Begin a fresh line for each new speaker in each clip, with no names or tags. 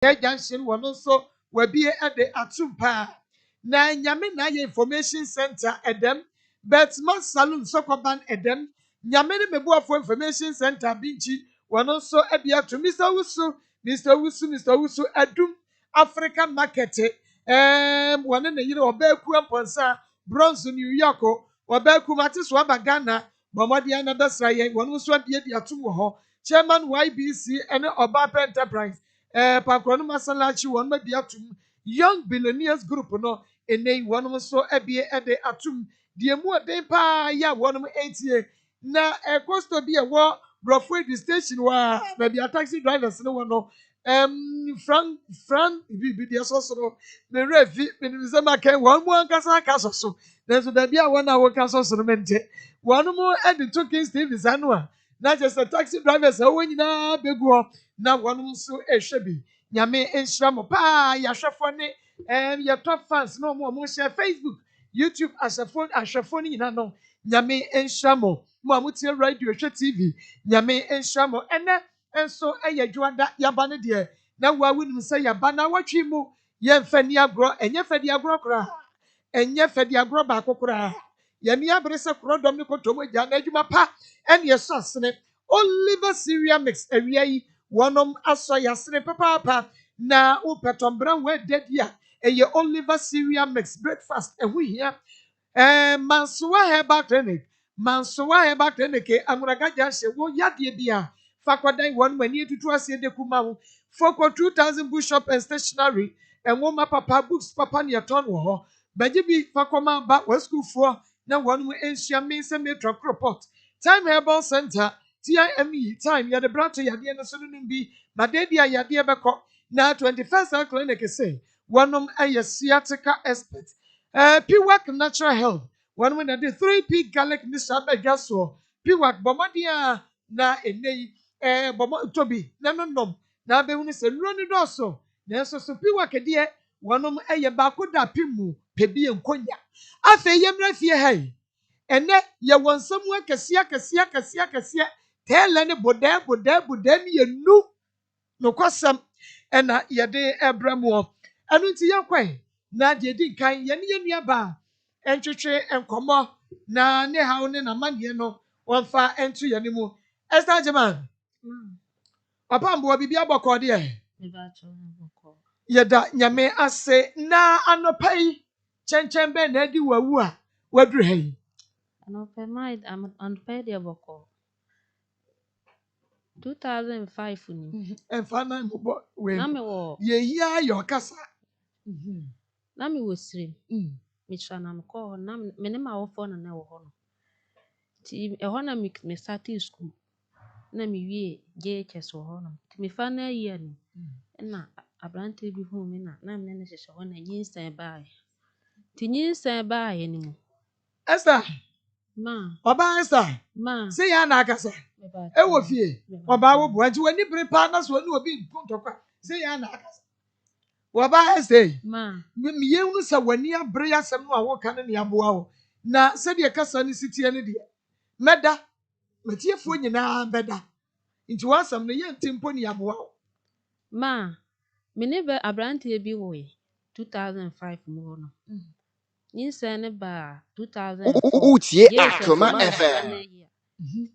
junction wono so wabie ede atumpa na nyame na ye information center edem betma saloon sokoban edem nyame ne mebuafo information center binchi wono so ebia to Mr. Wusu adum African market wono ne yire obaku amponsa bronze New York obaku mate so aba Ghana bomode na besra ye wono so abie di atum wo ho chairman YBC ene Obapa Enterprise Pakrono Masalachi one may be atum young billionaires group no ene one so ebie ede atum die mu den pa ya one 8 na cost to be a war brofwe the station wa na be taxi drivers no one no Frank bi dia so so me refi me nze maka one mu ankasa kaso so na so da bia one awo kaso so no mente one mu ede to King Steve Zanua na just a taxi drivers e wonyina begu na one so ehwe nyame enhira mo pa ya hwefo ne ya top fans no mo share Facebook YouTube ahwefo ni nyina no nyame enhira mo amutie radio hwe TV nyame enhira mo ene enso eyadwada yaba ne de na wa wunim se yaba na watwi mu ye mfani agro enye fadi agro kra enye fadi agro ba kokora yami abre se krodom ne kotomo gya na adwuma pa ene yeso asene Oliver Syria mix awia yi wonom aso yasene papa na upetombra we dedia eye Oliver Syria mix breakfast ehu hia mansoa herbal clinic amuraga janse wo yade bia fakwadan won mani tutu ase de kuma ho foko 2000 bushop and stationery enwoma papa books papa ne ton wo ho baje bi fakoma ba wa school fo na won mu enhia mense metro cropot time herbal center TIME time ya de branch ya de no so no bi na de dia ya de beko na 21st clinic say wonom aye sciatica expert Piwak natural health one when the 3P garlic mixture begaso Piwak bomadia na enei bomo tobi na nom na be hunu se nro ni doso na so Piwak de wonom aye ba ko da pimu pebi enkonya afa yemra fie hai ene ye wonsam akasia tele ne boda ni yenu no kwasam ena ye de ebramo anu nti yakwan na de di kan ye ne yenu aba entwetwe enkomo na ne hawo ne na manie no wonfa entu ye ne mu Esther German papa mbo bibia bokọ de yeda nyame ase na anopai chenchen be na di wawu a waduru hai
Anope mai anope de boko 2005 ni.
Enfa na mbo we
Na me wo
ye hia yo kasa
na me wo sire. Me tra na me ko na me ne ma wo fo na wo ho no. Ti e ho na me start school. Na me wie JHS wo ho no. Ti me fa na year ni. Na abrante bi hu me na me ne hyehyɛ ho na nyinsan bae. Ti nyinsan bae ni mu.
Esther
Ma
Oba Esther
ma
say ya na akasa e wo fie oba wo bo anti wani bere pa na so ni obi ntokwa say ya na akasa Oba Esther
ma
me yenu sa wani abere yasem no awo ka ne aboa wo na se de kasa ni sitie ne de meda matiefo nyina beda nti wasam no ye ntimpo ni aboa wo
ma me ne be abrante bi wo 2005 mu ho no. Nyinsan ne ba 2004.
Utie Akoma FM.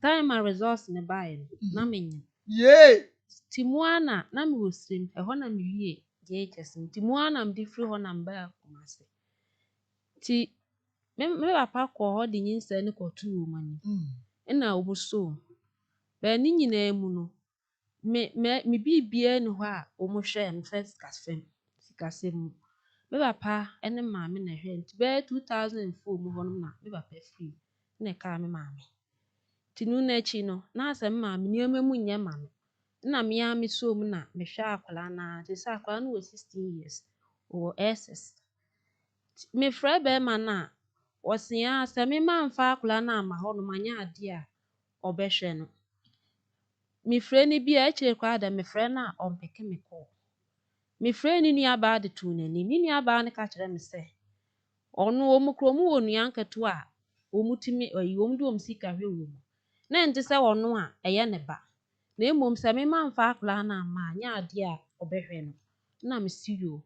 Time and resource ne bae na menya.
ye
Timuana na me wosrim e ho na me wie JHS. Timuana me free ho na mba Akoma se. Ti me papa ko ho de nyinsan ne ko tu wo mani. Na obuso. Ba ni nyina mu no me bibia ne ho a wo mo hwe me first kasfem. Sikasem. Me papa ene maame na hwe nti be 2004 mu ho no na me papa free na ka me maame tinu na chi no na asem maame ni amamu nya maame na me ya me so mu na me hwa akwala na te sa akwala no 16 years o SS me fra be ma na osia asem me ma mfa akwala na ama ho no manya ade a obehwe no me fra ni bi a kire kwa da me fra na ompeke me ko me fra ni aba de tu na ni aba ne ka kire me se ono omukro mu wonu yanketo a omutimi ayi omdu omsika hwe wo na nti se ono a eye ne ba na emom se me ma mfa akla na ama anya ade a obehwe no na me studio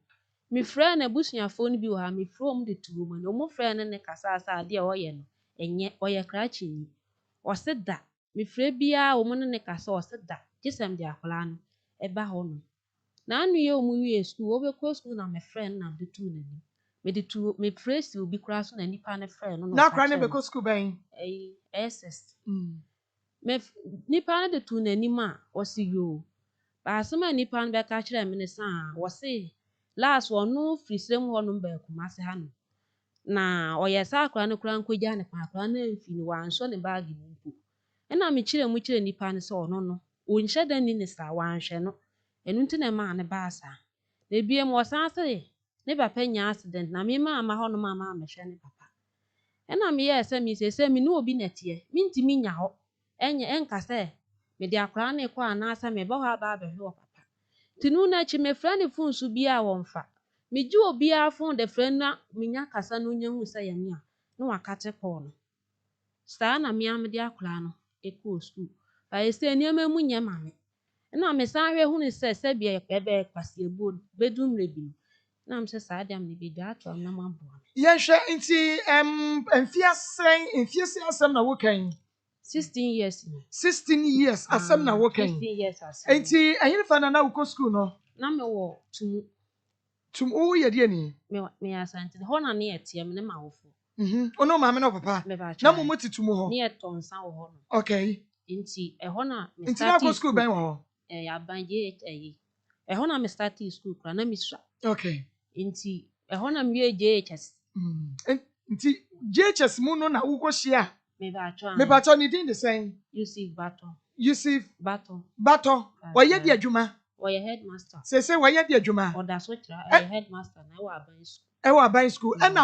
me frɛ na busuafo no bi wɔ ha me frɛ om de tuo mu no mo frɛ no ne kasa asa ade a ɔyɛ no enye ɔyɛ krakye ni ɔse da me frɛ bia wo no ne kasa ɔse da gyesɛm de akola no ɛba hɔ no na anu ye omu wie school obekɔ school na me frɛ no na de tu n'ani me de tu me frɛ si obi kora so na nipa ne frɛ no
na akora ne bɛkɔ school bɛn
SS me nipa no de tu n'ani ma ɔse yo baasɛm a nipa no bɛka kyerɛ me ne saa wɔse last ɔno firi srem hɔ no ba Kumase ha no na ɔyɛ saa akora no kora nkogya ne pa akora na mfi no wanhwɛ ne baage mu mpo ɛna me kyerɛ mu kyerɛ nipa no sɛ ɔno no ɔnhyɛ da ni ne saa wanhwɛ no ɛno nti na maa ne baa saa na bia mo ɔsan sɛ ne papa nya accident na me maa ma hɔ no maa mehwɛ ne papa ɛna me yɛ sɛ me sɛ me ne obi na tie me ntimi nya hɔ ɛnyɛ ɛnka sɛ me de akora ne kɔ anaasɛ me bɔ hɔ aba abɛhwɛ wɔ papa tinu na chi me frɛ ne phone so bia wɔmfa me gye obi a phone de frɛ na me nya kasa no nya hu sɛ yɛ me a no wakate kɔ no saa na me am de akora no ekɔ school ba yɛ nneɛma mu nyɛ ma me na me san hwɛ hu ne sɛ bia ɛbɛ kwase ebo bedum rebi na me sɛ saa dem ne bi da ato na maboa
yɛhwɛ nti mfiase asɛm na wokan
16 years
16 years asɛm na wokan
16 years asɛm
nti ɛyere fa na wokɔ school no
na me wɔ
tum wo yɛ die ni
me asante hɔ na ne yɛteɛ me ne ma wofo
ono maame no papa na mo mo titum hɔ
ne yɛtɔ nsa wɔ hɔ no
okay
nti ɛhɔ na me
nti na school bɛn wɔ hɔ
aban gye ɛhɔ na me start school kora na me sua
okay
nti ɛhɔ na me wie JHS
nti JHS mu no na wokɔ hyia
me
ba atwa ne din de sɛn Yusuf Bato wɔyɛ di adwuma
wɔyɛ headmaster
sɛ wɔyɛ di adwuma
ɔda so kyerɛ headmaster na
ɛwɔ aban school ɛna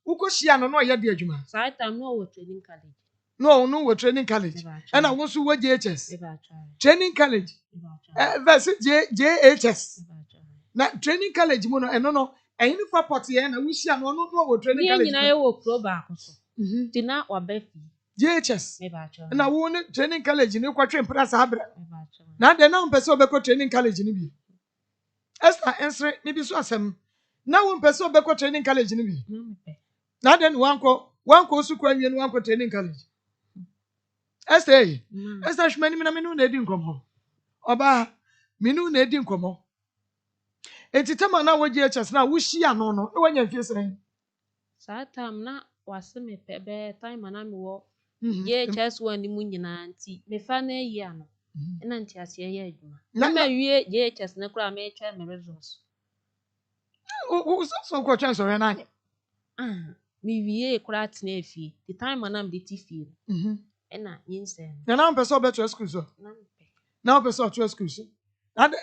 wokɔ hyia no na ɔyɛ di adwuma
saa time no wɔ training college
no wɔ training college ɛna wo nso wɔ JHS training college versus JHS na training college mu no ɛno no ɛyin fa pot yɛ na wo hyia no no wɔ training college
ne nyina wɔ pro baako so ti na waba fi
JHS na wo ne training college ne kwatwe mpra saa bra na de na mpɛ sɛ obɛkɔ training college ne bi Esther ensre ne bi so asɛm na wo mpɛ sɛ obɛkɔ training college ne bi na de wankɔ su kwa nwie no wankɔ training college Esther hwema ni na me no na edi nkɔmɔ ɔba me no na edi nkɔmɔ enti tema na wo JHS na wo hyia no na wanya mfie sɛn
saa time na wase me pɛ bɛ time na me wɔ JHS wɔ ni mu nyinaa nti me fa na yi ano na nti ase yɛ adwuma na me wie JHS na kora me twa me results
wo so ko twa so re na anya
me wie kora tena afie the time na me de ti fie na yinse
na mpɛ sɛ ɔbɛtwa school so na mpɛ sɛ ɔtwa school so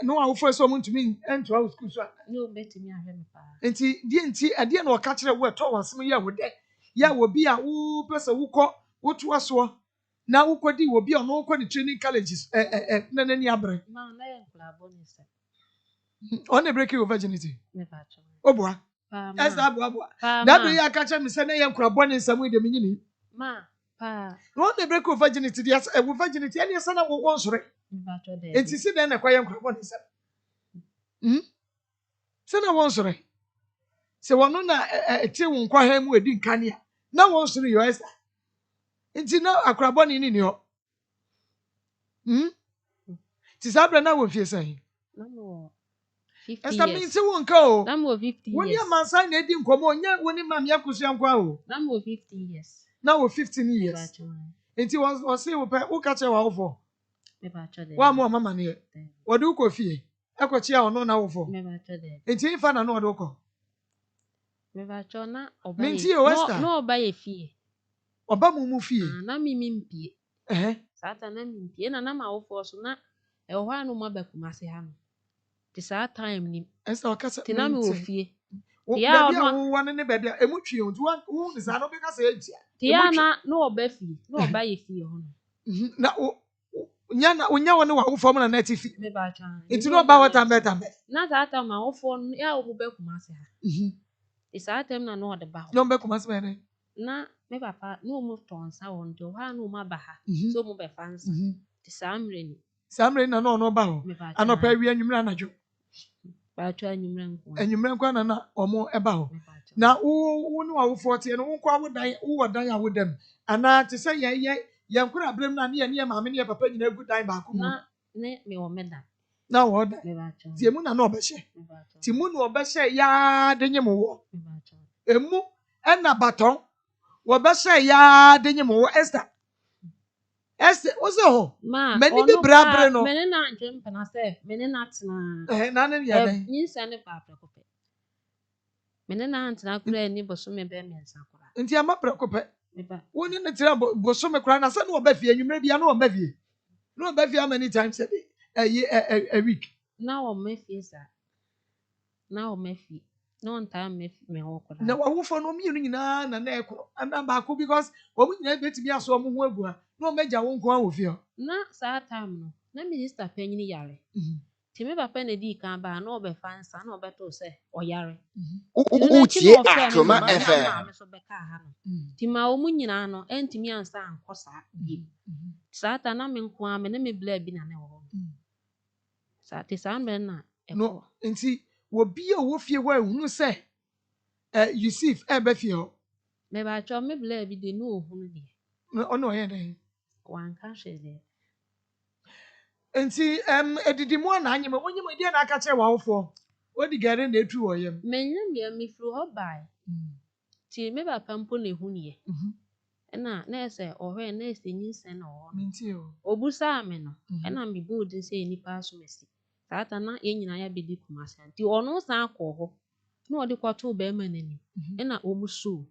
no wo first so ntumi ento out school so
no betimi ahwɛ me pa
nti die ade na ɔka kyerɛ wo ɛtɔ wɔnsem yɛ wo dɛ ya wo bi a wo pɛ sɛ wokɔ wotoa so na wokɔdi wo bi a ɔno wokɔ ne training colleges na nani abrɛ
na yɛ nklabo ne sɛ
on the break your virginity
me pa cho
obua Esther abua that do ya ka kyerɛ me sɛ na yɛ nkrabo ne nsɛm de me nyini
ma pa
on the break your virginity dia wo virginity ɛne sɛ na wo wonsore enti si na na kwayɛ nkrabo ne nsɛm sɛ na wonsore sɛ wɔno na ɛtie wo nkwa ha mu edi nkane a na wonsore yo Esther enti na akrabo ne ni hɔ ti sabra na wo fie sɛn
na mo
Esther mean say won ka o
na mo 50 years
woni amansan na edi nkomo onya woni mam yakosua nkwa o
na mo 15 years
na wo 15 years enti was say wo pɛ wo ka che wa wo fo
me ba cho de
wa mo mama ne wo de ukɔ fie ekɔchi a ono na wo fo
me ba cho de
enti ifa na no wo de ukɔ
me ba cho na oba
no
oba ye fie
oba mu fie
na mi mpie sata na mi mpie na ma wo fo so na ɛhɔ anu ma ba Kumase ha no ti saa time ni
Esther okasa
ti na mi wo fie
ti ya no wo ne ba bia emu twie ntu wo ni saa no be ka say etia
ti ya na oba fie na oba ye fie ho no
na unya wo ne wa wo fo mo na ti fie
me ba twa
nti no ba wata mbeta
na sata ma wo fo ya wo ba Kumase ha ti saa time na no de ba ho
no be Kumase ba ne
na me papa no mo tonsa won do ha no ma ba ha so mo be fansa ti saa mre ni
samre na no ba ho anopa wi anwumra anajo
Bacho anyumrenko.
Enyumrenko na omo eba ho. Na wo no awofo te no wo kwa wodan wo dan awodam. Ana te se ye nkura abrem na ne maame ne papa nyina gu dan ba ko mu.
Na ne me wo meda.
Na wo da.
Me bacho.
Tie mu na no obehye. Tie mu na obehye ya denye mo wo.
Me bacho.
Emu na baton wo behye ya denye mo wo Esther. Esther ozo
Ma
mani bi brabre no.
Mene na ntwem pana se mene na tena.
Na ne ya dan.
Yin se ne pa prekope. Mene na ntena kura ni boso me be mensa kura.
Nti ama prekope.
Me ba.
Woni ne tira boso me kura na se no obafie anwumre bia no obafie. No obafie how many times a week.
Na o mefie sa. Na o mefie. No nta me ho kura.
Na wawofo no mienu nyina na ekro. Ana ba ko because wo nyina betimi aso mo ho agua. No meja wo nko awofie.
Na sa time no. Na minister panyini yare. Timi papa na di kan ba na obefa nsa na obeto se oyare.
Utie Akoma FM.
Tima omu nyina no entimi ansa ankosa bi. Sata na me nko a me na me bla bi na ne wo. Sata sa mbe na
no nti wo bi a wo fie wa ehunu se Yusuf be fie ho.
Me ba cho me bla bi de no ohunu de.
Ono ye den.
Wan ka hwe de.
Nti edidimu na anyem onye mo dia na aka che wawofo. Odi gare na etu wo yem.
Menye me fru ho bai. Ti me ba pampo na ehunu ye. Na ese ohwe na ese nyinsen na ho.
Nti o.
Obusa ame no. Na me bold se nipa asomesi. Sata na ye nyina ya bedi kumase. Ti ono san akọ ho. Na odi kwato be ma nani. Na omuso.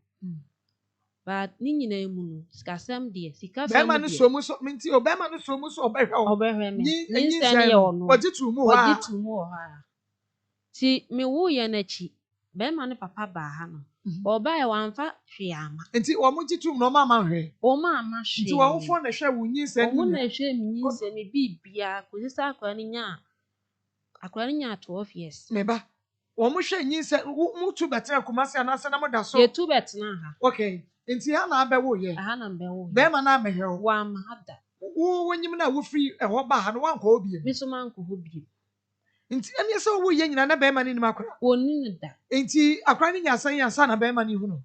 But ni nyina emu no sikasem de sikasem
be ma no so mu so nti o be ma no so mu so obehwe o.
Obehwe me. Ni sene ye ono.
Ojitu mu ha.
Ojitu mu ha. Ti me wo ye na chi. Be ma ne papa ba ha no. Oba ye wanfa hwe ama.
Nti wo mu jitu no mama hwe.
O ma ama hwe.
Nti wo fo na hwe wo nyinsen.
O mu na hwe mi nyinsen me bibia ko sisa akwa ni nya. Akwa ni nya 12 years.
Me ba. Wo mu hwe nyinsen mu tu betre kumase anase na mo da so.
Ye tu betena ha.
Okay. Nti ha na abewo ye.
Ha na mbewo.
Be ma na amehwe o.
Wa ma hada.
Wo wonyim na wo free ho ba ha no wanko obiem.
Mi so man ko ho biem.
Nti ene se wo ye nyina na be ma ni nim akora.
Woni ni da.
Nti akora ni nyasan yansa na be ma ni hu no.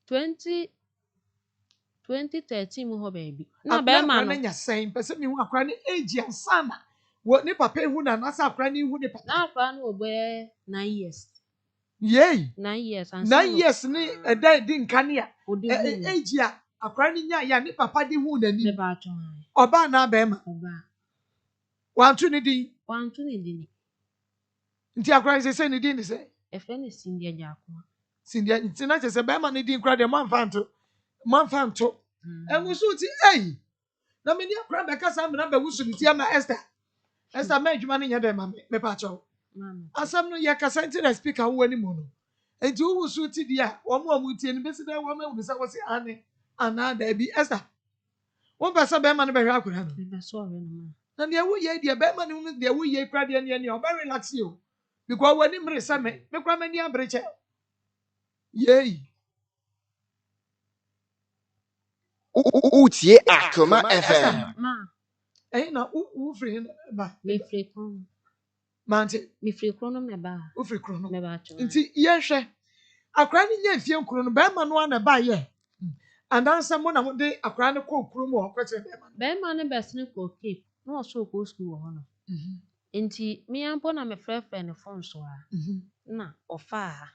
2013 mu ho baby. Na be ma no.
Na nyasan pese mi hu akora ni age yansa na. Wo ni papa hu na na sa akora ni hu ni papa.
Na akora no obe 9 years.
Yey.
9 years and
9 years ni eda di nkane a.
Odi
Age a akora ni nya ya ni papa di hu na ni.
Me ba atun.
Oba na be ma.
Oba.
Wantu ni di.
Wantu ni di ni.
Nti akora se ni di ni se.
Efe ni Cindy Akoma.
Cindy nti na se be ma ni di nkora de manfa nto. Engusu ti na me ni akora be kasa me na be wusu ni ti ama Esther. Esther ma adwuma ni nya be ma me pa cho.
Mama.
Asam no ye kasa nti na speaker wo ani mu no. Enti wo wusu ti dia wo mo tie ni besi da wo ma wu sa wo se ane ana da bi Esther. Wo pesa be ma no be hwa akora no.
Me so ore no ma.
Na dia wo ye dia be ma no dia wo ye kra dia ne o be relax you. Because when him re me kra mani abreche. Yey.
Utie Akoma FM.
Ma.
Na u free ba.
Me free kon.
Mante.
Me free kon me ba.
U free krono.
Me ba cho.
Nti ye hwe. Akra ni nya fie nkuro no be ma no na ba ye. Andansa mo na mo de akra ne ko kuro mo okwache be ma.
Be ma ne besne ko Cape. No so ko school ho no. Nti me ampo na me frɛ ne phone so a. Na ofa ha.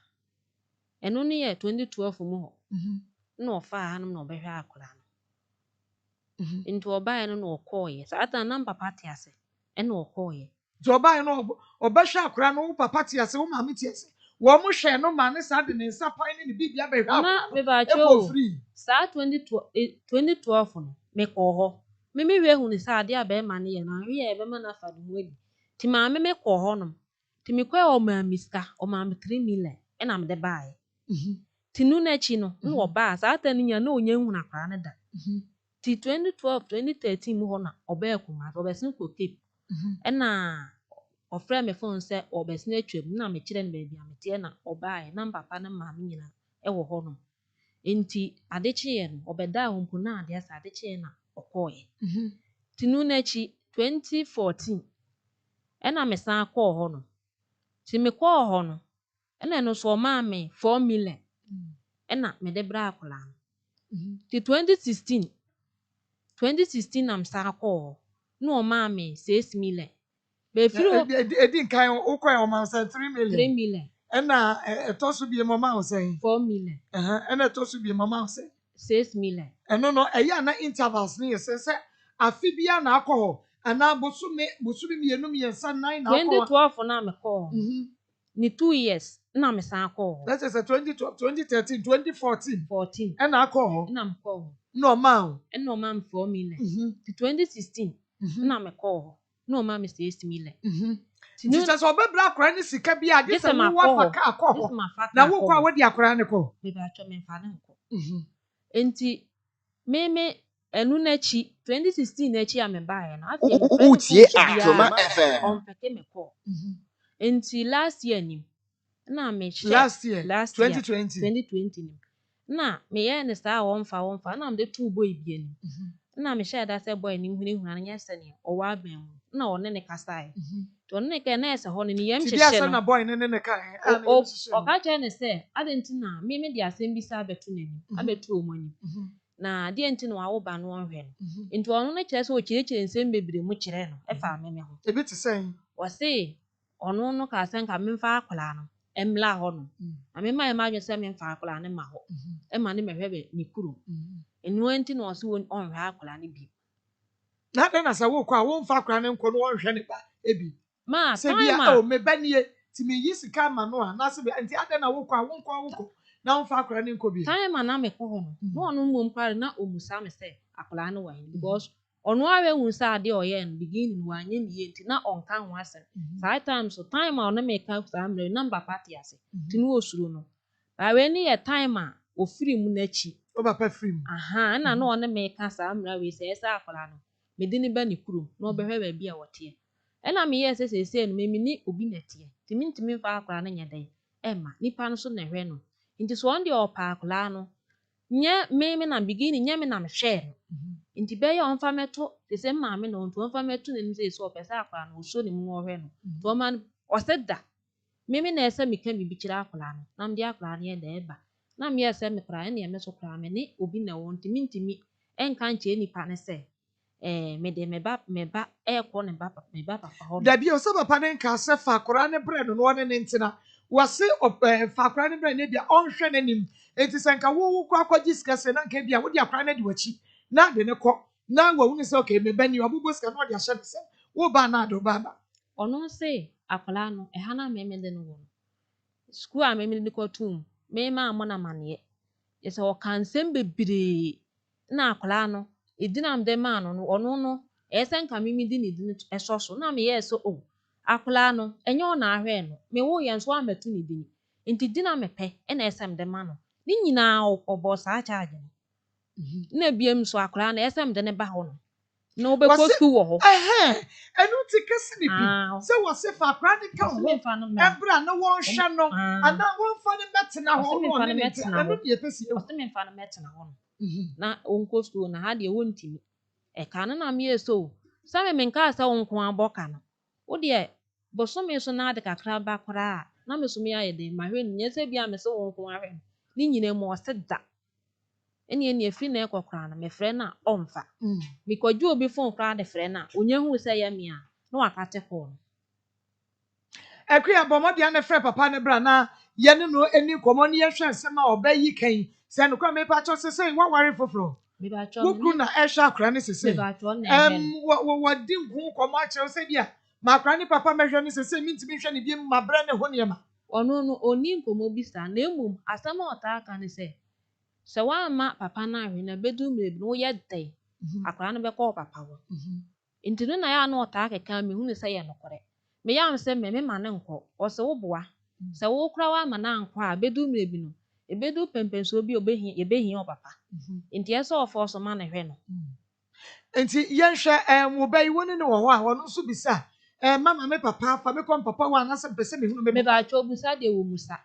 Eno ne ye 2012 mu ho. Na ofa ha no na obehwe akora no. Nti obae no na okoye. Sa ata na papa te ase. E na okoye.
Nti obae no obehwe akora no papa te ase wo maame te ase. Wo mo hwe no ma ne sa de ne nsa pan ne bibia behwe akora.
Na me ba cho. Sa 2012 no me ko ho. Me hwe hu ni sa ade abe ma ne ye na hwe ye be ma na fa do adi. Ti maame me ko ho no. Ti me kwa o ma miska, o ma 3 million. E na me de bae. Ti nu na chi no, na oba sa ata ni nya na onye hu na kwa ne da. Ti 2012 2013 mu ho na oba ekuma, obesin ko Cape. E na ofre me phone se obesin atwam na me kire ne ba bia me tie na obae na papa na maame nyina e wo ho no. Enti ade chi ye no obeda ho mpu na ade asa ade chi na okoye. Ti nu na chi 2014 e na me san akọ ho no. Ti me kɔɔ hɔ no ɛna no so ɔmaa me 4 million ɛna me de bra akola no. Ti 2016 na me saa kɔɔ hɔ na ɔmaa me 6 million. Be firi hɔ
edi nkan ukɔ o man say 3 million.
3 million.
Ɛna ɛtɔ bi mama o say
4 million.
ɛna ɛtɔ bi mama o say
6 million.
ɛno no ɛyɛ na intervals ne yɛ sɛ afi bia na akɔ hɔ ana bosumi mienu miɛnsa nan na akɔ
2012 na me kɔɔ hɔ. Ni 2 years na me san kɔɔ hɔ.
That is 2012, 2013, 2014.
14.
Ɛna akɔ hɔ.
Na me kɔɔ hɔ.
Na ɔma o.
Ɛna ɔma me 4 million. Ti 2016 na me kɔɔ hɔ. Na ɔma me 6 million.
Ti sɛ ɔbɛbra akora ne sika bi a de sɛ wo afa ka akɔ hɔ. Na wo kɔ a wodi akora ne kɔ.
Me ba atwa me mfa ne nkɔ. Enti me ɛnu n'akyi 2016 n'akyi a me baeɛ no afei
Utie Akoma FM.
ɔmpɛke me kɔɔ. Enti last year nim na me hyɛ
last year
2020 nim na me yɛ ne saa wɔmfa na me de two boy bi anim na me hyɛ da sɛ boy nim hunahuna no nyɛ sɛ ne ɔwɔ abɛn mu na ɔne ne kasae to ɔne ne ka na ɛsɛ hɔ no ne yɛm hyehyɛ no
na boy ne ka
ɔka kyerɛ ne sɛ ade nti na me de asɛm bi sa abɛto n'anim abɛto ɔmo anim na deɛ nti na wawo ba no ɔnhwɛ no nti ɔno ne kyerɛ sɛ ɔkyerɛkyerɛ nsɛm bebree mu kyerɛ no ɛfa me ho
ebi te sɛ
ɔse ɔno no ka sɛ nka memfa akwaraa no emla hɔ no na me ma adwene sɛ memfa akwaraa no ma hɔ ɛma ne mɛhwɛ bɛ ne kuro enu nti na ɔse ɔnhwɛ akwaraa no bi
na de na sɛ wo kɔ a wo mfa akwaraa no nkɔ no ɔnhwɛ ne ba ebi
ma
sɛ bia o me ba nie ti me yi sika ma no a na sɛ nti ade na wo kɔ a wo nkɔ na wo mfa akwaraa no nkɔ bi
time na me kɔ hɔ no na ɔno mmom kware na ɔmusa me sɛ akwaraa no wɔ he because ɔno ara hu sɛ ade ɔyɛ no beginning wanyɛ ne yie nti na ɔnka ho asɛm saa time so time a ɔno meka saa mmerɛ na papa te ase nti ne osuro no bawe ne yɛ time a ofiri mu n'akyi
o papa firi mu
ɛna na ɔno meka saa mmerɛ we sɛ ɛsɛ akwaraa no mede ne ba ne kuro na ɔbɛhwɛ baabi a wɔteɛ ɛna meyɛ sɛ sɛsɛ no memini obi na teɛ nti mentimi mfa akwaraa no nyɛ dɛn ɛma nipa no so na hwɛ no nti so ɔno deɛ ɔpa akwaraa no nyɛ me na beginning nyɛ me na mehwɛ no nti bɛyɛ ɔmfa mɛto te sɛ maame na ɔnto ɔmfa mɛto n'anim sɛ ɔpɛ sɛ akwaraa no ɔsuo ne mu ɔhwɛ no nti ɔma no ɔsɛ da meme na ɛsɛ meka biribi kyerɛ akwaraa no na mede akwaraa no yɛ da ɛba na meyɛ sɛ me koraa ɛne ɛmɛ so koraa me ne obi na ɛwɔ ntimi ɛnka nkyerɛ nipa ne sɛ mede me ba ɛkɔ ne ba papa hɔ
dabi o sɛ papa ne nka sɛ fa akwaraa ne brɛ no na ɔne ne ntina wɔse fa akwaraa ne brɛ ne bia ɔnhwɛ n'anim enti sɛ nka wo kɔ akɔgye sika sɛ na nka bia wode akwaraa no de wakyi na de ne kɔ na wahu ne sɛ okay me ba ni ɔbobɔ sika na ɔde ahyɛ ne sɛ wo ba na ade ba ba
ɔno se akwaraa no ɛha na meme de no wɔ no school a meme de kɔtum meme amɔ na maneɛ yɛsɛ ɔka nsɛm bebree na akwaraa no edina mde ma no ɔno no ɛsɛ nka meme di ne di ɛsɔ so na meyɛ so akwaraa no ɛnyɛ ɔna ahwɛ no me wo yɛn so amɛto ne di nti di na mepɛ ɛna ɛsɛ mde ma no ne nyinaa ɔbɔ saa charge no na biem so akwaraa no ɛsɛ mde ne ba hɔ no na wobɛkɔ school wɔ hɔ
ɛno ti kɛse ne bi sɛ wɔse fa akwaraa ne ka ho ɛbra na wɔnhwɛ no ana wɔmfa ne mɛtena hɔ ɛno ne yɛpɛ si
ɔsɛ memfa no mɛtena hɔ no na ɔnkɔ school na ha deɛ wɔntimi ɛka no na meyɛ so sɛ menkaa sɛ wo nko abɔ ka no wo deɛ bosome so na ade kakra ba koraa a na me so me ayɛ den mahwɛ no nyɛ sɛ bia me sɛ wo nko ahwɛ no ne nyina mu ɔsɛ da ɛne ɛfiri na ɛkɔ koraa no mefrɛ no a ɔmfa mekɔgye obi phone koraa de frɛ no a ɔnya hu sɛ yɛ me a na wakate hɔ no
ɛkua bɔmmɔdea ne frɛ papa ne bra na yɛne no ani nkɔmmɔ ne yɛhwɛ nsɛm a ɔbɛyi kan sɛ nokora mepakyɛw sɛ sɛ woaware foforɔ wokuru na ɛhwɛ akora ne sesɛ wɔdi nko nkɔmmɔ akyerɛw sɛ bia ma akora ne papa mɛhwɛ no sesɛ mentimi hwɛ ne bi mabrɛ ne ho nneɛma
ɔno no ɔni nkɔmmɔ bi saa na mmom asɛm a ɔtaa ka ne sɛ woama papa no ahwɛ na bɛdu mmerɛ bi no woyɛ dɛn akwaraa no bɛkɔ papa hɔ nti no na yɛ a na ɔtaa kɛka mehu ne sɛ yɛ nokorɛ meyam sɛ mema ne nkɔ ɔsɛ woboa sɛ wo kora woama no ankɔ a bɛdu mmerɛ bi no ɛbɛdu pɛmpɛnsuo bi yɛbɛhia ɔpapa nti ɛsɛ ɔfɔ so ma ne hwɛ no
nti yɛnhwɛ wo bɛyi wo ne wɔ hɔ a wɔno nso bisa mama me papa fa me kɔ papa wɔ anasɛ mpɛ sɛ mehunu me
mebaatwa obusa deɛ wɔ musa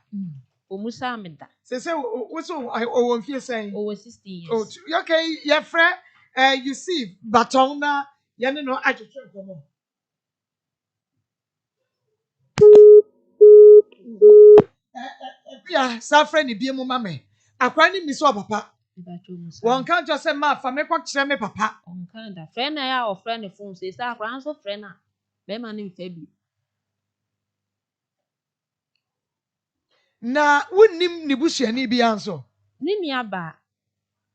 omusa meda
sɛ wo so ɔwɔ mfie sɛn
ɔwɔ 16 years
okay yɛfrɛ you see baton na yɛne no atwetwe nkɔmmɔ ya sa friend ni bie mu mame akwa ni mi so papa won kan jo say ma fa me kwa kire me papa
on kan da friend na ya o friend the phone say sa akwa so friend na be ma ni mfa bi
na wonnim ni busuani bi anso
ni nia ba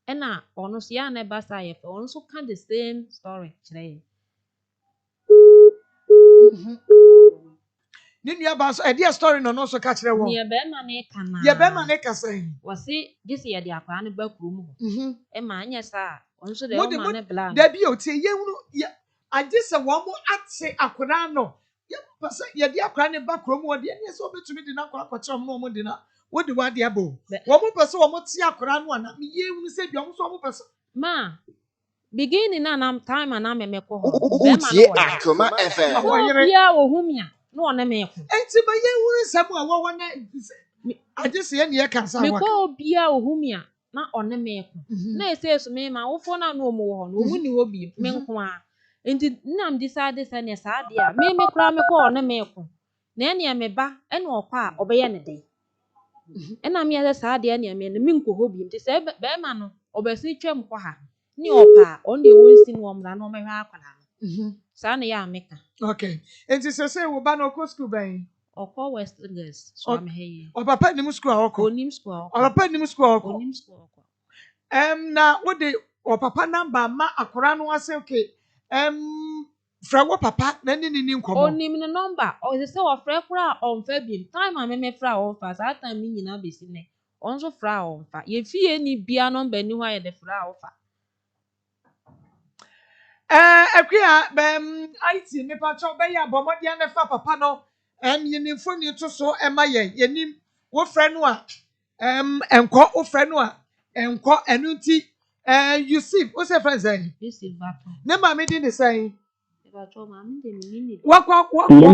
e na ono so ya na ba sa ye fe ono so kan the same story kire
ni nua ba so e dia story no so ka kire wo
ni be ma ni kana
ye be ma ne ka say
wasi gisi ye de akwa ne ba kuru mu e ma anya sa ono so de
mo
o
de
ma
mo
ne bla
da bi o tie ye hunu ye agye se wo mo ate akora no ye pese ye de akora ne ba krom wo de ne so betumi de na akora akɔkyerɛ mo mo de na wo de wa de abo wo mo pese wo mo te akora no ana me ye hunu se bi wo so wo pese
ma beginning na na time na me ko ho be ma no
Utie
wo
Akoma
ma
FM.
wo yere
bia wo humia na wo na me ko
enti ma ye hunu sam a wo na agye se ye ne ye ka sa
me
wa
ko bia wo humia na one me ko na ese so me ma wo fo na no mo wo ho no mu ni wo bi me nko a enti nam decide say ne sa de a me kura me ko one me ko na ene me ba ene okwa a obeye ne de ena me ya sa de ene me ne me nko ho bi enti say be ma no obesi twam ko ha ni opa on de wonsi no omra no me hwa akwala sa ne ya ameka
okay enti se wo ba no ko school ben
okọ west girls so am he
o papa ni mu school a okọ
onim school
o papa ni mu school a okọ
onim school okọ
na wo de o papa number ma akora no ase okay fra wo papa na ni nkomo
onim ne number o se o frɛ kora on fa bi time a me fra on fa sa time ni nyina besi ne on so fra on fa ye fie ni bia number ni hwa ye de fra on fa
akua IT me pa cho be ya bomodi na fa papa no yinifo ni to so ema ye yenim wo frɛ no a enko wo frɛ no a enko enu nti you see wo say friends
this is vato
ne ma me di ne say
vato ma me de mi ni
The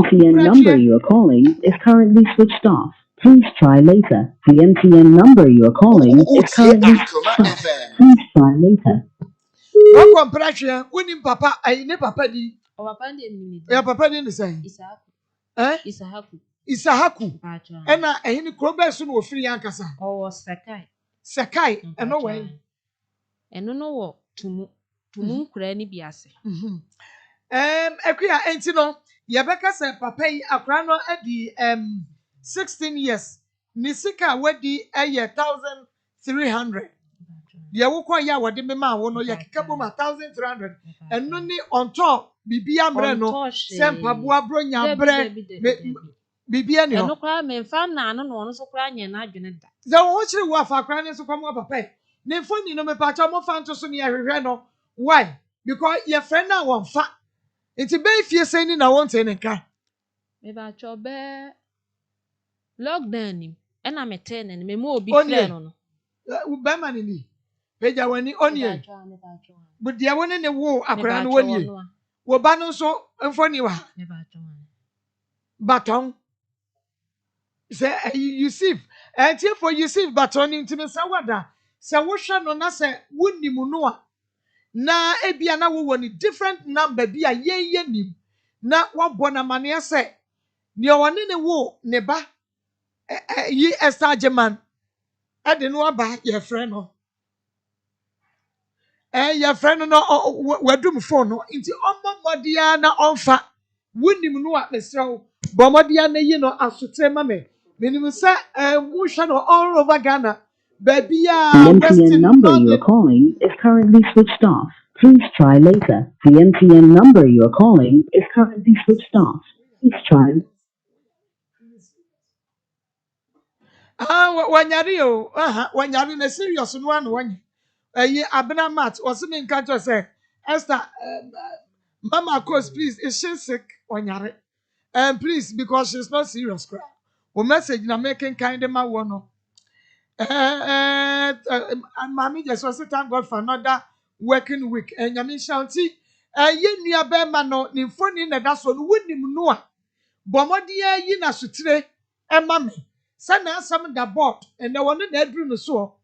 MTN number you are calling is currently switched off. Please try later. The MTN number you are calling is
Utie
currently
Akoma
switched off.
FM.
Please try later.
wo komprahwe wonim papa ne papa di
o papa de mi ni
ya papa di ne say
isahaku
Isahaku
vato
ena ehini krobe so no ofiri yankasa
o was sakai
Sekai eno we
eno no wo tumu kura ni bi ase
akua enti no yebeka se papa yi akra no adi 16 years ni sika wadi 1300 ye wo kwa ya wode me ma wo no ye keka bo ma 1300 eno ni on top bibia mre no sempaboa bronya bre bibia ni
eno
ho
kura me fa na no no so kura nye na adwene da
ze wo chiri wo afa akra ni so kwa mo papa ne foni no me pa cha mo fa nto so ni ahwehwe no why because your friend na won fa enti be fie say ni na won te ne ka
me ba cho be lockdown ni ena me te ne me mo obi frɛ no no
be man ni peja wani onie bu dia woni ne wo akra no woni wo ba no so mfoni wa
me ba cho
baton say Yusuf enti for Yusuf baton enti me sa wada se wo hwe no na se wonimu no a na ebia na wo ni different number bi a ye nim na wabɔ na mane ase ne ɔne ne wo ne ba yi estageman ade no aba ye frɛ no ye frɛ no wadum phone no nti ɔmmɔdia na ɔmfa wonim no a mesrɛw bɔmmɔdia na yi no asotre ma me menim sɛ wo hwɛ no all over Ghana babia
The MTN
western
number you are calling is currently switched off. Please try later. The MTN number you are calling is currently switched off. Please try.
wanyari o wanyari na serious no anu wany abena mat was me nka to say Esther Mama Akos please is she sick wanyari please because she's not serious cry o message na making kind ma wo no mami just was thank God for another working week nyame shanti ye nua be ma no ni mfoni na da so no wonim no a bomodia yi na sutre ema me sana asam da board and the one na adru no so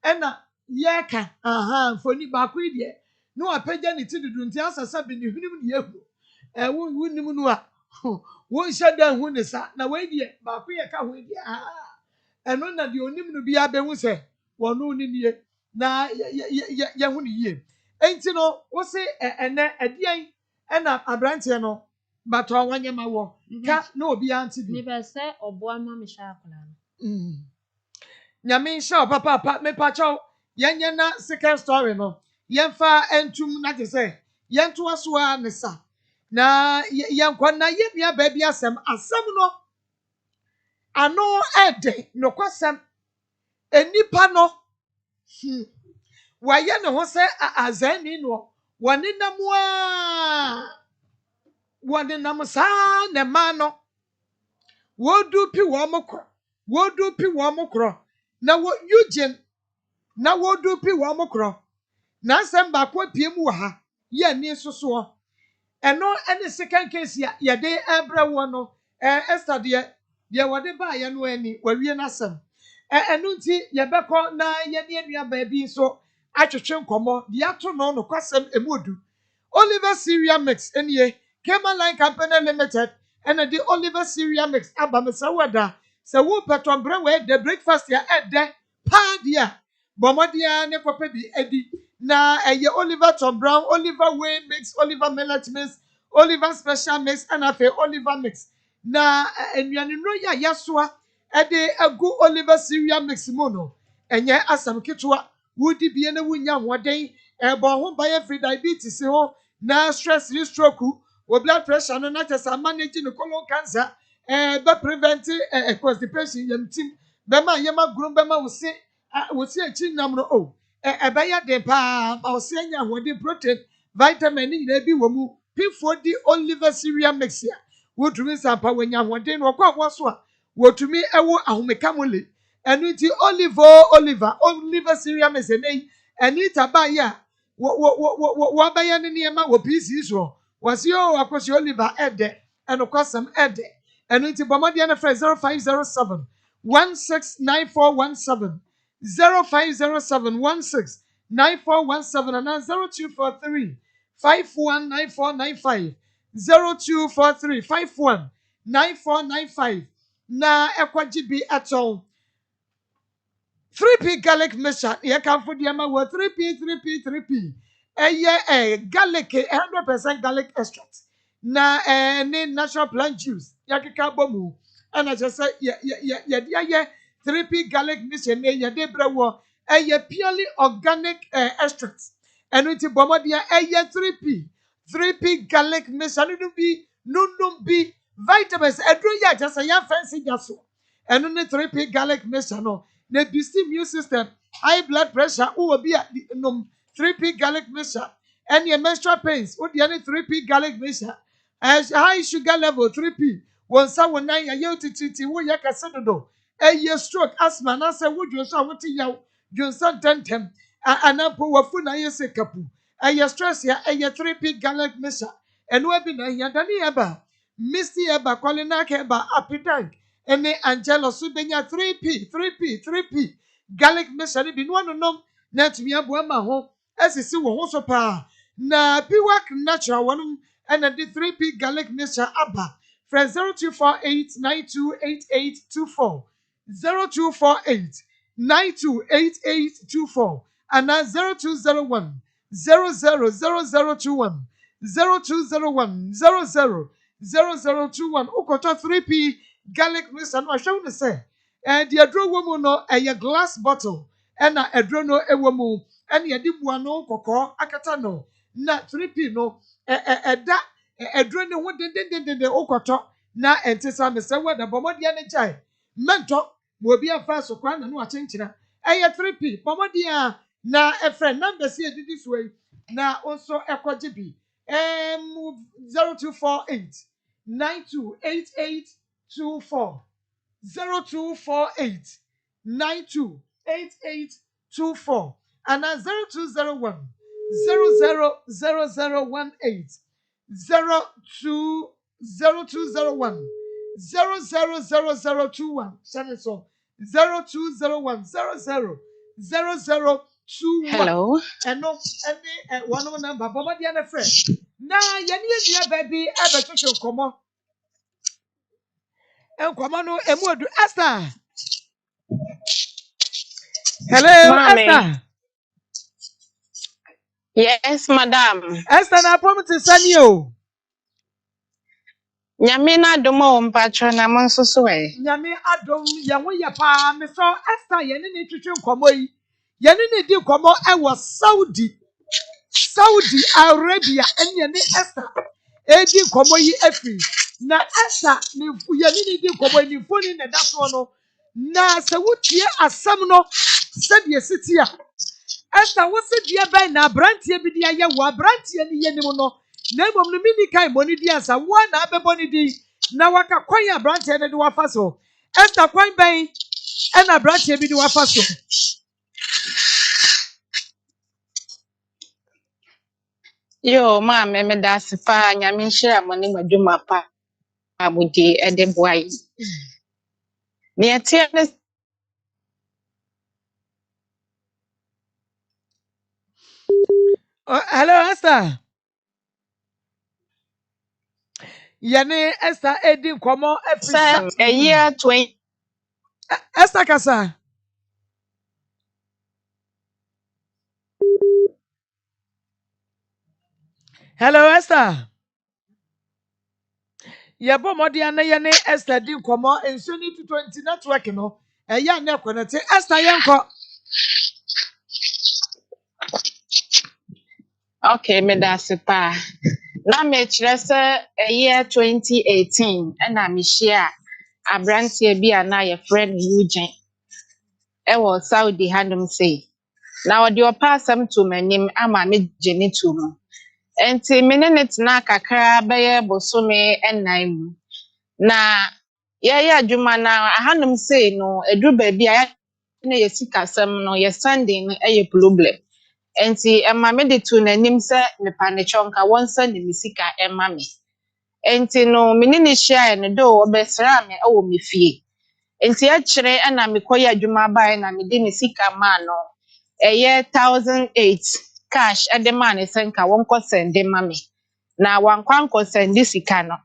ena ye ka mfoni ba ko die no apagya ne ti dudu nti asasa bi ne hwenim ne yahu wonim no a wo nhya da hu ne sa na we die ba ko ye ka ho die ɛno na deɛ onim no biara bɛhu sɛ wɔno ne nie na yɛho ne yie enti no wo se ɛnɛ ɛdeɛn ɛna aberanteɛ no batɔ wanyɛma wɔ ka na obiara nte bi
mepɛ sɛ ɔboa ma mehwɛ akwadaa no
nyame nhyɛ wo papaapa mepakyɛw yɛnyɛ na second story no yɛmfa ntum na te sɛ yɛntoa so a ne sa na yɛnkɔ na yɛnnua baabi asɛm no ano ɛden nokwasɛm enipa no wɔayɛ ne ho sɛ azani no wɔnenam a wɔnenam saa ne mmaa no wɔdu pi wɔn mo korɔ na wɔ Eugene na wɔdu pi wɔn mo korɔ na asɛm baako apue mu wɔ ha yɛ ani sosoɔ ɛno ɛne second case yɛde ɛbrɛ wɔ no Esther deɛ wɔde baayɛ no ani wɔawie n'asɛm ɛno nti yɛbɛkɔ na yɛne anua baabi nso atwetwe nkɔmmɔ deɛ ato no nokwasɛm emu odu Oliver Cereal Mix enie Kema Line Company Limited ɛna de Oliver Cereal Mix aba mesɛ wada sɛ wo pɛtɔmbrɛ wɔ the breakfast ya ɛdɛ paa deɛ bɔmmɔdeɛ ne kɔpɛ bi adi na ɛyɛ Oliver Tom Brown Oliver Wayne Mix Oliver Millet Mix Oliver Special Mix ɛna afei Oliver Mix na nnuane nnuro yɛ a yɛsoa ɛde agu Oliver Cereal Mix mu no ɛnyɛ asɛm ketewa wodi bie na wonya ahoɔden ɛbɔ ho ban free diabetes ho na stress stroke wo blood pressure no na kyɛ sɛ manage ne colon cancer bɛ prevent constipation yam tim bɛma yɛma guru bɛma wo se akyi nam no o ɛbɛyɛ den paa ma wo se anya ahoɔden protein vitamin ne nyinaa bi wɔ mu pinfoɔ di Oliver Cereal Mix ya wotumi sampa wanya ahoɔden no ɔkɔ awɔ so a wotumi ɛwɔ ahomeka mole ɛno nti Oliver Cereal Mix ɛnɛ ɛnita ba yɛ a wɔbɛyɛ ne nneɛma wɔ PC so wɔsi o akɔsi Oliver ɛdɛ ɛnokɔsɛm ɛdɛ ɛno nti bɔmmɔdeɛ no frɛ 0507 169417 0507 169417 anaa 0243 519495 0243 519495 na ɛkɔgye bi ɛtɔn 3p garlic mixture yɛ kanfo deɛ ma wɔ 3p ɛyɛ garlic 100% garlic extract na ne natural plant juice yɛkeka bɔ mu ɛna kyerɛ sɛ yɛde ayɛ 3p garlic mixture ne yɛde brɛ wɔ ɛyɛ purely organic extract ɛno nti bɔ mmɔdeɛ ɛyɛ 3p garlic mixture nunum bi vitamins ɛduro yɛ kyerɛ sɛ yɛmfa nsi gya so ɛno ne 3p garlic mixture no na boost immune system high blood pressure wowɔ bi a nom 3p garlic mixture ɛne menstrual pains wodeɛ ne 3p garlic mixture high sugar level 3p wɔn nsa wɔn nan yɛyɛ tititi woyɛ kɛse dodo ɛyɛ stroke asthma na sɛ wodwo so a wote yaw dwonsa ntɛntɛm anampo wafu na yɛ sɛ kapu ɛyɛ stress ya ɛyɛ 3p garlic mixture ɛno abi na ahia dane yɛba misty yɛba kɔlinak yɛba apidank ɛne angelo so benya 3p garlic mixture ne bi no anonom na atumi aboa ma ho asisi wɔ ho so paa na piwak natural wɔnom ɛna de 3p garlic mixture aba frɛ 0248928824 0248928824 anaa 0201 000021 0201 000021 ukɔtɔ 3p garlic mixture no ahwɛ wo ne sɛ deɛ aduro wɔ mu no ɛyɛ glass bottle ɛna aduro no ɛwɔ mu ɛna yɛde bua no kɔkɔɔ akata no na 3p no ɛda aduro ne ho dendendenden ukɔtɔ na ɛnte sa mesɛ wɔ da bɔmmɔdeɛ ne gyae mmɛntɔ ma obi afa so kwan na no akyenkyena ɛyɛ 3p bɔmmɔdeɛ a na ɛfrɛ number si edidi so yi na nso ɛkɔgye bi 0248 928824 0248 928824 and 0201 000018 0201 000021 send so 0201 000021
Hello.
ɛno ɛne one of number bɔmmɔdeɛ ne frɛ na yɛne yɛdua baabi ɛbɛtwetwe nkɔmmɔ no emu odu Esther Hello,
Mommy.
Esther.
Yes, madam.
Esther, na promise sani o.
Nyame na domo mpatro na mo nso so e.
Nyame adom ye ho ye pa me so Esther ye ne twetwe nkomo yi. Ye ne di nkomo e wo Saudi Arabia ene ne Esther. Edi nkomo yi afiri. Na Esther ne ye ne di nkomo ni foni ne da so no. Na se wotie asem no se de sitia. Esther wose die ben na brantie bi dia ye wo brantie ne ye nim no. Na emom no mini kai moni di asa wo na abebo ni di na waka kwan abranteɛ no de wafa so Esther kwan bɛn ɛna abranteɛ bi de wafa so
Yo, mama me da sifa nyame nhyira mo ne madwuma pa abudi e de boai. Ne etie ne
Hello Esther yɛne Esther edi nkɔmɔ
se
afisa
a year 20
Esther kasa hello Esther yɛbɔ mmɔden na yɛne Esther di nkɔmɔ nsuo ni 20 network no ɛyɛ ne kɔnɛte Esther yɛnkɔ
Okay, me da sifa. Na me kyerɛ sɛ a year 2018 na me hyia abranteɛ bi a na yɛfrɛ no Eugene. Ɛwɔ Saudi hanom sei. Na ɔde ɔpa asɛm to m'anim ama me gye ne to mu. Enti me ne tena kakra bɛyɛ bosome ɛnan mu. Na yɛyɛ adwuma na ahanom sei no eduru baabi a na yɛ sikasɛm no yɛ Sunday no ɛyɛ problem. Enti ɛma me de to n'anim sɛ mepa ne kyɛw nka wɔnsa ne me sika ɛma me. Enti no me ne hyiaeɛ no do ɔbɛsraa me ɛwɔ me fie. Enti akyerɛ ɛna mekɔyɛ adwuma baeɛ na mede ne sika maa no. Ɛyɛ 1,008 cash ɛde maa ne sɛ nka wɔnkɔ sɛnde ma me. Na wankɔ ankɔ sɛnde sika no.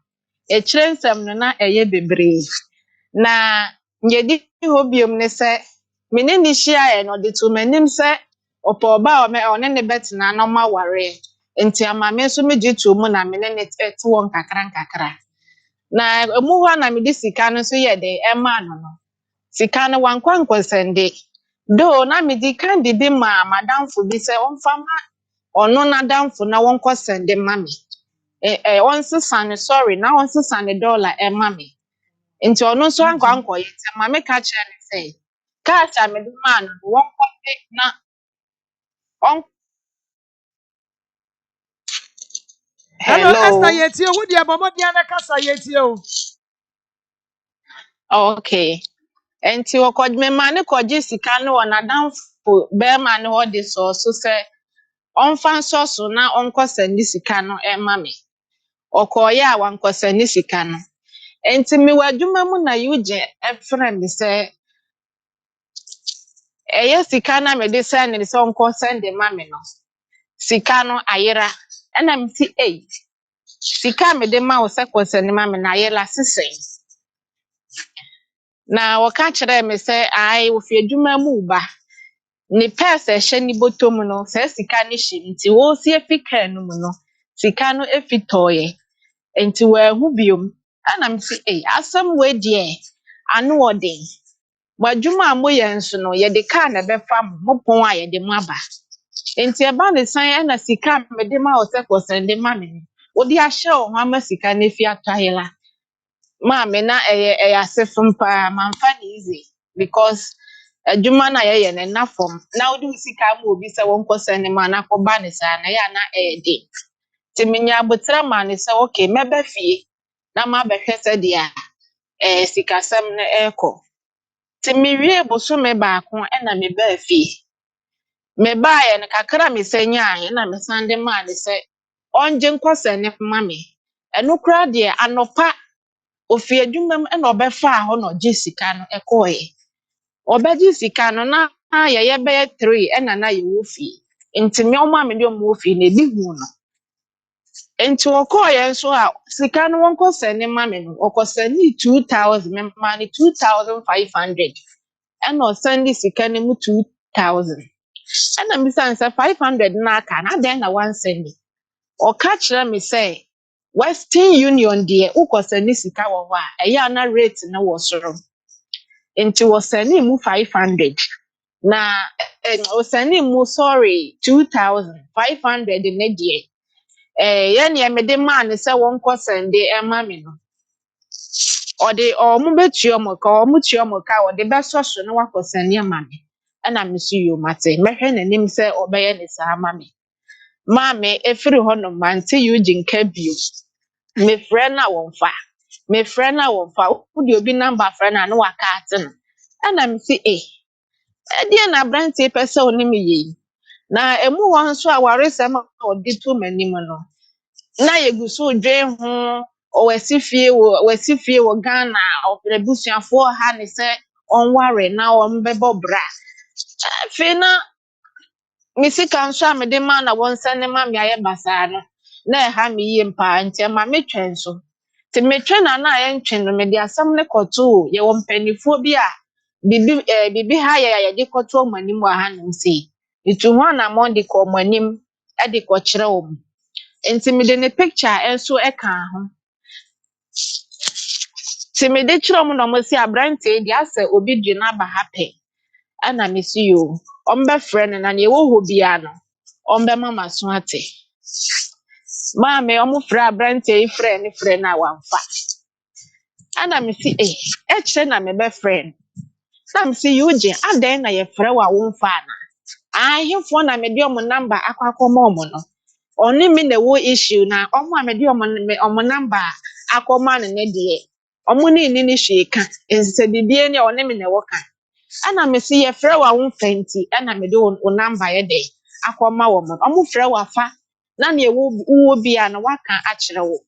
Ekyirɛ nsɛm no na ɛyɛ bebree. Na nyedi hɔ biom ne sɛ me ne hyiaeɛ no de to m'anim sɛ ɔpɛ ɔba a ɔne ne bɛtena na ɔma awareɛ. Enti ama me nso megye to mu na me ne te wɔn nkakra nkakra. Na emu hɔ na mede sika no nso yɛ de ɛmaa no no. Sika no wankɔ ankɔ sɛnde. Do na mede kan de bi ma madamfo bi sɛ ɔmfa ma ɔno n'adamfo na wɔnkɔ sɛnde ma me. Ɔnsesa ne sorry na ɔnsesa ne dollar ɛma me. Nti ɔno nso ankɔ ankɔyɛ nti ma meka kyerɛ ne sɛ cash a mede maa no no wɔnkɔde na ɔn
hello Esther
hello.
yɛtie wo deɛ bɔ mmɔden na kasa yɛtie o
Okay. Enti wɔkɔgye me ma ne kɔgye sika no wɔ n'adamfo bɛrima no hɔ de sɔɔ so sɛ ɔmfa nsɔ so na ɔnkɔ sɛnde sika no ɛma me. Ɔkɔɔyɛ a wankɔ sɛnde sika no. Enti mewɔ adwuma mu na Eugene ɛfrɛ me sɛ ɛyɛ sika na mede sɛ ne sɛ ɔnkɔ sɛnde ma me no. Sika no ayera. Ɛna meti sika a mede ma wo sɛ kɔ sɛnde ma me na ayera sesɛn. Na wɔka kyerɛ me sɛ ae wofi adwuma mu ba. Ne purse ɛhyɛ ne bɔtɔ mu no sɛ sika no hyɛ mu nti wɔresie fi kaa no mu no sika no efi tɔɔeɛ. Enti wɔahu biom. Ɛna meti asɛm wei deɛ ano wɔ den. Mo adwuma a moyɛ nso no yɛde kaa na ɛbɛfa mo pɔn a yɛde mo aba. Enti ɛba ne san ɛna sika a mede ma wo sɛ kɔ sɛnde ma me no. Wode ahyɛ wo ho ama sika no efi atɔ ayela. Maame na ɛyɛ asefo paa mamfa ne easy because adwuma na yɛyɛ no na fam. Na wode wo sika ma obi sɛ wɔnkɔ sɛnde ma na kɔba ne saa na yɛ na ɛyɛ den. Nti menya abotra ma ne sɛ okay mɛba fie na mabɛhwɛ sɛdeɛ sikasɛm no ɛrekɔ. Nti mewie bosome baako ɛna mebaa fie. Mebaeɛ no kakra a mesan nyaeɛ na mesan de maa ne sɛ ɔngye nkɔ sɛne ma me. Ɛno koraa deɛ anɔpa ofi adwuma mu ɛna ɔbɛfaa hɔ na ɔgye sika no ɛkɔɔeɛ. Ɔbɛgye sika no na yɛyɛ bɛyɛ 3 ɛna na yɛwɔ fie. Nti me ɔmo a mede ɔmo wɔ fie no ebi hu no. Nti wɔkɔɔeɛ nso a sika no wɔnkɔ sɛne ma me no ɔkɔ sɛne 2,000 mema no 2,500 ɛna ɔsan de sika no mu 2,000. And I'm saying 500 na aka na then na one send me. Or catch me say Western Union dear uko send sika wo ho a eya na rate na wo soro. Enti wo send mu 500. Na wo send mu sorry 2,500 ne dear. Yen ye me de man say won ko send e ma me no. Ode omu betuo mo ka omu tuo mo ka ode beso so no wako send e ma me. Ana me su yo mate. Mehwe nanim say obeye ne sa ma me. Maame efiri hɔ no mante Eugene ka bio. Me frɛ na wɔmfa. Me frɛ na wɔmfa. Wode obi number frɛ na no waka ate no. Ɛna me si ɛdeɛ na abrante pɛ sɛ ɔne me yɛ. Na emu hɔ nso a waresɛm a ɔde to m'anim no. Na yɛgu so dwen ho wɔasi fie wɔ Ghana ɔpɛ busuafoɔ ha ne sɛ ɔnware na ɔmbɛbɔ bra. Afei na me sika nso a mede ma na wɔnsa ne ma me ayɛ basaa no na ɛha me yie mpa nti ma metwɛn so nti metwɛn na yɛntwɛn no mede asɛm ne kɔtoo yɛwɔ mpanyifoɔ bi a bibi ha yɛde kɔtoo ɔmo anim wɔ ha nom sei nti ho anammɔn de kɔ ɔmo anim de kɔkyerɛ wɔn nti mede ne picture nso ɛka ho nti mede kyerɛ ɔmo na ɔmo si aberante de asɛ obi dwe n'aba ha pɛ ɛna me si yo ɔmbɛfrɛ no na nea ɛwɔ hɔ biara no ɔmbɛma maso ate maame ɔmo frɛ aberante yi frɛ na wamfa ana me si ɛkyerɛ na mebɛfrɛ no na me si Eugene adɛn na yɛfrɛ wo a womfa ana ahemfoɔ na mede ɔmo number akɔma ɔmo no ɔne me na ɛwɔ issue na ɔmo a mede ɔmo number akɔma no ne deɛ ɔmo ne ni hwee ka nsɛ bibie ne ɔne me na ɛwɔ ka ana me si yɛfrɛ wo a womfa nti ana mede wo number yɛ dɛ akɔma wɔn ɔmo frɛ wo afa na ne ɛwɔ bia na waka akyerɛ wo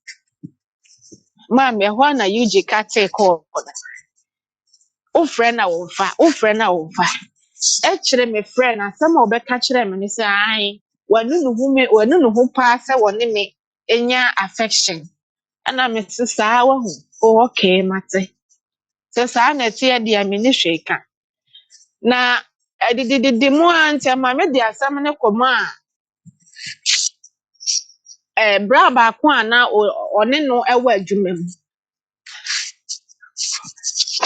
maame ɛhɔ na UG ka take call wofrɛ na wɔmfa ɛkyerɛ me frɛ na asɛm a ɔbɛka kyerɛ me ne sɛ ae wanu ne ho paa sɛ wɔne me enya affection ɛna me se saa wahu okay mate sɛ saa na ɛteɛ deɛ me ne hwee ka na adididi mu a nti ama me de asɛm ne kɔma a bra baako a na ɔne no ɛwɔ adwuma mu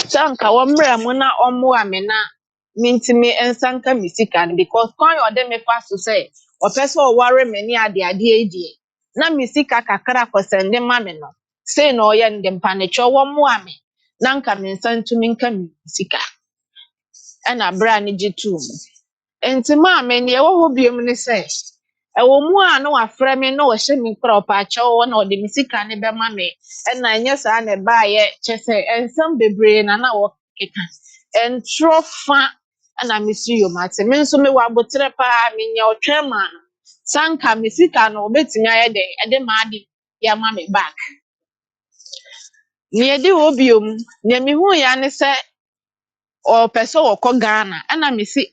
sanka wɔmmrɛ mu na ɔmmoa me na mintimi ensanka me sika no because kwan ɔde me fa so sɛ ɔpɛ sɛ ɔware me ne ade die na me sika kakra kɔsɛnde ma me no sei na ɔyɛ nde mpa ne kyɛ wɔmmoa me na nka me nsa ntumi nka me sika ɛna bra ne gye tu mu enti ma me ne ɛwɔ hɔ biom ne sɛ ɛwɔ mu a na wafrɛ me na ɔhyɛ me kora ɔpaakyɛw na ɔde me sika ne bɛma me ɛna ɛnyɛ saa na ɛbaayɛ kyɛ sɛ ɛnsɛm bebree na wɔkeka ɛntrɔ fa ɛna me si yom ate me nso me wɔ abotrɛ paa menya ɔtwɛn ma no sanka me sika no obetumi ayɛ dɛ ɛde ma ade ya ma me back ne yɛde wɔ biom ne me hu ya ne sɛ ɔpɛ sɛ wɔkɔ Ghana ɛna me si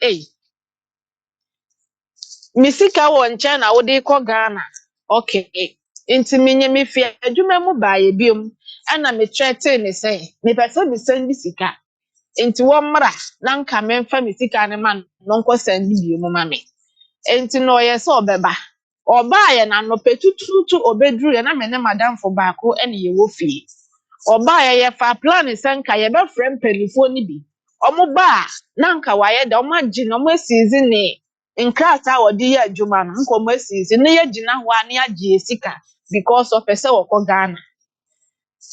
me sika wɔ nkyɛn na wode kɔ Ghana okay nti menye me fie adwuma mu baayɛ biom ɛna me kyerɛtee ne sɛ mepɛ sɛ me sɛn sika nti wɔmmra na nka memfa me sika ne ma no nkɔ sɛn biom ma me enti no ɔyɛ sɛ ɔbɛba ɔbaayɛ na nɔpɛ tututu obeduru ya na me ne madamfo baako ɛne yɛwɔ fie ɔbaayɛ yɛfa plan sɛ nka yɛbɛfrɛ mpanyifoɔ ne bi ɔmo ba na nka wayɛ dɛ ɔmo agye na ɔmo asiizi ne nkrataa a wɔde yɛ adwuma no nka ɔmo asiizi ne yɛgyina hɔ a ne agye sika because ɔpɛ sɛ wɔkɔ Ghana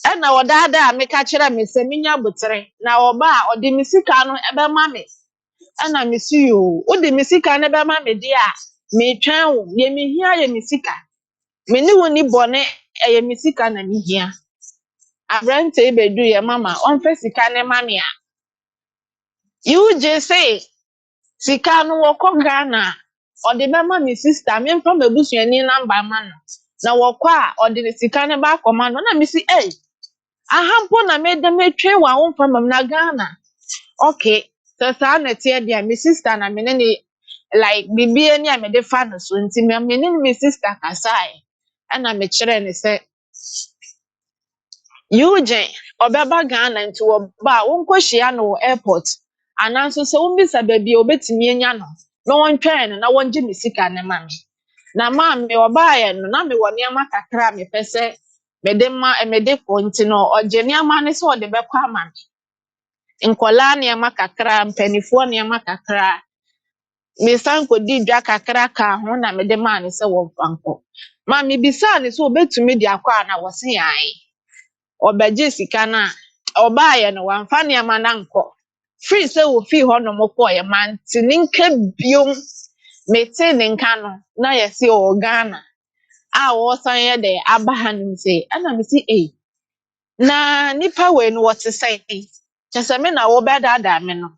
ɛna ɔdaadaa a meka kyerɛ me sɛ menya botere na ɔba a ɔde me sika no ɛbɛma me ɛna me si yo wode me sika no ɛbɛma me de a metwɛn wo deɛ mehia yɛ me sika me ne wo ni bɔne ɛyɛ me sika na mehia aberante yi bedu yɛ mama ɔmfa sika ne ma me a UG say sika no wɔkɔ Ghana ɔde bɛma me sister memfa m'abusuani namba ma no na wɔkɔ a ɔde ne sika ne ba akɔma no na me si ahampo na mede metwe wa womfa mam na Ghana okay sɛ saa na ɛteɛ deɛ me sister na me ne like bibie ni a mede fa no so nti me ne me sister kasae ɛna me kyerɛ ne sɛ Eugene ɔbɛba Ghana nti wɔba a wonkɔhyia no wɔ airport ananso se umbisa baby obetimi enya no na wontwen no na wonje me sika ne ma me na ma me obaye no na me woni ama kakra me pese mede ko nti no oje ne ama ne se ode bekwa ama me nkola ne ama kakra mpanifo ne ama kakra me san ko di dwa kakra ka ho na mede ma ne se wo fanko ma me bisa ne se obetumi di akwa na wo se yan obeje sika na obaye no wamfa ne ama na nko free say wo fi ho no mokọ ye man tininka biom mete ninka no na ye se o Ghana a wo san ye de abahanim say ana me si na nipa we no what say chese me na wo bedada me no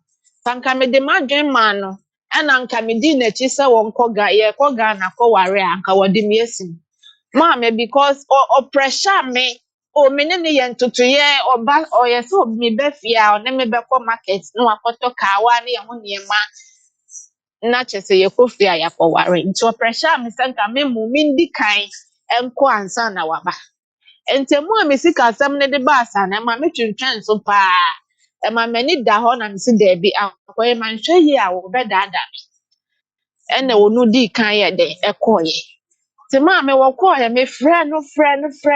sanka me de madwen man no ana nka me di na chi se wo nkọ ga ye kọ Ghana kọ ware anka wo de me asim mama because o pressure me o me ne ye ntutu ye oba o ye so me be fia o ne me be ko market no akoto ka wa ne ye ho ne ma na chese ye ko fia ya ko ware nti o pressure me sanka me mu me ndi kan enko ansa na waba entemu a me sika asem ne de ba asa na ma me twentwen so pa e ma mani da ho na me si da bi akoye man hwe yi a wo be da da me ene onu di kan ye de ekoye te ma me wo call ya me friend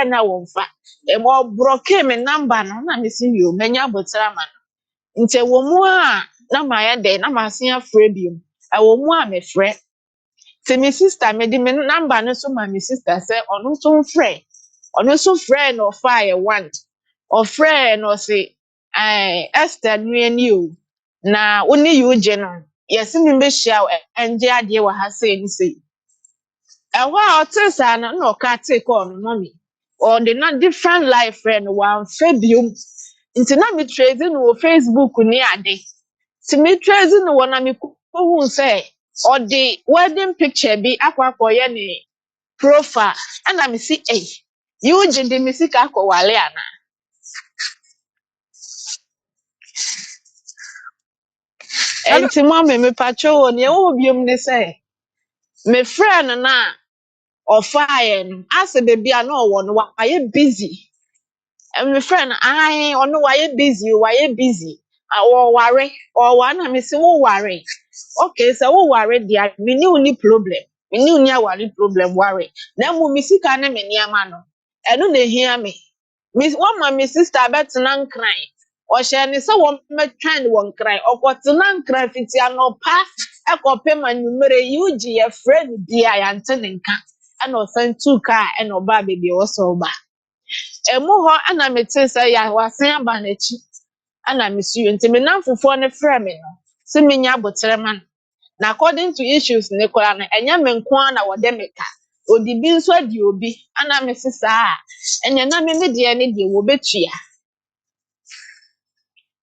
na wo mfa e mo broke me number no na me si yo menya botra ma no nte wo mu a na ma ya de na ma se afre biom e wo mu a me frɛ te me sister me di me number no so ma me sister say onu so mfrɛ onu so frɛ no fa ye want o frɛ no se Esther nuani o na woni yu je no yesi me be hia enje ade wa ha sei ni sei ẹwọ a ọtí sáà na ọka take on mommy or the not different life friend one fabium nti na me trade no Facebook ni ade ti me trade no na me ko say or the wedding picture bi akwakoye ni profile and me see you je de me sika akwale ana
Hello.
enti mommy me pacho ni e wo biom ni say me friend na ọfaaye no ase bebi a na ọwọ no wayɛ busy. My friend, I on why busy. I or na me say wo worry. Okay, so wo worry dia me ni uni problem. Me ni uni worry problem worry. Na mu me sika na me niama no. Eno na hia me. Me one ma me sister bet na nkran. O she ni say wo me twan wo nkran. Okwote na nkran fiti anopa ekope ma numere yuji ye friend dia ya ntene nka. Ana o san tuka ena oba baby wo so ba. Emu ho ana mete say ya wasen aba n'echi ana misuyo nti me namfofo ne frɛ me no se menya abotre ma no na according to issues ne kora no enya me nko na wode meka odi bi nso adi obi ana me sisa enya na me de ne de wo betua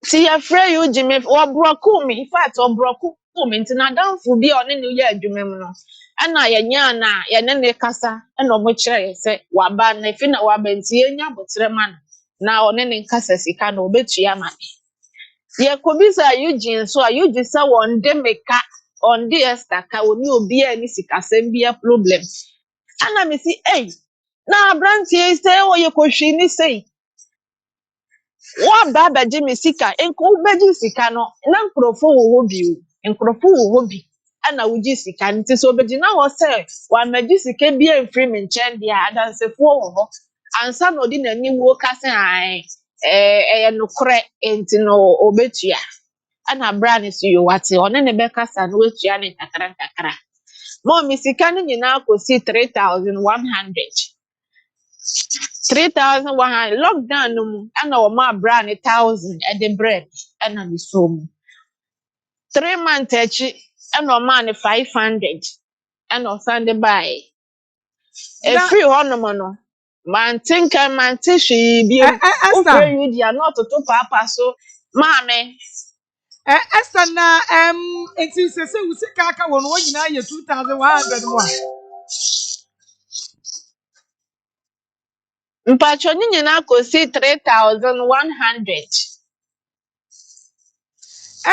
ti ya frɛ you jime wo broku me in fact wo broku me nti na damfo bi a one ne ye adwuma mu no ana yenya na ye ne kasa na omo kyerɛ se waba na fi na waba nti yenya abotre ma no na one ne nkasa sika na obetua ma me ye kobisa Eugene so a Eugene sa wonde meka onde Esther ka oni obi a ni sika sem bia problem ana me si na abrantie say o ye kohwi ni sei wa ba baje me sika enko baje sika no na nkrofo wo ho bi o nkrofo wo ho bi ana wuji sika nti so baje na wo say wa maji sika bia mfiri me nchen dia adansefo wo ho ansa no di nani wo ka se nokore enti no obetua ana brand so yo wate one ne be kasa no wetua ne takara takara mo mi sika no nyina akosi 3100 3,100 lockdown no mu ana o ma brand 1,000 e de bread ana mi so mu 3 months echi ana o ma ne 500 ana o sande buy e
Na
free hono mo no man tinka man tishi bi o free
Esther.
you dia not to papa so mame
Esther na enti sese usika aka won wo nyina ye 2,100 mo a.
mpacho ni nyina kosi 3,100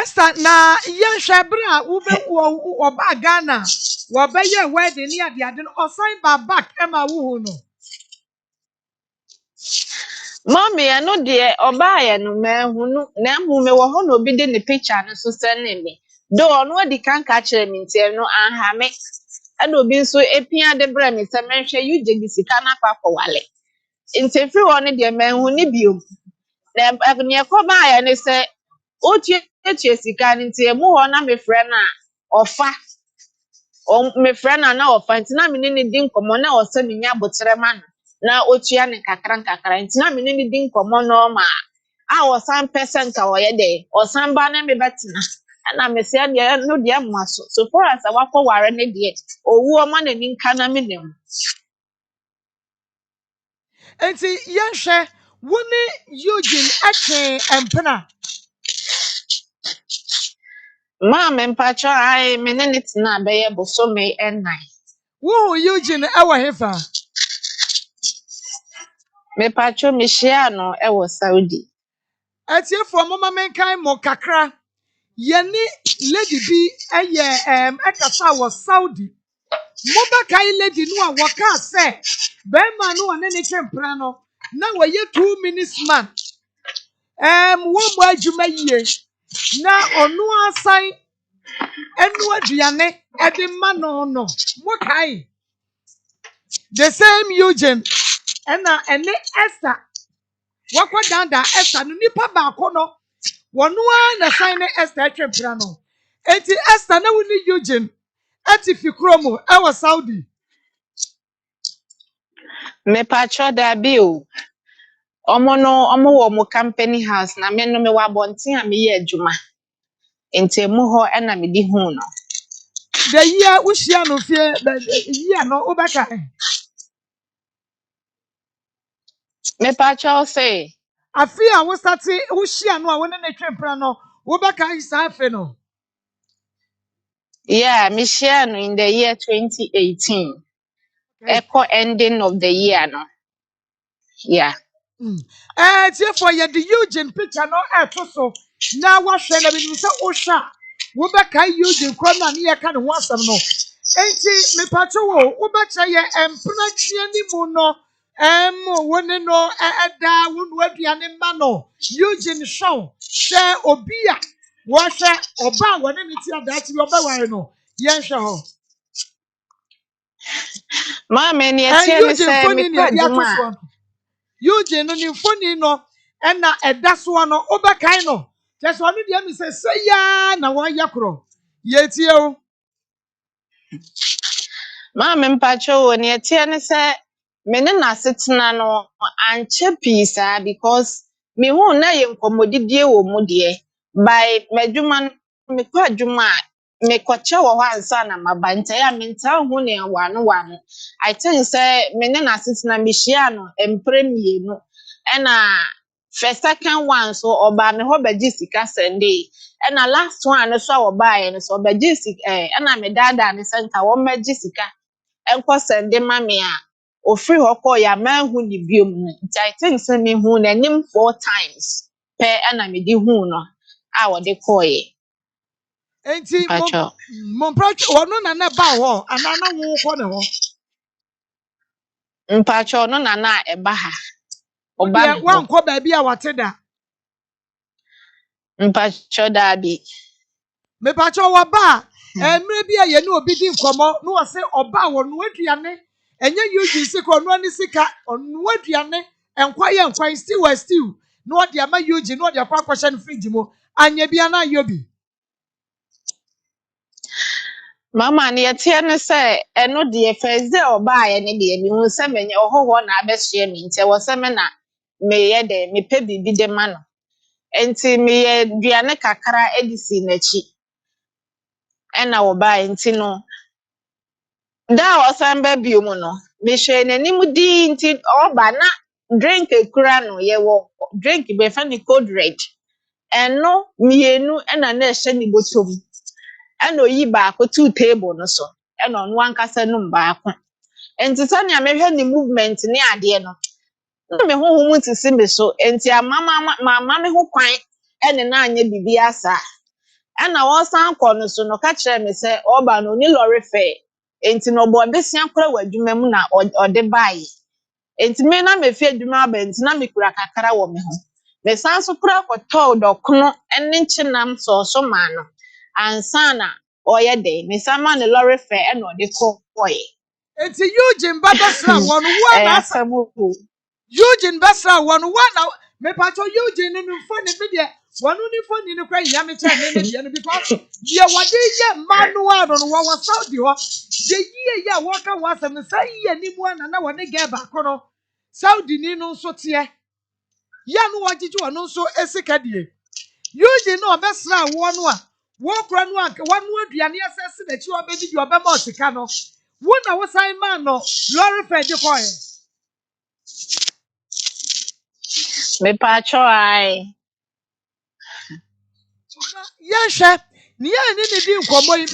Esther na ye hwe bra wo be wo ba Ghana. Wo be ye wedding ni ade ade no osan ba back e ma wo hu no.
Mommy, I know dear or buy no man who me were hono be the picture and so send me. Though no the can catch him in no and hammock. And will be so a pia de brem, a mention you jiggy cana papa wale. In every one of the men who need you. Then near come by and they say, oh, yes, you can into a more on a friend or fa. O me friend na ofa ntina me ne di nkomo na o se me nya botere ma na otua ne kakra ntina me ne di nkomo no ma a o san percent a o ye de o san ba na me betina na me se de no de amma so for as awakọ ware ne de owu o ma na ni nka na me nem
Enti yɛhwɛ wo ne Eugene atwe empena.
ma me mpacho ai me ne tina be ye boso me enai
Wo Eugene ɛwɔ hefa.
me pacho me share no e wo Saudi
Atiefo mama menkan mo kakra. Yɛne lady bi ɛyɛ ɛkasa wɔ Saudi. Mobɛkae lady no a wɔka sɛ bɛrima no ɔne ne twe mpena no na wɔyɛ 2 minutes man. Wɔn mo adwuma yie. Na ɔno asan enu aduane ɛde ma no. Mokae. The same Eugene ɛne Esther. Wakɔ danda Esther no nipa baako no. Wɔno a na san ne Esther atwa mpena no. Enti Esther na wuni Eugene ati fi kurom ɛwɔ Saudi.
me pacho da bi o omo wo mo company house na me no me wa bonten a me ye adwuma enti mu ho e na me di hu no
The year ushia no fie the year no obaka.
me pacho say
Afi a wo start ushia no a wo ne ne twa mpena no obaka isa afi no.
yeah me share no in the year 2018 echo ending of the year no yeah
Tie for ye the Eugene picture no to so na wahwe na binim se ohwa wo beka Eugene krom na ne ye ka ne ho asem no enti me pacho wo becha ye empna tue ni mu no wo ne no da wo no aduane ma no Eugene show se obi a wo hwe oba wo ne ti adachi oba ware no ye hwe ho
ma me ne
and
tie ne
Eugene
say me
phone ni
kwa
e dia to
adwuma
so no Eugene no ni mfoni no na ɛda so no obɛkan no kyerɛ sɛ ɔno deɛ mi sɛ ya na wɔyɛ korɔ yɛtie o.
ma me pacho wo ne tie ne say me ne na setena no anche pisa because me hu na ye nkomodidie wo mu de by madwuma me kwa adwuma me kwacha wo ho ansa na mabanta ya me nta hu ne wano I think say me ne na setena me hia no empremienu na first second one so oba me ho baji sika sende na last one so oba ye no so baji sika na me dada ne senta wo maji sika enko sende mame a ofiri hɔ kɔ ya manhu ni biom no nti I think sɛ me hu n'anim 4 times pɛ na me di hu no a wɔde kɔɛ
Enti
mpacho
mo mpratwe ɔno na na ba hɔ ana na wo kɔ ne hɔ
mpacho no na na ɛba ha
wo
ɔba me
deɛ
hɔ
wankɔ baabi a wate da
mpacho daabi
me pacho wɔba a mmerɛ bi a yɛne obi di nkɔmmɔ no wɔ sɛ ɔba wɔ no aduane ɛnyɛ Eugene sika ɔno ani sika ɔno aduane nkwan still na ɔde ama Eugene na ɔde akɔ akɔhyɛ no fridge mu anya bi ana ayɛ bi.
mama ne yɛteɛ ne sɛ ɛno deɛ first day ɔbaeɛ ne deɛ mehu sɛ menyɛ ɔhɔhoɔ na abɛhyia me nti ɛwɔ sɛ me na meyɛ dɛ mepɛ biribi de ma no nti meyɛ aduane kakra de si n'akyi ɛna ɔbaeɛ nti no da ọsan ba bio mu no mehwɛ n'anim dii nti ɔba na drink ekura no yɛwɔ drink bɛfa ne code red ɛno mmienu ɛna na ɛhyɛ ne bɔtɔ mu ɛna oyi baako tuu table no so ɛna ɔno ankasa nom baako nti sɛnea mehwɛ ne movement ne adeɛ no na me honhom ti si me so nti ama me ho kwan ɛne na anyɛ biribi asa ɛna wɔsan kɔ no so no ka kyerɛ me sɛ ɔba no oni lɔre fɛ enti no ɔbɔ besia kora wɔ adwuma mu na ɔde baeɛ enti me na me fi adwuma ba enti na me kura kakra wo me ho me san so kura kɔtɔɔ dɔkono ne nkyenam sɔɔso maa no ansa na ɔyɛ de me san ma ne lɔre fɛ ɛna ɔde kɔɔɛ
Enti Eugene babesra won
ɛyɛ
one asa.
asɛm o
Eugene besra won one me pacho Eugene no mfo ne me de wonu ni fo ni no kwa nyame che me de no because ye wade ye manual no wo Saudi ho de ye ya wo ka wo asem say ye ni mu na wone ge ba ko no Saudi ni no so te ya no wagigi wono so esika die Eugene no besra won no a wo kra no anka wonu aduane asese na chi obedi di obema osika no wo na wo sai man no lorry fed de koye
me pa cho ai
yehwe ni ya ni di nkomo yi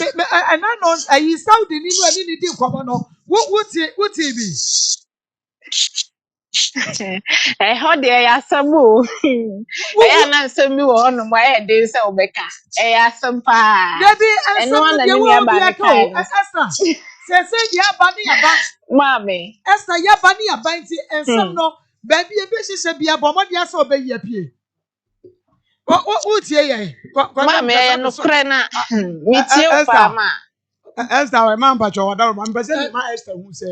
ana no ayi Saudi ni no ani di nkomo no wuti bi
ɛhɔ deɛ ɛyɛ asɛm o ɛyɛ na nsɛm bi wɔ hɔ nom ɛyɛ den sɛ wobɛka ɛyɛ asɛm paa
debi
ɛno
ensem no
ana
de
ne
wo
nua
bi
ba ne
aka o
kae no
esa se ya ba ni ya ba
maame
esa ya ba ni ya ba nti ensem no ba bi e be hihye bia bomodi asa obeyi apie wuti ye ko na
maame ɛyɛ
mpesa me so
nokorɛ na metie wo paa
Esther
ma
Esther we man pacho wadaro man pese ni ma Esther hu se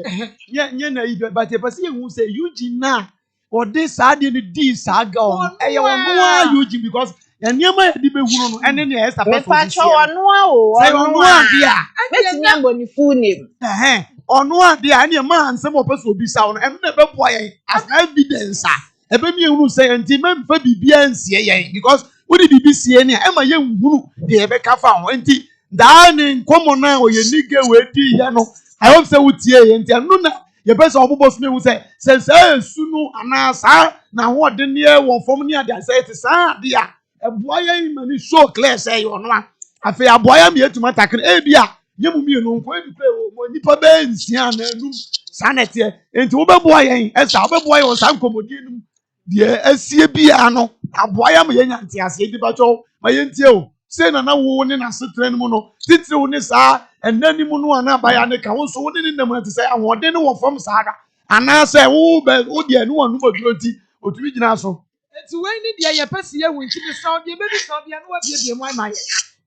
nye na ibe but e pese hu se Eugene na odi sa de ni di sa ga on e ye wono a Eugene because enema ya di be hunu no ene ne Esther
me
pese
pa
odi
cho
sie
ɔno a o
say
ɔno
ono
a
a dia
metumi abɔ ne full name
ono a dia ene ma ansem o pese obi sa no ene na be boa yen as evidence a ebe mi ehunu say enti memfa bibia nsie yen because wodi bibi sie ne e ma ye nhunu de e be ka fa ho enti daani nkomo na oye nige we di ye no I hope say wutie ye nti anu na ye pese obobo so me say esu no ana sa na ho de ne wo fom ne ade say it sa de a eboa ye mani so clear say yo no a afi aboa me etuma takre e bia ye mu mi no nko e bi pe mo nipa be nsia na anum sa na te enti wo beboa ye esa wo beboa ye wo sa nkomodi num de asie bia no aboa ye me ye nyante ase di ba cho ma ye ntie o say na wo ne na setre no no titire wo ne saa enani mu no ana baya ne ka wo so wo ne nam ate say ahode ne wo fam saada ana say wo be wo de anu anu maduroti otumi gina so eti we ni de ye pese ye wo nti bi saw de be bi saw de anu wa bie mu ai mai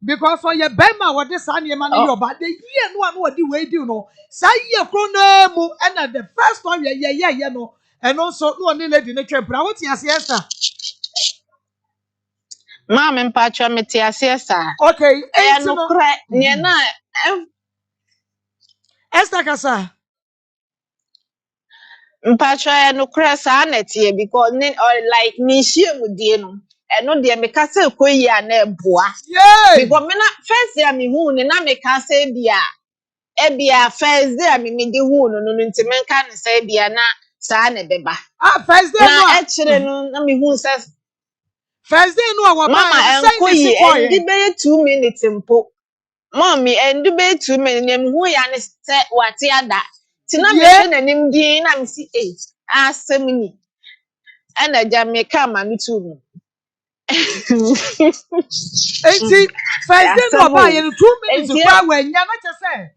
because for ye bema wo de sa ne ma ne yo ba de ye no anu odi we di no sa ye kro na mu and the first one ye no and also no ne lady ne twempra wo ti ase Esther
maame mpa cho mete aseɛ saa
okay
ɛyɛ
enti no
nokorɛ neɛ na
Esther kasa
mpacho ya no kura saa na tie because ne or like ni hie mu die no eno de me ka se koyi a na eboa
yay
because me na first year me hu ne na me ka se bia e bia first day me de hu no no nti me ka ne se bia na saa na beba
first day
na
no
e kire no na me hu se
first day no wa
mama
ba no say ne
enkoyi
si
endi
koye
be 2 minutes mpo mommy endi be 2 minutes me hu ya ne se wate ada ti na me
yeah
hwe nanim din na me si asem ni ana gya me ka ma no tu mu
enti first day no ba
asɛm
ye 2 minutes
enti
kwa wa nya na che say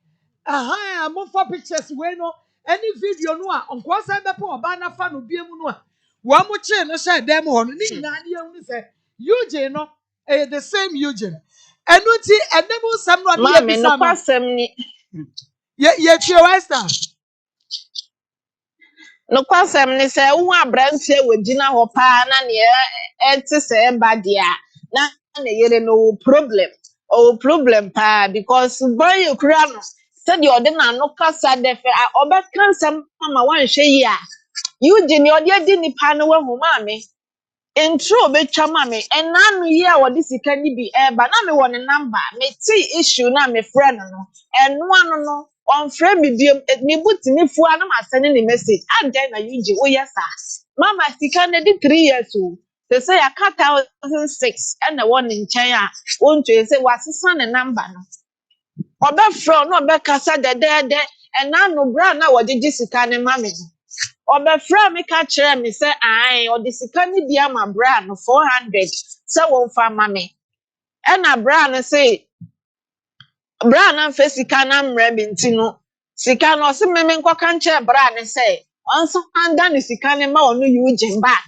aha mo for pictures we no any video no a onko say be po oba na fa no biem no a wa mo che no say dem ho no ni nyina ne ehunu say Eugene no the same Eugene enu ti enemu sam no ade ye
maame no
bisa no
kwasɛm ni
ye tue Esther
no kwasɛm ni sɛ wo aberanteɛ wɔ gyina hɔ paa na ne ɛte sɛ ɛba deɛ a na ne yere no wɔ problem paa because boy kura no sɛdeɛ ɔde n'ano kasa dɛ fɛ ɔbɛka nsɛm ama wanhwɛ yi a Eugene ɔde adi nipa no wahu maame intro betwa ma me enanu yi a wodi sika ni bi eba na me wɔ ne number me ti issue na me friend no eno anu no on friend me biem me buti me fu na ma send ni message adan na yuji wo yes mama sika na di 3 years o say ya ka 1006 and the one in China won to say wasesa ne number no obe from no obe kasa de enanu bra na wodi gi sika ne ma me obefra me ka kire me say ai o de sika ni bia ma bra no 400 say won fa ma me e na bra no say bra na fa sika na mra bi ntino sika no se me nko ka kire bra ne say onso anda ne sika ne ma onu Eugene back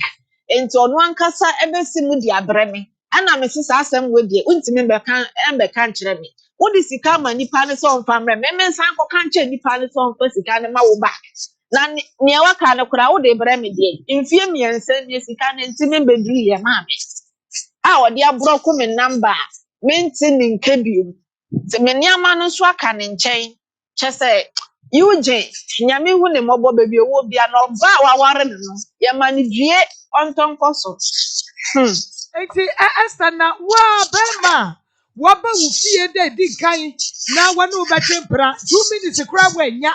enti onu ankasa ebesi mu di abreme ana me sisa asem we die untimi mbeka nkyere me wo di sika ma nipa ne so mfa mre me mensan ko kan kye nipa ne so mfa sika ne ma wo back na ne waka ne kura wo de breme die mfie miensa ne sika ne ntimi mbeduru ye ma me a odi abroko me number menti ne nkebium te me niama no so aka ne nkyɛn kyese Eugene nyame hu ne mɔbɔ baby owo bia no ba wa ware no ye ma ne due ontonkoso
Enti Esther na wa bema waba wo fie de di kan na wonu be twempra 2 minutes kura wa nya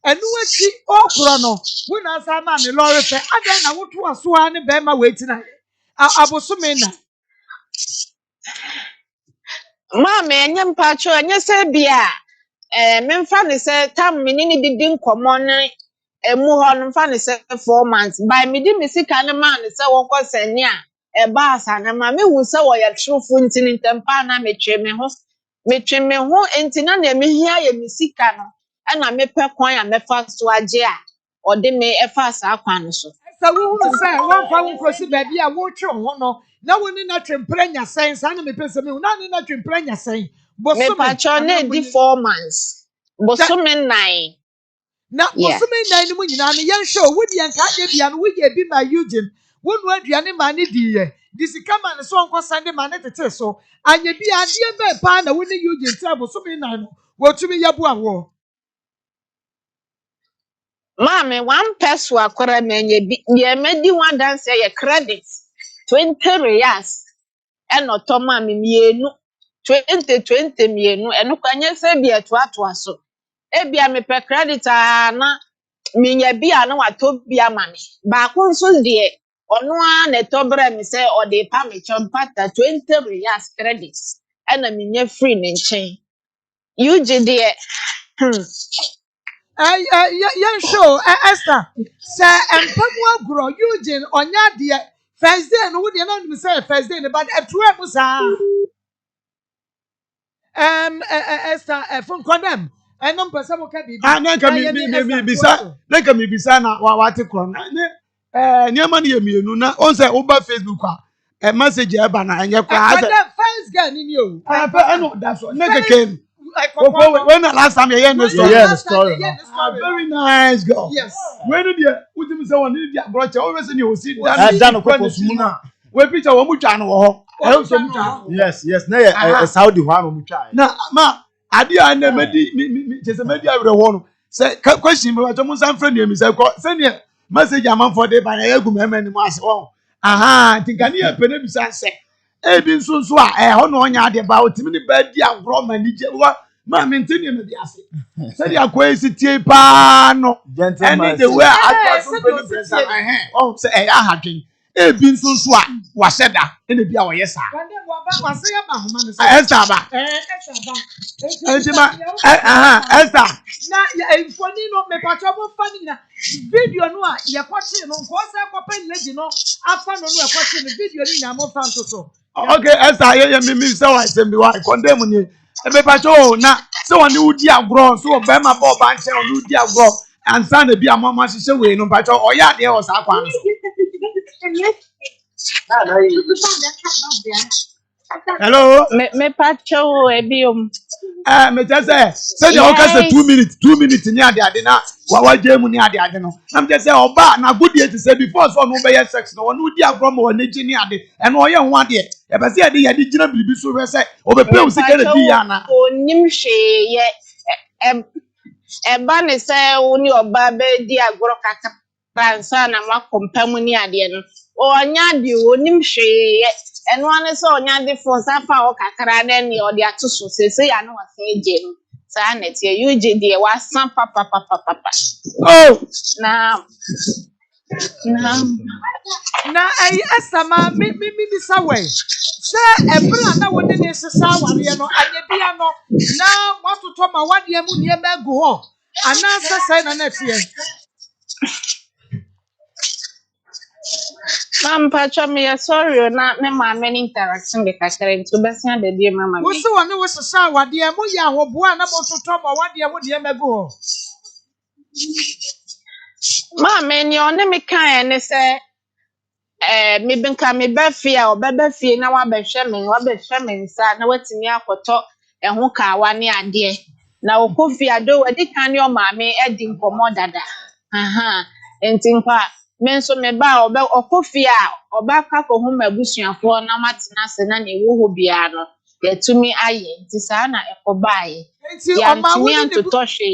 enu achi okro no wona sa ma ne lorry fe adan na woto aso ha ne bema we tina abosome na
Mama enye mpacho enye se bia memfa ne se tam me ni didi nkomo ne emu ho no mfa ne se 4 months by me di me sika ne ma ne se wonko sene a ba asa na ma me hu se wo ye trufo ntini ntempa na metwe me ho enti na me hia ye me sika no na me pe kwan a mefa so age a ode me efa asa kwan so
sa wo hunu say won fa wo krosi ba bia wo twe ho no na woni na twempra nya sen sa na me pese me na ni na twempra nya sen
me
bosome
pacho na di 4 months bosome 9
na
yeah
bosome nan ni mu nyina ne yen show wo di enka de bia no wo ye bi ma Eugene wo nu aduane ma ne di ye di sika ma ne so onko sande ma ne tete so anye bi ade be pa na wo ne Eugene tra bosome nan no wo tumi yabu awo
Mami, one peso akwara menye bi ye medi one dance ye credit 20 reals eno to mami mienu 20 mienu eno kwanye se bi eto ato aso e bia me pe credit na minya bia na wato bia mami ba ko nso de ono a na to bra mi se o de pa me chompata 20 reals credit ena minya free ne nchen UG de
yen show Esther say empamu agro Eugene onya de first day no wo de na nim say first day ne but etuwe mu sa Esther from condemn eno mpesa mo ka bibi
na ka mi bisa na ka mi bisa na wa te kro na niam na ye mienu na on say oba Facebook a message e ba na enye kwa say
first girl ni o
eno da so na keken when the last time you hear the story very nice girl
yes
when the utim say one the abroach always say you see dan ko sumuna we picture wo mu twa no ho so mu twa
yes na Saudi ho am mu twa
na ma ade a na medi chese medi awre ho no say question me wacho mu san friend me say ko say ne message am for dey ba na yegu me ni mu ase ho tinkani e pene bi san say e bi nso a ho no onya ade ba otimi ni ba di agro ma ni je wa ma me ntini me di ase say dia ko esi tie pa no and the way I so be present oh say ahadwen e bi nso a wa sheda e na bi a wo yesa Esther ba Esther
na infoni no me pacho mo fani na video no a ye kwache no ko se ko pen lady no afa no no e kwache no video ni na mo fan so
okay Esther ye me say why say me why condemn ni e me pacho na say won udi agro so be ma ba oba nche on udi agro ansa na bi amama hihye we no pacho oya de o sa kwa no hello
me pacho ebiom
me just say the okay 2 minutes ni ade na wa jemu ni ade no am just say oba na good ye to say before so no be sex no udi agro mo na ji ni ade e no ye ho ade e be say ade ye de gina bibi so we say obepe o sika na di ya na
onim hwe ye eba ne se woni oba be di agro kaka pansa na makompam ni ade no onya de onim hwe ye eno ane se onya de fo safa o kakara na ni ode atoso sese ya no wasa eje no sa na tie UG de wasan papa
oh
na
esama mi bisa we se ebra na woni ne sesa aware no anye bia no na watoto ma wade mu ne egu ho ana sesa na tie
Mam pacho me sorry na me ma many interaction be kakere nto besia de die mama me.
wo se woni wo sesa awade mu ya hobo na bototo ma wade mu ne egu ho
Maame ni one me kan ne se me benka me ba fie a obeba fie na wabehwe me nsa na watimi akoto eho kaawa ne ade na okofie ado wadi kan ne o maame edi nkomo dada aha enti nkwa me nso me ba okofie a oba ka ko hu mabusuafo na matena se na ne wo ho bia no yetumi aye nti saa na ekobaaye
Enti
ya
ọma
ntumi
woni ne bu
antoto hwe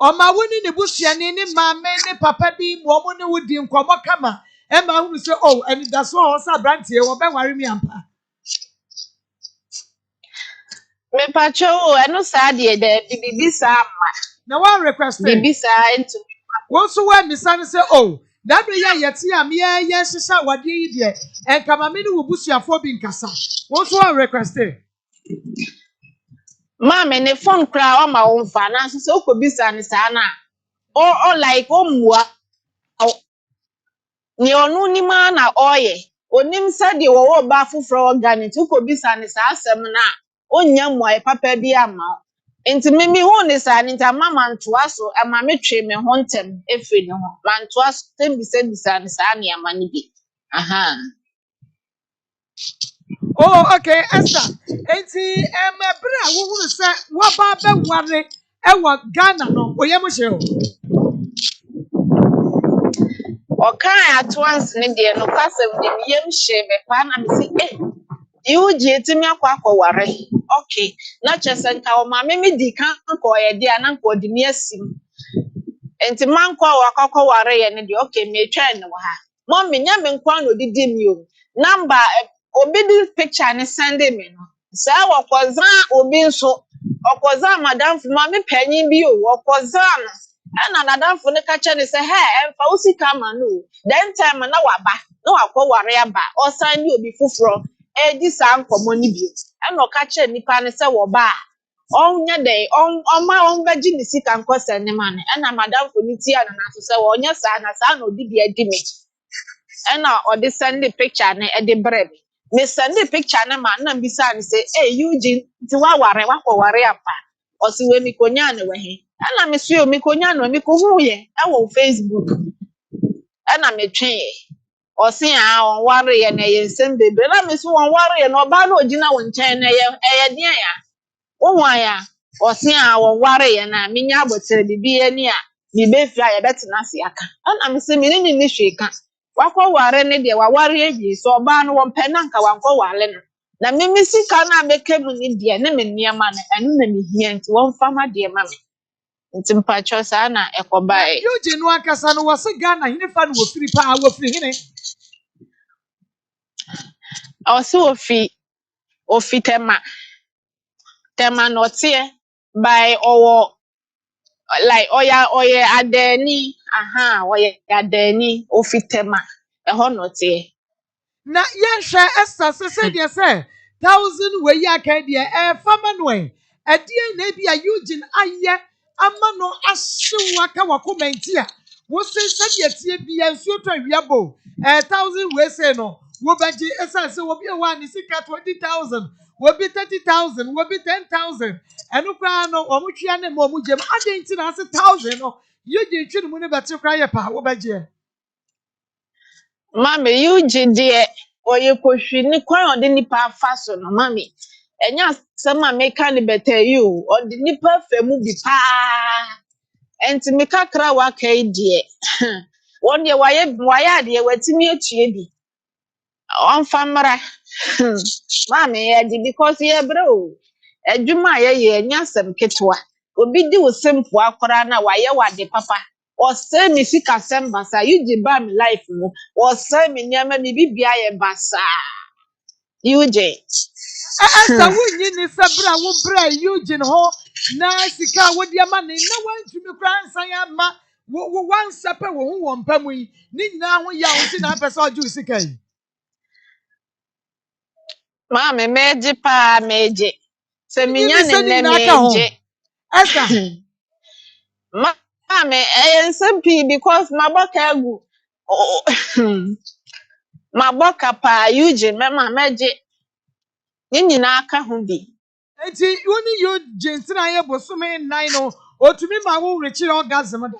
ọma woni ne busuani ne maame ne papa bi mo mo ne wodi nkọmọ kama e ma hu se oh eni da so o sa brantie wo be ware mi ampa.
me pacho eno saa de bibi saa
Na wa request
bibi saa ntumi
wo so wa misa ne se oh da be ya yete am ye hyehyɛ wade yi de enkama me ne wo busuafo bi nkasa wo so wa request
Mama ne phone kra o ma wo mfa na so so kobisa ne saa na o like o mua ni onu ni ma na oye onim sa de wo ba foforo organic kobisa ne saa asem na onya mua papa bi ama nti mimi hu ne saa nti mama ntoa so ama me twe me ho ntem efi ne ho ma ntoa so bisa ne saa ne ama ne bi aha
oh okay Esther enti bra wo hu se wo ba be ware e wo Ghana no oyem hye o.
okan at once ne de no kwasem de yem hye me pa na me si iwuji etimi akwakọware okay na chese nka o ma me di kan ko ye de anan ko di mi asim enti man ko wakọkọware ye ne de okay me twa ne wa ha mom me nya me nkwa no didi mi o number obi di picture ne send me no sa wakoza obi nso okoza madam fu ma me panyin bi o okoza no ana nadam fu ne ka che ne se he emfa usika ma no then time na waba na wakọware aba o san ni obi fufuro edi saa nkomo ni bi e no ka che nipa ne se wo ba onya dey on beji ni sika nkosa ne ma ne na madam for ni tia na so se wo nya saa na saa na odi bi edi me e na odi send the picture ne e de breb me send the picture ne ma na mbisa ne se Eugene ti wa ware wa ko ware apa o si we mi konya ne we he na me so mi konya no mi ko hu ye e wo Facebook na me twen osi a on ware ye na ye nsem bebe na me so on ware ye no ba na ogina wo nchen na ye eye dia ya wo wan ya osi a on ware ye na me nya abotere bibi ye ni a me be fi a ye betena se aka na me se me ni ni hweka wakọ ware ne de wa ware ye so ba no wo pe na nka wankọ ware no na me me sika na meka mu ni de na me niema na enu na me hia nti wo mfa ma de ma me nti mpacho sa na
Na
ekobae
Eugene no akasa no wo se Ghana hine fa no wo firi pa wo firi hine.
osi ofi tema notie by owo like oya adeni aha oya adeni ofitema eho notie
Na yenhwe Esther se de se 1000 we ya ka de fa ma no e na bi a Eugene aye ama no ahyew aka wa comment a wo se de tie bi ensuo to awiabo 1000 we say no wo baji esa se wo bi wa ni sika 20000 wo bi 30000 wo bi 10000 enu kwa no o mu twia ne mo mu gem adenti na se 1000 no Eugene twi mu ne beti kra ye pa wo baji
mami yuji de oye kohwi ni kwan ode nipa afa so no mami enya sama meka ni beta you ode nipa famu bi pa enti meka kra wa kai de won de waye ade watimi atue bi on famra mami ye di because ye bro adwuma ye nya sem ketwa obi di wo sempo akora na waye wade papa o say mi sika sem basa yuji ba mi life mu o say mi nyama mi bibia ye basa yuji
Asa wunyi ni sabra wo bra Eugene ho na sika wo de ama ne na wantumi kra nsan ya ma wo wansape wo hu wo mpamu yi ni nyina ho ya wo ti na apesa oju sika yi
mami meji pa meji se mi
nyi
nya
ni
ne
se ni
ne
nyina aka ho
meji
Asa
mami ensem pi because maboka egu maboka pa yuji mema meji ni nyina aka ho bi
enti woni Eugene tina ye bosome nine no otumi ma wo rechi orgasm da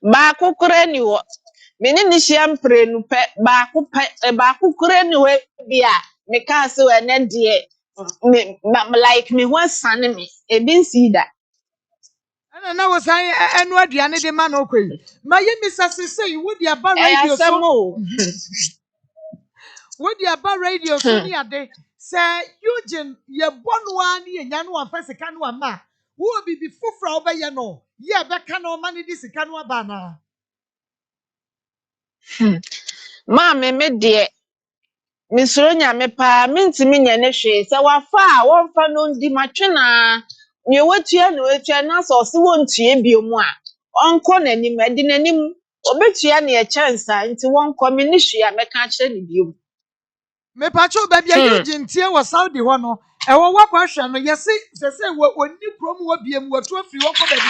Baako kura ni wo. Mene ni hia mprenu pe baako kura ni we bia me ka se we ne de me like me ho asane me e bi si da.
Na was I enu aduane de ma no koi. Ma ye misase say wo di aba
E
radio so.
asamo.
Wo di aba radio so ni ade. Say Eugene ye bonwa ni enya no afa sika no ama. Wo bibi fufra obeye no. Ye be ka no ma ni di sika no aba na.
Ma me de misoro nyame pa mentimi nya ne hwe se wafa a wonfa no ndi matwe na ne wetua na so se wontue biomu a onko nanim adi nanim obetua ne chansa nti wonko me ne hwe a meka kire ne biomu
Me pa cho ba bia Eugene tie wo Saudi ho no. E wo wakwa hwe no ye se wo ni krom wo biem wo to afiri wo ko ba di.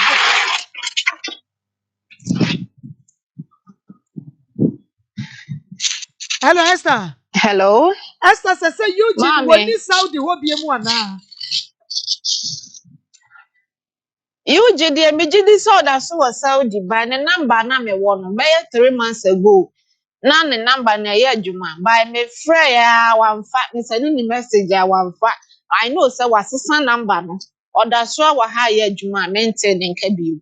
Hello Esther.
hello
Esther say Eugene wo
Mame.
ni Saudi ho biem ana.
You de me gidi so da so was Saudi by the number na me won be 3 months ago na ne number na ye adwuma by me frɛ ya wamfa me send ni message ya wamfa I know say wasesa number no oda so wa ha ye adwuma maintain nka biu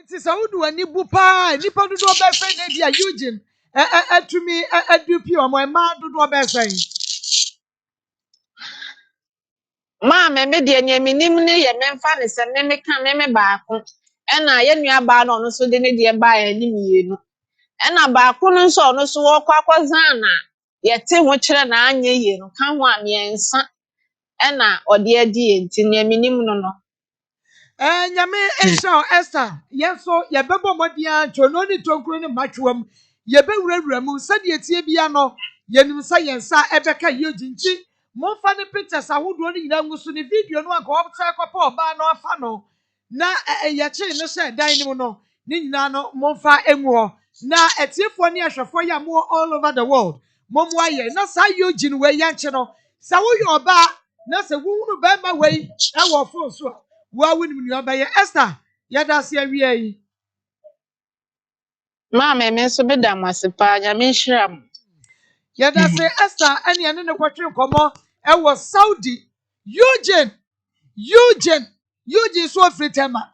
Nti Saudi wani bu pa nipa dodo ba fe na bia Eugene atumi adupi o mo e ma dodo ba fe.
ma me de nya minim ne ye memfa ne se me ka me baako na ye nua ba no no so de ne de ba ya ni mienu na baako no so no so wo kwakwazan na ye te ho kire na anya ye no ka ho amiensa na ode adi enti ne minim no no
Nyame ensha Esther yeso ye bebo modia chono ni tonkro ni matwam ye be wurawura mu sade etie bia no yenim sa yensa ebeka Eugene nti momfa ne pictures ahodo ni nyina ngusu ni video no anka obta kopa oba no afa no na ye che ne se dan ni mu no ni nyina no momfa enwo na etiefo ne ahwefo ya mo all over the world momo aye na sa Eugene we yanche no sa wo yo oba na se wuhunu ba ma we e wo phone so wa wini ni obaye Esther yada se awie yi
ma me so be da masepa nya me hyiram
yada se Esther ene ne kwotwe komo e wo Saudi Eugene so free tema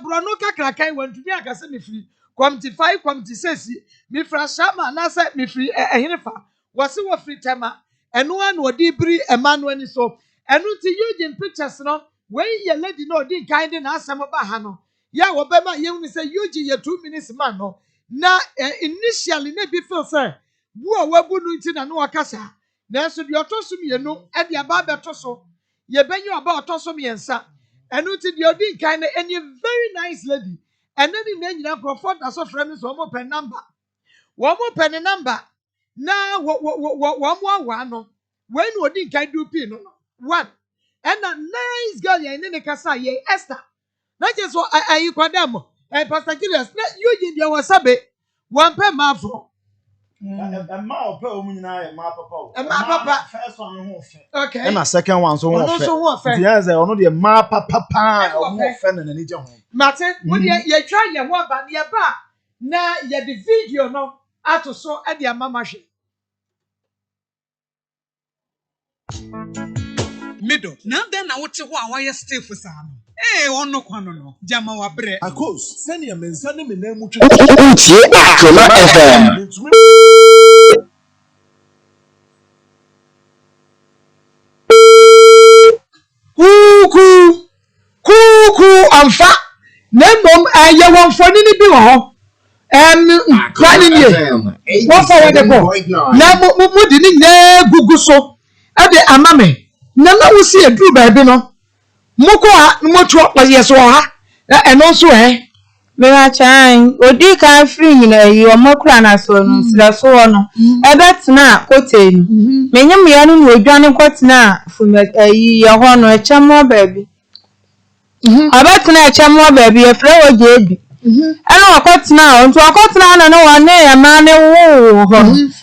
bro no kakra kan wantumi akase me free committee 5 committee 6 me fra shama na se me free ehenefa wose wo free tema eno an odi biri emanu ani so eno ti Eugene pictures no when ye lady no di kind na asem ba ha no ya wo be ma ye hu se Eugene ye 2 minutes man no na initially na bi feel say bu a wabu nu nti na no wakasa na so di otoso me no e di aba beto so ye benyu aba otoso me ensa eno ti di odi kind any very nice lady and then na nyina croford aso frame so mo pen number wo mo pen number na wo mo awa no when odi kind do pin no one and a nice girl ye ne kasa ye Esther na just so ayi kwadam Pastor Julius na Eugene dia wasabe one pe mafro
Emma ope o munyina Emma papa o.
Emma papa
first one ho fe.
okay
And a second one so
ono
ho fe.
so ho fe
Ti yanze ono de Emma papa pa o ho fe na ni je ho.
Martin wo de ye twa ye ho aba ne ba na ye the video no ato so e de amama hwe
middle na then na wote ho a wayɛ stiff saa no ono kwano no jama wa bre
Akos send your men send me name mutu.
Utie Akoma FM.
Kuku amfa na mom aye wonfoni ni bi wo ho kwani nie wo fa wede ko na mu di ni na gugu so e de amame na wusi eduru ba bi no moko ha motu yeso ha eno so
me wa chan odi kan free nyina yi omokura na so no sira so no e betna kotenu menyem ya no odwane kotena fum yi ye ho no e chamo baabi abetna e chamo baabi e frɛ wo jebi ena akotena onto akotena na no wa ne ya ma ne wo ho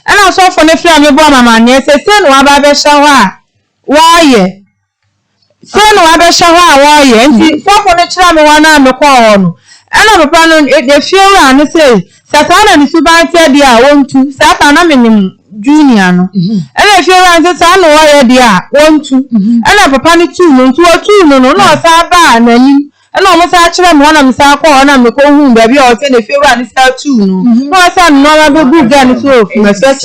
ena so fo ne frɛ me bo mama ne sese no aba be hye ho a wa ye se no aba hye ho a wa ye nti fo ne kira me wa na me kɔ ho no ana papa no de fiora no say satana ni suban tia dia wontu satana menim junior no ana fiora no say no wa dia wontu ana papa no tu no ntu otu no no sa ba nanim ana mo sa kire me wana me sa kwa na me ko hu ba bi o say ne fiora no sa tu no no sa no ma be bu ga no so me search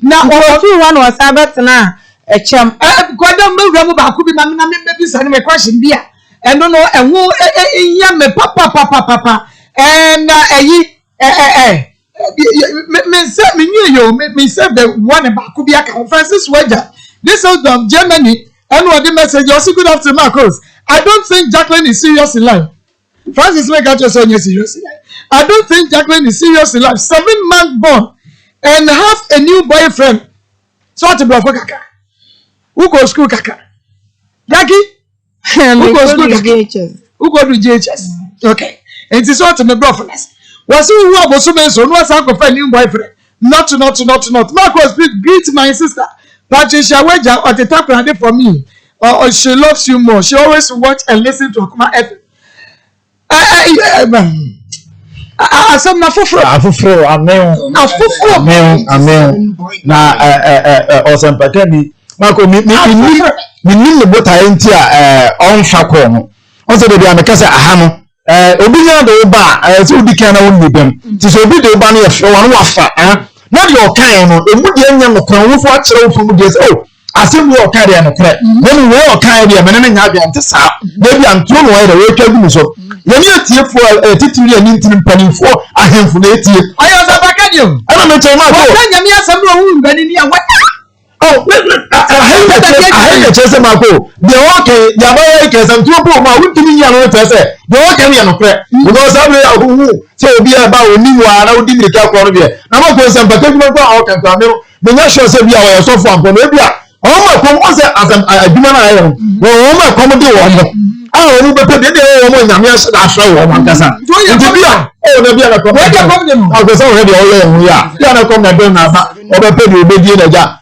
na o tu wana o sa betna echem
godam me wura mo ba ku bi ma na me bi sa me question bia eno no ehu iya me papa and me say the one ba ku bi aka Francis Wager this out of Germany and what the message you say good afternoon Maa Akos. I don't think Jacqueline is serious in life. Francis Wager just said serious in life. I don't think Jacqueline is serious in life. 7 months born and have a new boyfriend. So what about kaka? Who go school kaka? Jackie? Who go to JHS? Who go to JHS? Okay. And this is what my brother was who was so many so no as I go find new boyfriend. Not. Maa Akos, please greet my sister Patricia Wager or the tap ready for me. Or she loves you more. She always watch and listen to Akoma FM. Asam na foforo.
Amen. Na osempakani Mako mi le bota enti on fakọ no on se de bia me kasa aha no obi nya de ba se obi kan na won nibem ti so obi de ba no ye fe won wafa na de o kan no emu de nya no kan wo fo a kire wo fo mu de se o asem wo o kan de no kire na mi wo o kan de me na nya bia nte sa na bia ntro no wa de we twa gu mu so ye ni atie fo titiri ani ntin panifo ahemfo na etie
ayo za bakadi o
ana me che ma ko
wa nya mi asem no wu ngani ni a
oh, I just Mako. The okay, the Americans and 2 people who didn't know to say, the okay, we are not correct. Because I will say, be about me, I didn't get out of here. Now, of course, I'm particular about can come in. The national Sabia or so far from Libya. Oh, my come was as a human iron. Well, my comedy one. I will be paid the woman, I'm just after one casa. Oh, the Biana come. I was already all we are. Yana come and don't have over paid you be in a jar.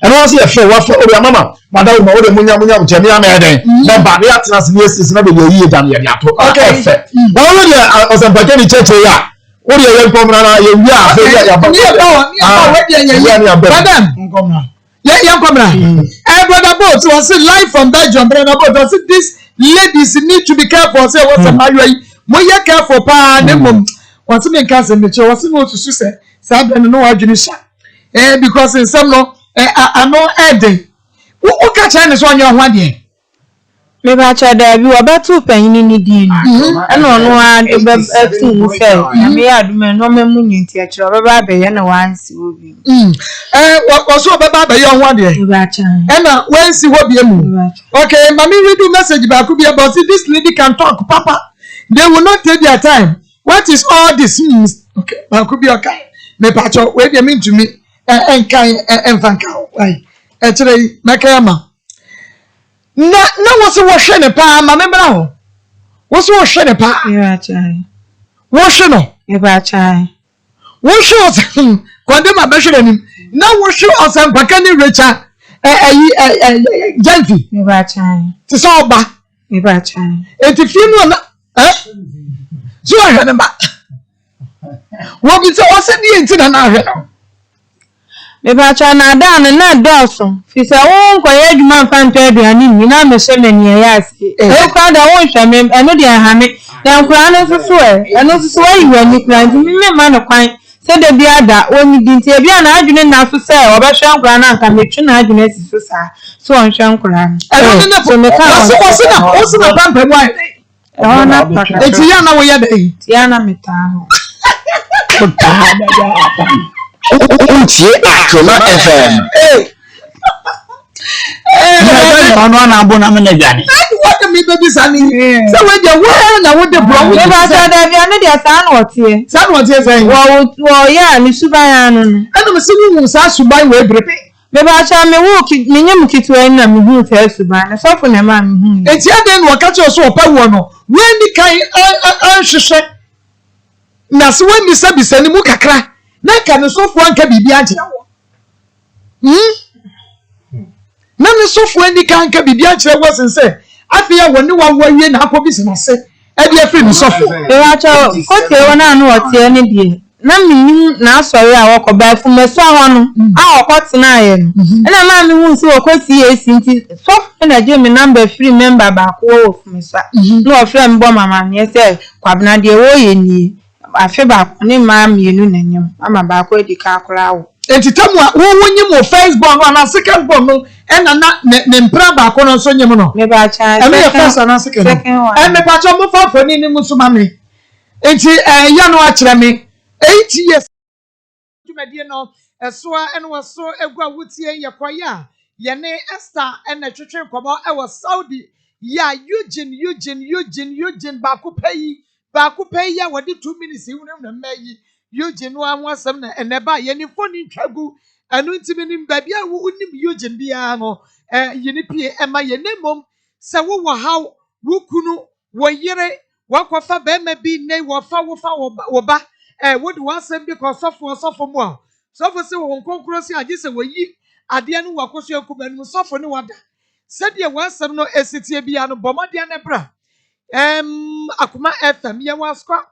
and also a show what for mama madam mo de munya jemi amede na ba ya trans ni sis na be yi dan ya to okay ba wo de osempakeni church ya wo de yan komra na ye wi a fe ya ba
we de yan madam komra yan komra brother boat was live from that John brother boat was this ladies need to be careful say what's a marry mo ye careful pa ne mom was me kan se me che was no to say say no adwini sha because in some no ano ede wo ka cha ne so anya ho ade
me ba cha da bi wo betu panyin ni din ana ono a be etu mu fe me ya dume no me mu nyinti a kire ba be ye na wansi obi
wo so be ba be ye ho ade
me ba cha
na wansi ho bi emu okay mami read the message ba ku bi about this lady can talk papa they will not take their time what is all this okay ba ku bi okay me pa cho we dey mean to me enkan enfanka ai etre makama na woso wo hwe ne pa ma membra ho woso wo hwe ne pa
ya chai
wo hwe no
e ba chai
wo hwe o kwande ma be hwe nim na wo hwe o san paka ni recha janti
e ba chai
ti so ba
e ba chai
enti fi no na so hwe ne ba wo bi se o se di enti na hwe no
me ba cha na da na doso fi se won ko ye djuma mfanto aduane ni na me se mani ya ase e kwa da won hwa me eno de ha me na nkura no so eno so yi wani kran ti me ma no kwan se de bia da woni di nti e bia na adwene na so se oba hwa nkura na nka metwe na adwene si so sa so on hwa nkura
so me ka so na pampa boy
ona paka
e ti ya na wo ya dai
ti ya na meta ho
Untie Akoma FM.
Ano na abo na me na gane.
What me baby sani. So we dey where na we dey bro.
Me ba sa da bia ne dia sa na otie.
Sa na otie say.
Wo ya ni suban ya no.
Ana me sinu mu sa suban we brepe.
Beba cha me wo ki menye mukitwa na me hu fa suban na sofo na ma me hu.
Enti aden no ka che so opa wo no. When di kan hwehwe na se when bisa bisa ni mu kakra. Na ka ne sofo anka bibi agye. Na ne sofo ani kan anka bibi agye wo sense. Afia wo ne wa wie na akọ business. E de afri ne sofo.
Beba cha ko te wona no ote ne die. Na menim na asori a wokoba fumeso ho no a okotena ye no na ma me hu si okosi esi nti so na je me number free member ba ko wo fumeso no ofre me bo mama me se kwabna de wo ye ni afi ba ko ne ma mienu nanyam ama ba ko edika akora wo
enti tamu a wo wonyim wo first born no na second born no e na ne mpra ba ko no so nyim no
me ba cha
e me first na second e me pa cho mo fa foni ni musu ma me enti ya no a kire me 8 years dwumadie no esoa ene waso egua wutie yekoya ye ne Esther ene twetwe komo e was Saudi ya Eugene ba ku peyi ya wodi 2 minutes hunam na mayi Eugene no anwasam na ene ba ye ni foni twagu anu ntimi nim ba bia wo unim Eugene bia no yini pie ema ye nemom se wo wo haw wo kunu wo yire wakofa be ma bi ne wo fa wo ba would one same because of more. So for say one concurrency, I just say we Adian Wakosia Kuban, suffer no wonder. Said ye one some no SCT Biano Bomadian Ebra. Akoma FM, ya was crap.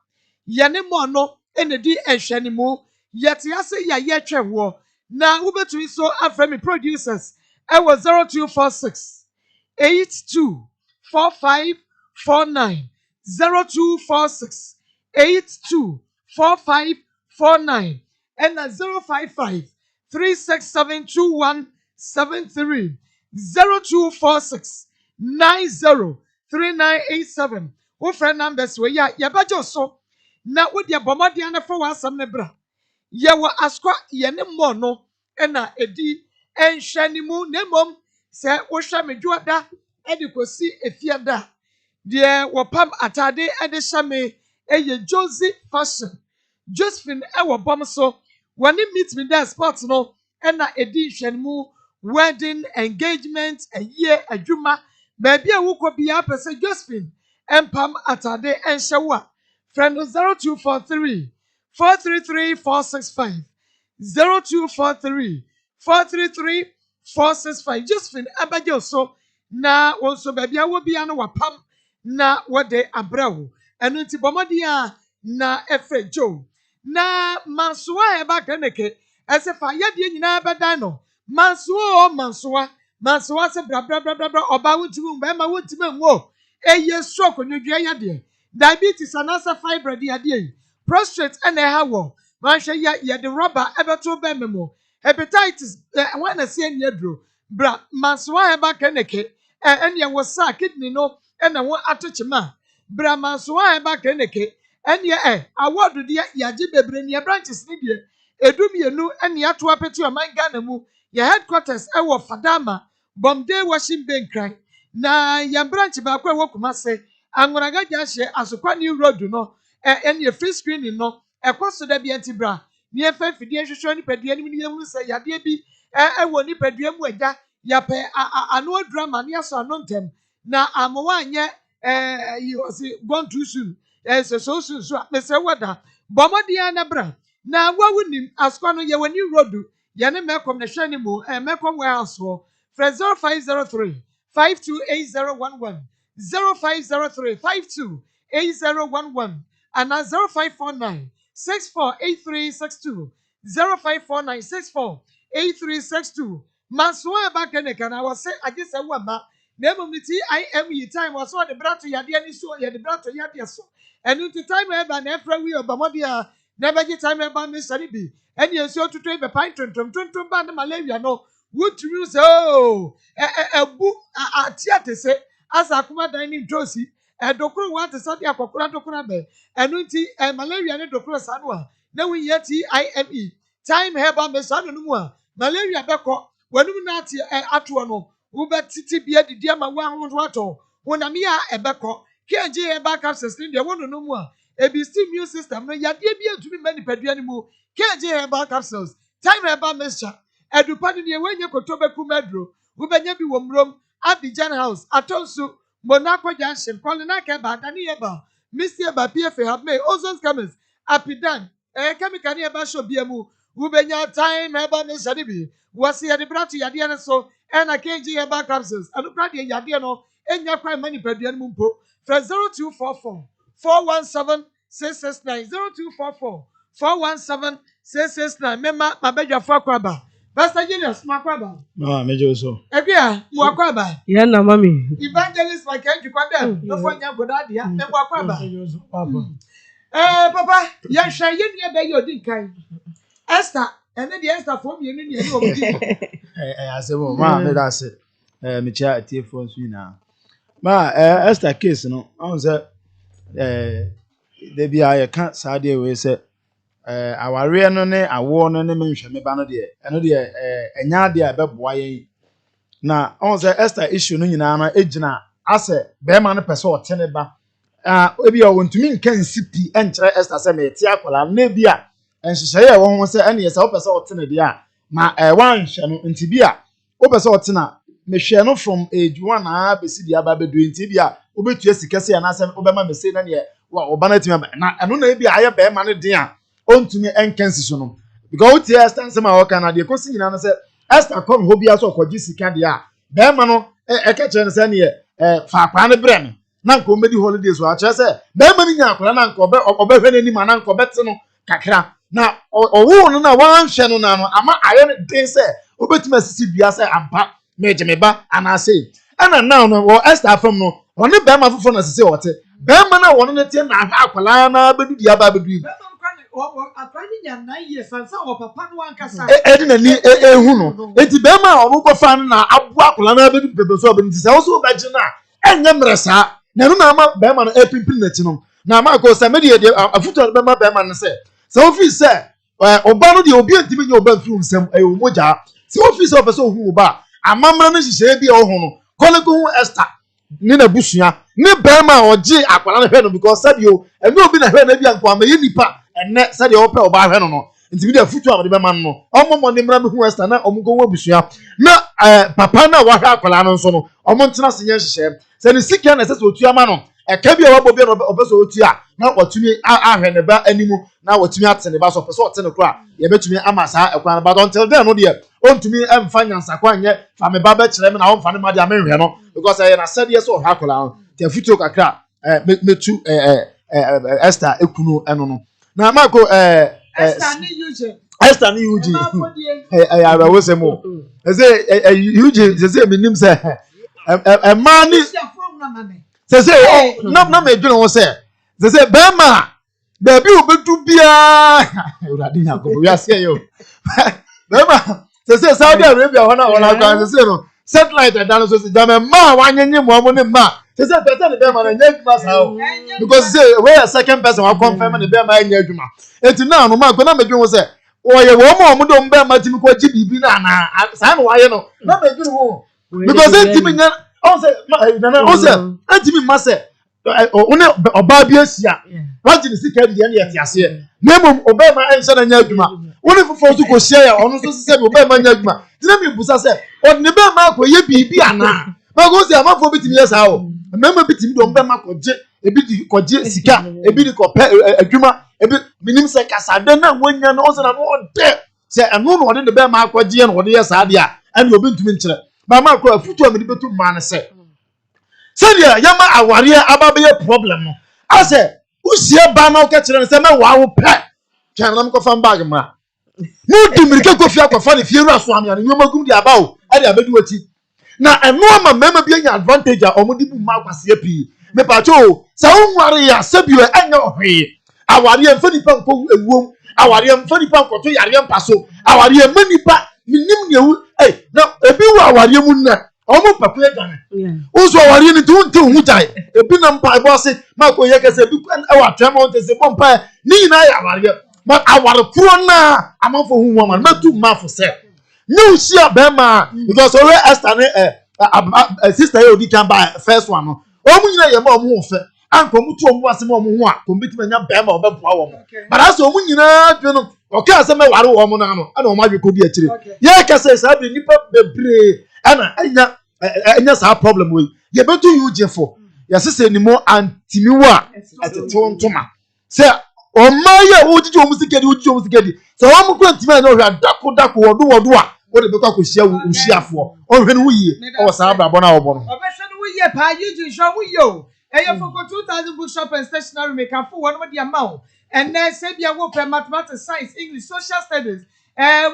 Yane mono, and the D. Eshanimu, yet yasa ya yetre war. Now, Uber to so Afremi producers. I was 0246 824549 0246 824549 and 055 3672173 0246 903987. Wo friend numbers we ya bajo so na wo dia bomade na fa wasam ne bra ye wo askwa ye ne mo no na edi enhwanimu nemom se wo hwa medwoda edi kosi efiada de wo pam atade edi hame eye Josie fashion Josephine ewo bom so when meet me there spot no na edi hwanimu wedding engagement a year adwuma baby a wo ko bia pese Josephine empam atade enhye wo a friend 0243 433 465 0243 433 465 Josephine abajo so na wonso baby a wo bia no wapam na wode abrawo enu nti bomodi a na efe Joe na mansoa e ba kaneke esefa yede nyina bedan no mansoa se bra oba wutimi mba ma wutimi nwo eye stroke nyudua yade diabetes anasa fibroid yade prostate ene hawo manhwe ya de rubber ebeto be memo hepatitis wana se anyadro bra mansoa e ba kaneke ene wo sa kidney no ene wo atochima bra mansoa e ba kaneke ene award de yaje bebre ne branches ni de edumienu ene ato apeti o manga na mu ya headquarters ewo Fadama Bomday washing bank cry na ya branch ba kwa wo Kumase angoraga jashe asokwa new road no ene free screening no ekoso da bi antibra ni efa fidie hwehwe ni padua ni yemu se yade bi ewo ni padua mu agya ya pe ano drama ni aso anontem na amowa anye he was gone too soon so soon so mese wada bomodia na bra na wawunim asokwa no ye wani road yane mekom na hwani mu mekom warehouse ho fra 0503 528011 0503 528011 and 0549 648362 0549 648362 Maswa bakeneka na wase agese wama na emumiti IME time waso de brato yade ani so ye de brato yade so enu ti time eba na efra wi obamodi a na beji time eba me sari bi eni ensi otutu ebe pint tontom ba na malaria no wuturu so ebu atiate se asa Akoma dan ni dosi dokoro wa te sadi akokora dokora be enu ti malaria ne dokoro sanu a na wi yeti IME time heba me sanu no mu a malaria beko wanum na ati ato no wo betiti bia didi ama wo ahonso ato wonam ya ebeko KJ eba capsules ni de wono no mu a ebi immune system no yade bia tumi mani padua ni mu KJ eba capsules time eba mixture Edupa ni wenye kotobe kumedro. Ubenya bi womrom. Abidjan House. Atonsu. Monaco Junction. Kolina Keba. Dani Eba. Missy Eba. PFA have made. Ozone Scammers. Apidan. Kemikani Eba show BMU. Ubenya time Eba ne shadibi. Wasi ya dibrati ya diana so. Ena KG Eba capsules. Anukradi ya diano. Enya kwa mani peduan mumpo. Fra 0244 417 669 0244 417 669. Mema mabeja fakwaba. Pastor Julius Makwaba.
No, mejo so.
Ebia Makwaba.
Yeah, no, mommy.
Evangelist Makenji Kwada. No for nya godadi ya. Makwaba.
Papa.
Papa, ya hwa ye ne be ye odin kan. Esther, ene de Esther from ye ne ne obidi.
Asemo ma me da se. Me cha tiefo nsu na. Ma Esther case no, on say de bia ye ka saade we say aware no ne awo no ne menhwe me ba no de eno de enya de abeboa ye na on say Esther issue no nyina na ejina ase be ma no pese o tene ba ebi o wontumi nka nsipi enkyere Esther se me tie akola na bia enhyehyeye e wo ho se ene ye se o pese o tene de a ma wanhwe no nti bia o pese o tena mehwe no from age 1 na besi dia ba bedu nti bia obetua sikase ya na asem obema mese na ne wa obana timi na eno na bia aye be ma no den a ontumi enkensi so no because uti Esther nsema o kana de kosi nyina no se Esther kom ho bia so okogi sika de a be ma no eka kire no se ne fa kwa ne bre me na nko medi holidays wa kire se be ma ni nya akora na nko obehwe nani ma na nko bete no kakra na owo no na wanhwe no na no ama aye ne den se obetuma sisi bia se ampa meje meba anase ana now no Esther from no one be ma fofo na sisi wote be ma na won ne tie na ahwa akwala na bedu dia ba bedu
Akwani nya 9 years sansa o papa no ankasa.
Edi na ni ehu no. Enti be ma o bo fa na abu akwala na bedu bebe so bedu se wo so ba ji na enye mresa na no na ma be ma no epimpin na ti no na ma ko se me de afuto be ma be ma no se ofi se oba no de obi antimi nya oba mfiri nsem omoja se ofi se opeso hu oba amamra no hihye bi o hu no kolego hu Esther ni na busua ni be ma oje akwala na hwe no because sadio ene obi na hwe na bi anko ama ye nipa enne sadio ope oba hwe no no nti bi de futu amade be ma no omomo ni mra me hu Esther na omugo hu busua na papa na wa hwe akwala no nso no omo ntena se nya hihye se ni sikia na se otu ama no eka bi obo bi no obeso otu a na watumi ahwe ne ba animu na watumi atene ba so peso otene kra ye betumi amasa ekwan ba don till then no de ontumi emfa nyansa kwa nye fa me ba be kire me na won fa ne ma de amenhwe no because na said yes o hakola te futu kakra metu Esther ekunu eno no na mako Esther ni Yuji ara wo se mo say Yuji say me nim say man ni say na me dwene wo say be ma be bi obetu bia urade nya ko wi ase yo be ma say Saudi Arabia hona kan say no satellite dan so say jame ma wanyenye mo ne ma say person be ma na nya adwuma sa because say we a second person wa confirm ne be ma nya adwuma enti na no ma ko na me dwene wo say oye wo mo do be ma timi ko ji bibi na sa na wa ye no na me dwene wo because enti me nya on say na on say enti me ma say one oba bi asia wagye sika de ne yete ase na mom obema ense na nya adwuma one fofo so ko hia ya ono so se be obema nya adwuma tina me busa se on ne be ma ko ye bibi ana ma go se amafo bitimi yesa o na ma bitimi do obema ko je ebi di ko je sika ebi di ko pe adwuma ebi minim se kasade na wonya na o se na no de se eno no de be ma ko je no de yesa de a ene obi ntumi nkire ba ma ko afutu amedi betu ma ne se Sadia yama aware ababe problem no ase usie ba na o ka kire se me wa wo pe twanam ko fam bag ma no dimirike ko fi akwafa ne fieru aso am ya ne nyoma gum di aba o ade abedu wati na eno ama mema bi anya advantage a omudi bu ma kwase pi me pa cho sa unware ya sabio anya ohwe aware mfa nipa nko ewuom aware mfa nipa nko to yare mpaso aware manipa minim ne ewu na ebi wo aware mu na omo papu egane uzo aware ni tu nte hu jai ebi na mpa bo se mako ye kese bi awa twema on se bompa ni na ya aware but aware kuro na amafo hu woman matu mafo se new share bema because already Esther ne sister ye odi kan ba first one no omu nyina ye ma omu ofe anko mutu omu ase ma omu hu a kombiti manya bema obeboa wo mo but as omu nyina dwe no
okay say me ware wo mo na no ana o ma dwe ko di akire ye ka say sa be nipa bebre ana anya sa problem we ye betu uje for ye say ni mo antimi wo a atete wontoma say o ma ye ojiji o musikedi say wo mo ko antimi na o hwa dako wodo a wo de be kwa ko hia wo hiafo o hwe no wuye o sa abrabo na wo bo no
obese no wuye pa you show wuyo eyo for 2000 bookshop and stationery make am for one of the amount and then say bia wo per mathematics science english social studies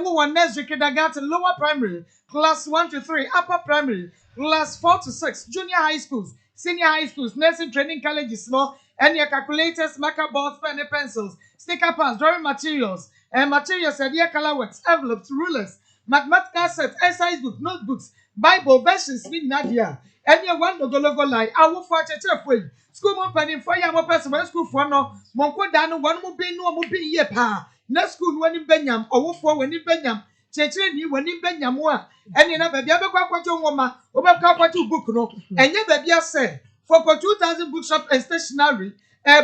wo one nursery kindergarten lower primary class 1 to 3 upper primary class 4 to 6 junior high schools senior high schools nursing training colleges no and your calculators marker boards pen and pencils sticker pads drawing materials and materials and your color works envelopes rulers mathematical sets exercise book notebooks bible versions ni nadia and your one logo line awo for church for school mo panin for ya mo person school for no mo ko da no one mo be no mo be ye pa na school no ni benyam owo for wani benyam chechere ni wani benyam a ene na ba bia be kwa kwacho nwoma o be kwa kwacho book no enye ba bia say for 2000 bookshop and stationery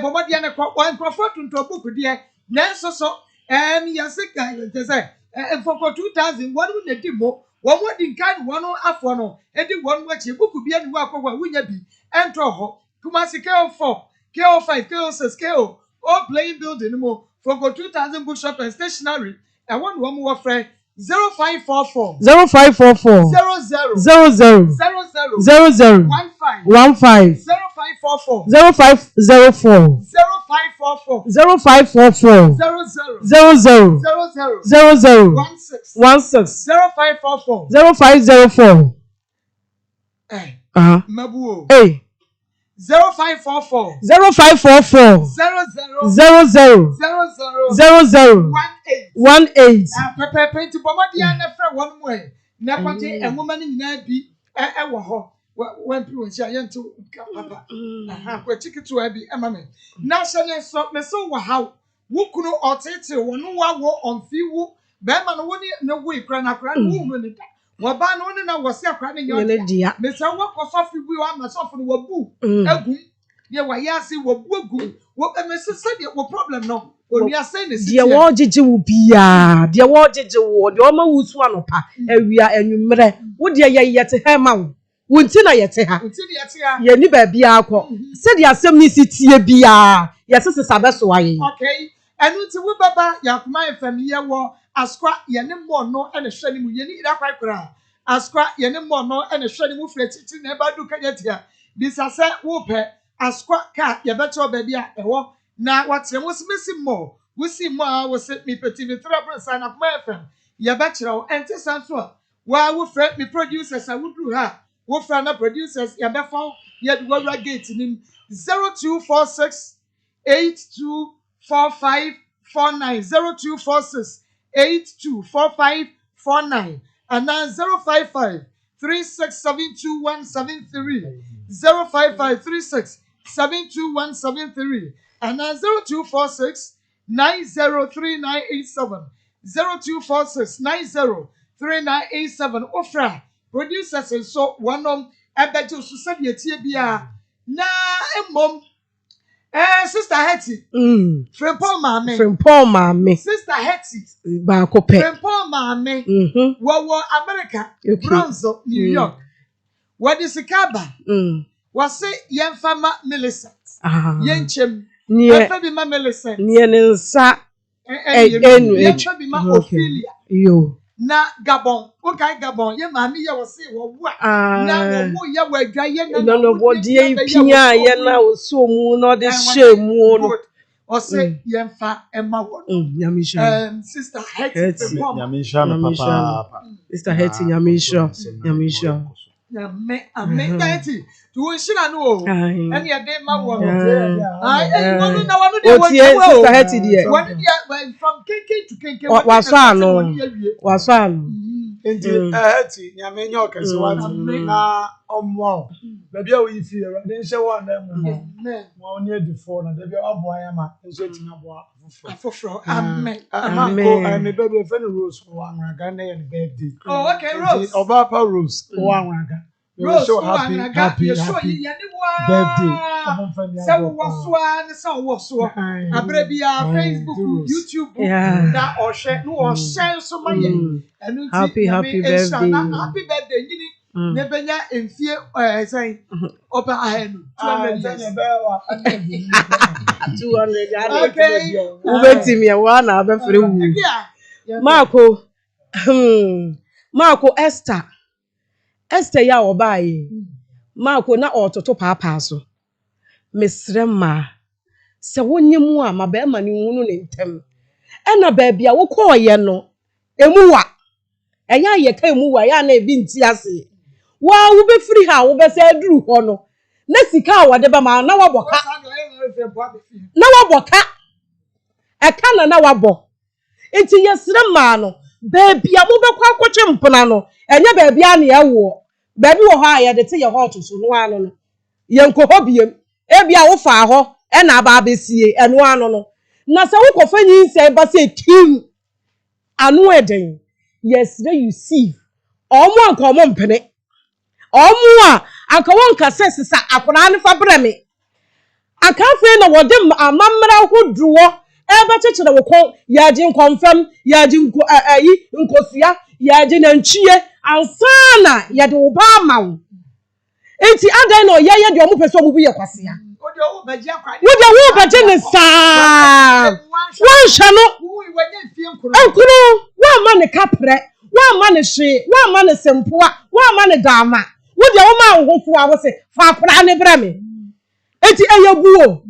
bomo dia na kwa for to book dia na so yasika te say for 2000 one we dey mo one more din kan one afo no edi one wachi buku bia ni wa akwa wunya bi entro ho kuma sike 4 KO5 KO6 KO all playing building mo for 2000 bookshop and stationery and one more friend 0544
0544
00
00 00 15
0544
0504
0544
00 00 16
0544
0504
Mabuo
hey
0544
0544 00 00 18
Pepe penti bomadia na fra one way na kwate enwoma ni nyina bi wo ho wan pi won sia yento papa kwa tikitu abi emame na shane so me so wo haw wukunu otete wonu wa wo onfi wu be ma no woni na wo ikra na kra no wu ni da wo ba no ni na wo se akra ni nyo me se wo kosofi bu wa ma sofi no wo bu agum ye wa yasi wo bu agum wo me se se de wo problem no oni ase ne
de wo gege wo bia de wo gege wo de o ma wusu anopa awia anwumre wo de ye te ha ma wo wonti na ye te ha ye ni ba bia akọ se de asem ni sitie bia ye se sabe so aye
okay enu ti wo baba yakuma fm ye wo askwa ye ne mo no ene hwe ni mu ye ni ira kwakra askwa ye ne mo no ene hwe ni mu fretichi na ba du kanya tia disase wo pe askwa ka ye beto ba bia ewo na watre mo simisi mo wusi mo a wo se mi peti mi tra sign up my fm ye betra wo ente sanso wa wo fre mi producers a wo du ha wo fra na producers ye be fa ye du wa gate nim 0246 824549 0246 824549 and now 055 3672 055 3672 and now 0246 903987 0246 903987 ofra producers and so one ebejo so said ye tie bia na emom sister Hetty Frimpong Mame sister Hetty
ba ko pe
Frimpong Mame wo America Bronzo New York what is sikaba was say yemfama Millicent yenchem yemfa bi ma Millicent
nie ne nsa
yemfa bi ma Ophelia
yo
na Gabon okay Gabon ye mami ye was say wo na wo ye wa adwa ye
na no bodie pia ye na oso mu no de shemu no
o say yemfa ema wo
nyamisha
sister Hetty
nyamisha no papa
sister Hetty nyamisha
Ame Hetty to shina no o ene ye de ma wo no na wonu de wo
sister Hetty de
wonu de from kenken to kenken
waso ano
Enti Hetty nyame nya okese wa na omwo ba bia wo yifi e de nse wa na mu mo oni edifo na de bia abo anya ma nse tina bo
afofro amen
me bebe fe no Rose wa anwaga na ye birthday
oh okay Rose
oba pa Rose wa anwaga
Rose,
so
so
happy,
happy,
happy,
happy,
happy
birthday.
birthday.
So was one, so was one. Abrebia, Facebook, YouTube, na or share, no or share so many. And
Happy birthday.
Happy birthday. Nebenya in fear, saying, Open ahead.
200.
Okay.
Ubeti mi one abe free wu. Marco Esther ya obaye. Marco na ototo papa so. Mesrema. Se wonyemu a mabema ni hunu ne ntem. Ena baby a wo koye no. Emuwa. Eya ye ka emuwa ya na ebi nti ase. Wa wo be free ha wo be se aduru ho no. Na sika a wode ba ma na waboka. Na waboka. Eka na wabo. Enti yesrema no. Baby a mo be kwa akwoche mpona no. Enye baby a na ye wo. Baby wo ha ye de te ye hot so no ano no. Ye nko hobiem. Ebia wo fa ho e na aba besie eno ano no na se wo kofa nyinse ba se kim anu eden yesterday you see omo anka omo mpene omo a anka won ka sesa akona ne fa breme aka fe na wode amamra hodruwo e ba chechire wo kon yaji nkonfam yaji nkosua yaji na nchie ansana yade wo ba mawo enti adan no ye de omo peso obubu ye kwase ya wo baje ne saa wan shano enkuru wa ma ne kapre wa ma ne hwe wa ma ne sempoa wa ma ne dama wo de wo ma nhofo a wo se fa akora ne brame enti eyebuo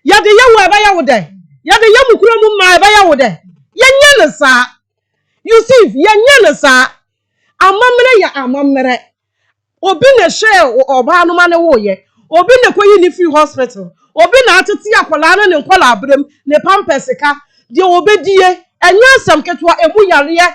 ya de ye wo eba ya wo de ya de ye mukuro mu ma eba ya wo de ye nya ne saa Yusuf ye nya ne saa amamre ya amamre obi ne hwe oba no ma ne wo ye obi ne koyi ni free hospital obi na atete akola no ne nkola abrem ne pampesika de obedie enya asam ketwa emu yare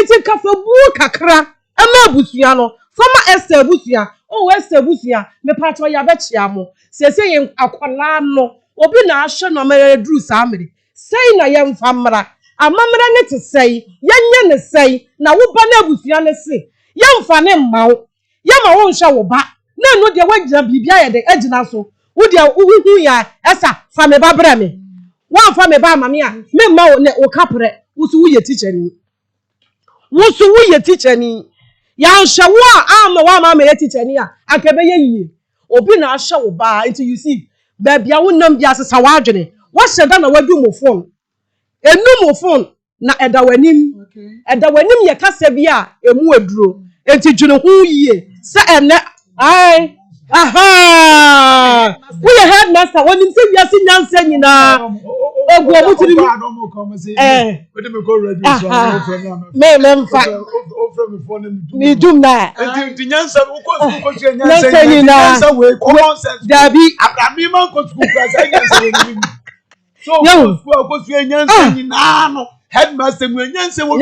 iti kafa bu kakra ama abusua no fama Esther abusua Esther abusua me patwa ya bechia mo sese ye akola no obi na ahwe no ma dru samre sei na ye mfamra amamra ne te sei yenye ne sei na wo ba na abusua ne se ye mfa ne mmawo ye ma wo nhwa wo ba na no de wagina bibia ye de agina so wo de uhu ya esa fa me ba bra me wa fa me ba mame a me ma wo ne wo kapre wo su wo ye teacher ni ya nhwa wo a ama wa ma me teacher ni a akabe ye yie obi na ahwe wo ba until you see babia wo nam bia sesa wa adwene wo hyeda na wadu mo phone enu mo phone na eda wanim ye kasa bia emu aduro enti dwene ho yie se ene ai aha we headmaster when him say we are nyansa nyina ogu omutiri me mfa me dum na
enti nyansa ko nyansa
nyina
we common sense
dabi
abrami man ko school class nyansa we ni so ko nyansa nyina no headmaster mu nyansa we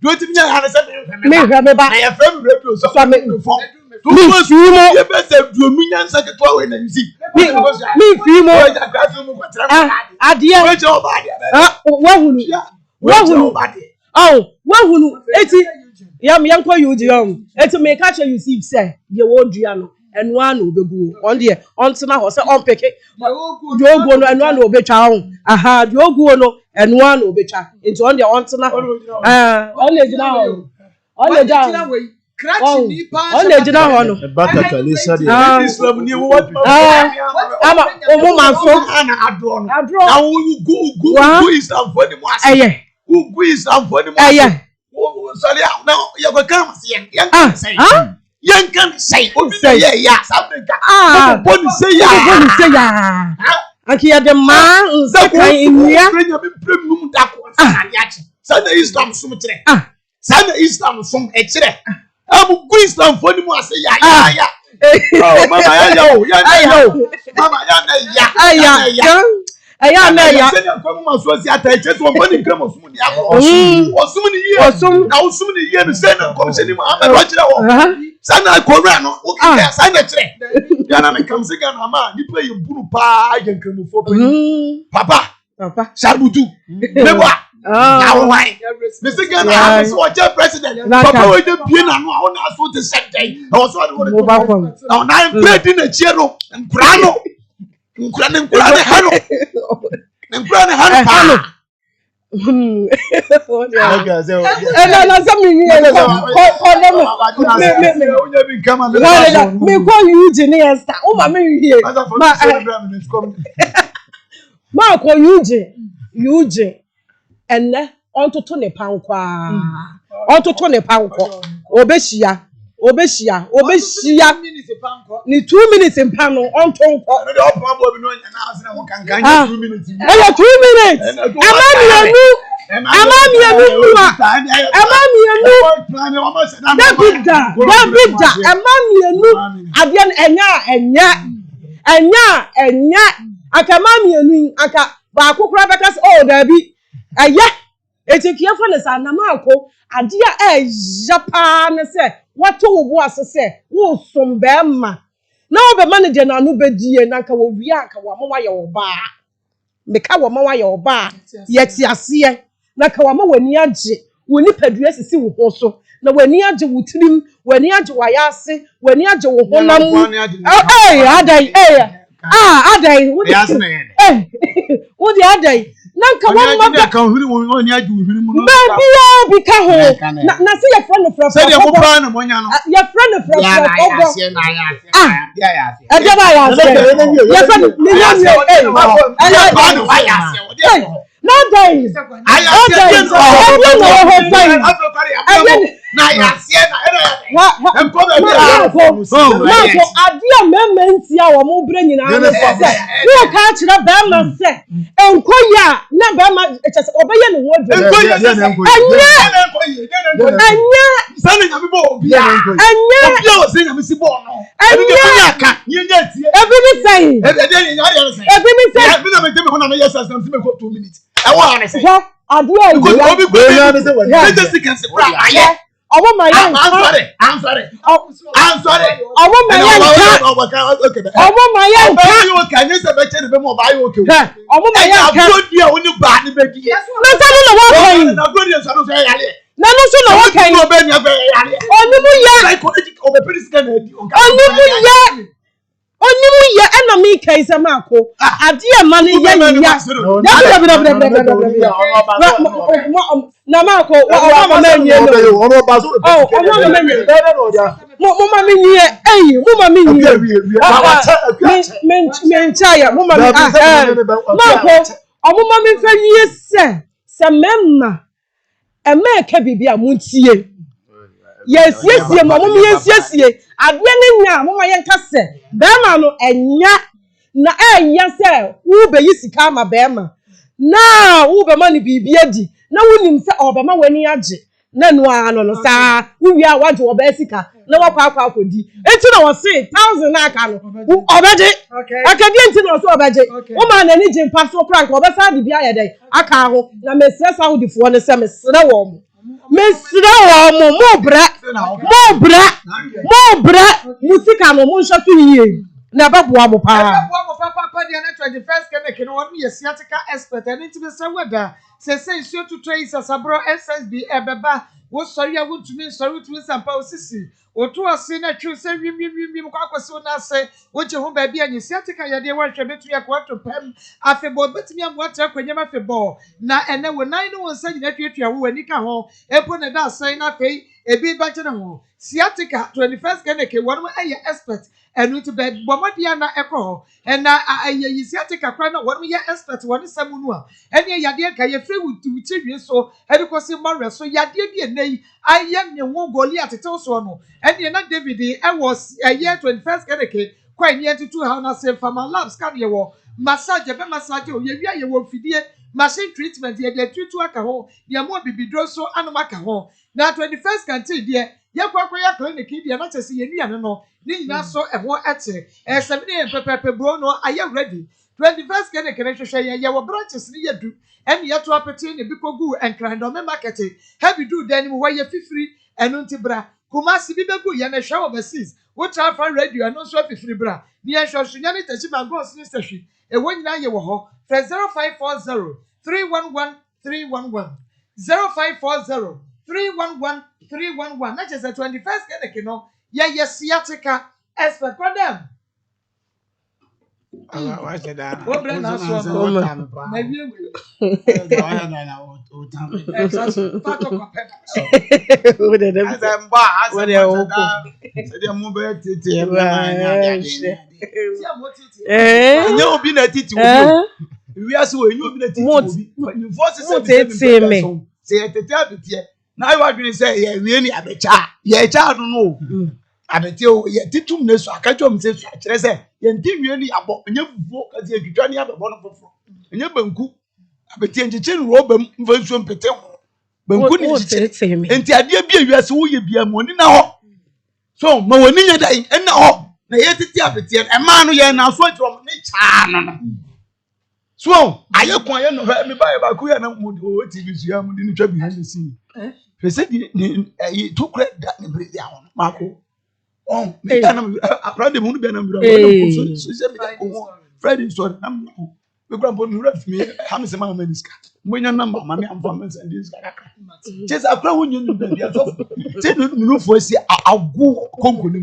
do ti nyansa se
me hwe me ba
na ya fam radio so me phone
ye
best do nu nyansa ke to we na music
me fi mo adie wahunu eti yam yanko yuji eti me catch you see say ye won dua no enu an obegu on de ontena ho say on peke diogu no enu an obetwa ho aha diogu no enu an obetwa enti on de ontena on le jina ho on le jina on le jina ho no
baka kalisa de
Islam ni what
ama omo manso
ana adro no na wo go Islam for the mo ase go Islam for the mo ase sorry now you go come say yan kan say obi say ya sabeka boni say ya
aki ya de ma nse kan inia
me premium da ko na yachi sana Islam sum kire sana Islam sum e kire abu go Islam for the mo ase ya oh mama ya mama
ya na ya
se na ko mo so si ata che so boni nkra mo sum ni osum ni ye na osum ni ye no se na ko se ni mo aba ro kire wo sana ko ra no o ki sana kire ya na me kam se ga na ma ni pe ye buru pa ye nkra mo fo papa shabutu mebo na wo wai Mr. Ghana have so what president. Papa we dey be na no I want to the same day. I was what now I'm playing the chair no. Nkrano. Hano. Nkrano hano.
Eugene, and onto ne pankwa. Onto ne pankwa. Obesia. Ni 2 minutes in pano on tonko. 2 minutes. What to was say, who some bema. Now the manager na no bedie na ka wo wia ka wa mama ya oba. Meka wa mama ya oba. Yet yase na ka wa ma wani age. Woni padua sisi wo ho so. Na wani age wo tirim, wani age wa yase, wani age wo honam. Adai adai wo di adai. Nanka one mother can huri won ya ju huri mu no be ka ho na say your friend from say your papa na monya no your friend from your I'm sorry. I want my young cat. I want my young cat. Can you say better than more by okay? I want my young cat. When you bad, yes. No, enemy case Marco. Adia money Namako, yes, Adwene mama yenka se bema no enya na enya se wo be yisika ma bema na wo be ma ni bibia di na wonim se obema wani age na no ano no saa wo wi a waje oba sika na wakwa akodi enti na wo se 1000 na aka no obeje akadi enti na so obeje wo ma na ni jimpa so krank obesa di bia ye dai aka ho na mesresa ho di fo ne se mesre wo mo musika no mo nsha tu yie na baboa mo pa dia na 21st Kennedy no one ye sciatica expert and into say weda say so to trace asabro SSB ebeba wo sori a wontumi sori tumi sampa osisi oto ase na twi say wim kwa kwase na say wo je ho ba bia nye sciatica ye de wa hwe betu ya kwa to pem afebo betumi amwata kwanyam afebo na ene wo nan no wonsa nyina twetwa wo ani ka ho epo ne da say na fei ebi ba kye ne ho sciatica 21st Kennedy one mo eye expert enu to bed bomodia na ekọ ena aye sciatica kra na one ye expert one samu no a ene yade ka ye free wuti wi so edi kosi mare so yade bi enei aye ne wo Goliath tetew so no ene na David e was year 21st Kennedy kwa ni entitu ha na say Farmer Labs ka ye wo massage be massage o ye wi aye wo fidie machine treatment ye de tutu aka ho ye mo bibidro so anoma ka ho na 21st canteen de ye kwa ya clinic de na chese ye nuane no ni nyina so eho ete semine pepepe bro no aye ready 21st Kennedy hwehwe ye wo branches ni yedu ene ye to apete ne bikogu enkrando me market heavy do then wo ye fifiri enu ntibra Kumasi bibegu ye na hwe overseas wo transfer radio eno so fifiri bra ni ye hwe sunya ne tachi magos ni sehwi e wo nyina ye wo ho 0540 311 311
0540 311 311. That is the 21st Kennedy. No, yes, Yatica, expert for them.
Why said that?
What brand has one? Maybe
we are so you be the teacher. You force say now you are going to say, yeah, really, I'm a child. Yeah, child, no. I'm a tell you, teaching this. I can't say, you really about when you walk as you journey up a wonderful. And you're Banku. I bet you chin rob them, Vincent Petel. Banku, and the idea be you as who you be a money now. So, Monia day, and now, the etiquette, a man who are now sweat from nature. So, I acquire no me buy about Kuya and Mood TV in the behind the scene. He said, he took that and break down, Marco. Oh, me, I'm proud of Moon Benham. Friday, so I'm the grandpa left me, Hamis and Mamma Mediska. When your number, Mammy, and Farmers and this guy. Just a crow when you know, for say, I'll go Concord.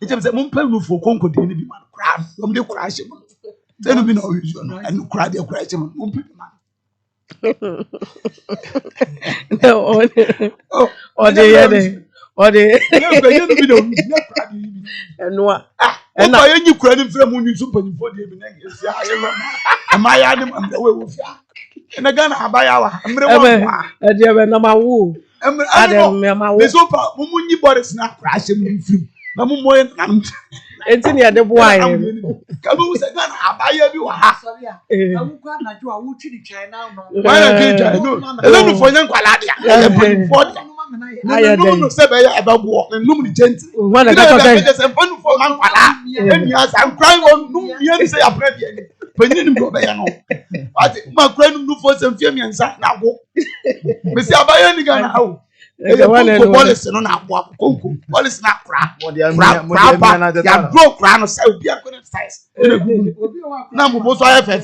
It was a moon for Concord, any man crab from the crash. Then we know and cry the question.
No, or and what?
And I ain't you credit from when you super for the am I Adam and the way with ya? And again, I buy our
number woo.
Adam, my super, when you bought a snap crashing in film. No more,
it's in the boy.
Come on, I buy everyone.
I won't go like you are watching China.
Why I don't for young Qualadia. I don't say about walk and loom gentle. One of the fun for Manquala. Yes, I'm crying on no, say a prayer. When you go by my friend who for some fear and sat now. Miss Abayani Gana. Police on our walk, police not crap. Ya grow crown of self, be a good size. Number most I have a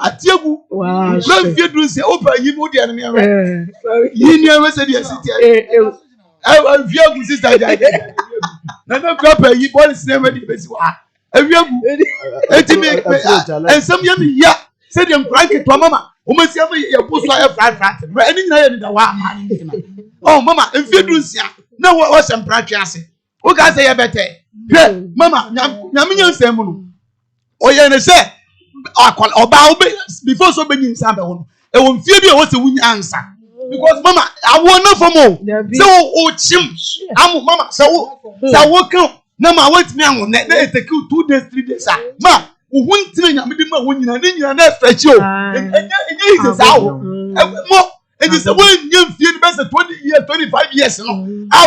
at you, grand theatre say, open you would the enemy. You never said yes. I will view sister. Never crap a you police never did this. And some young, yeah, said them cranky to Mama. Almost every year, post like a flat, running the one. Oh, Mama, if you do see, no, what was some practice? Who can say a better? Mama, Yamian Samuel. Oh, yeah, and say, I call about before so many Samuel. It won't feel you was a winning answer. Because, Mama, I want no for more. So, oh, chim, I'm Mama, so what come? No, I want me on that. Let it 2 days, 3 days. Ma. One thing I'm doing when you're not stretch you. And it's out. And it's a way you feel best 20 years, 25 years. I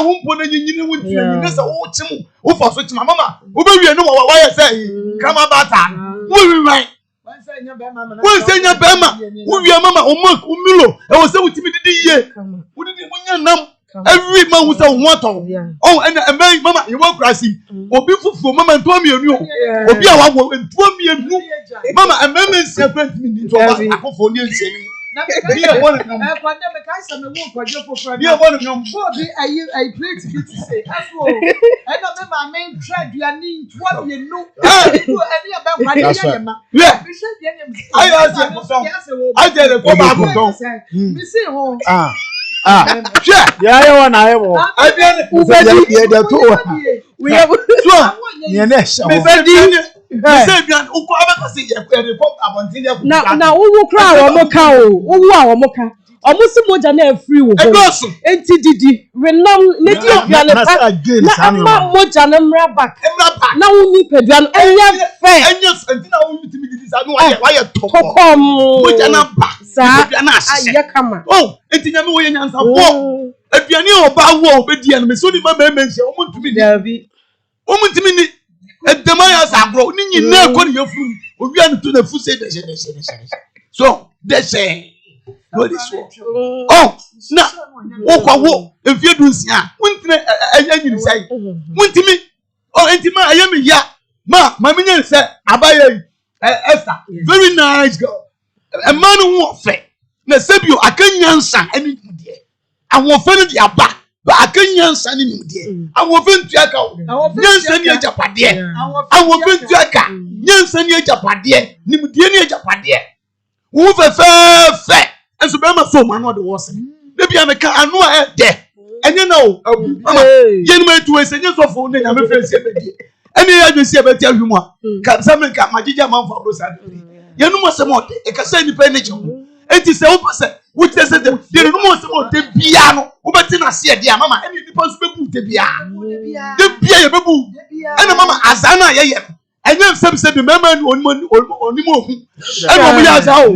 won't put any you with you. That's a old chim. Who for switch my mama? Who will you know why I say? Come about that. Who right? One say your Bama. Who your mama or Mark Umilo? I was so with me the year. Who did you know? Every man was a water. Oh, and a man, Mama, you won't crash. Or be for Mama and Tommy and you. Or be our one and Tommy and you. Mama, and Mamma separate me to a for you. Dear one of them, I
pray to you to say, I don't remember my main tried you need what you know. I tell the
now who will cry or moka? Who moka? Almost moja na free wo. Enti didi renam lady of ya na ama moja na mra back. Na uni peduan enya fe.
Enya enti na uni timi didi sa no why
tokom.
Moja na back.
Sa ayakama.
Oh, enti nyame wo yenyansa wo. Aduane oba wo obedi an me so ni ma mention o muntumi
Davi.
O muntumi ni edemaya sa agro ni nyina ko ni yefuru. Obi an to na fu say de. So, they say no this one. Oh, na okwa wo enfie du nsia. Wuntime anyini sai. Wuntimi oh entima ayemi ya. Ma menya say abaye Esther. Very nice girl. A man who fe. na sebio akanyansa ani nimde ahofa no de aba ba akanyansa ni nimde ahofa ntuaka nyansa ni ajapade ahofa ntuaka nyansa ni ajapade nimde ni ajapade wo fe enso be ma so ma no de wo se de bia me ka anu a de enye na o mama yen ma tu ese nye so fo ne nya me fensi e be ene ya dwesi e be ti ahwemu a ka sa me ka magija manfo abrosa de yenu mo se mo de e ka sa ni pe ne je enti se wo pese wo te se de yenu mo se mo de bia no wo beti na se de mama ene ni pa so be bu de bia ye be bu ene mama azana ye enye se bi mama ni onimo hu ene mo ya za o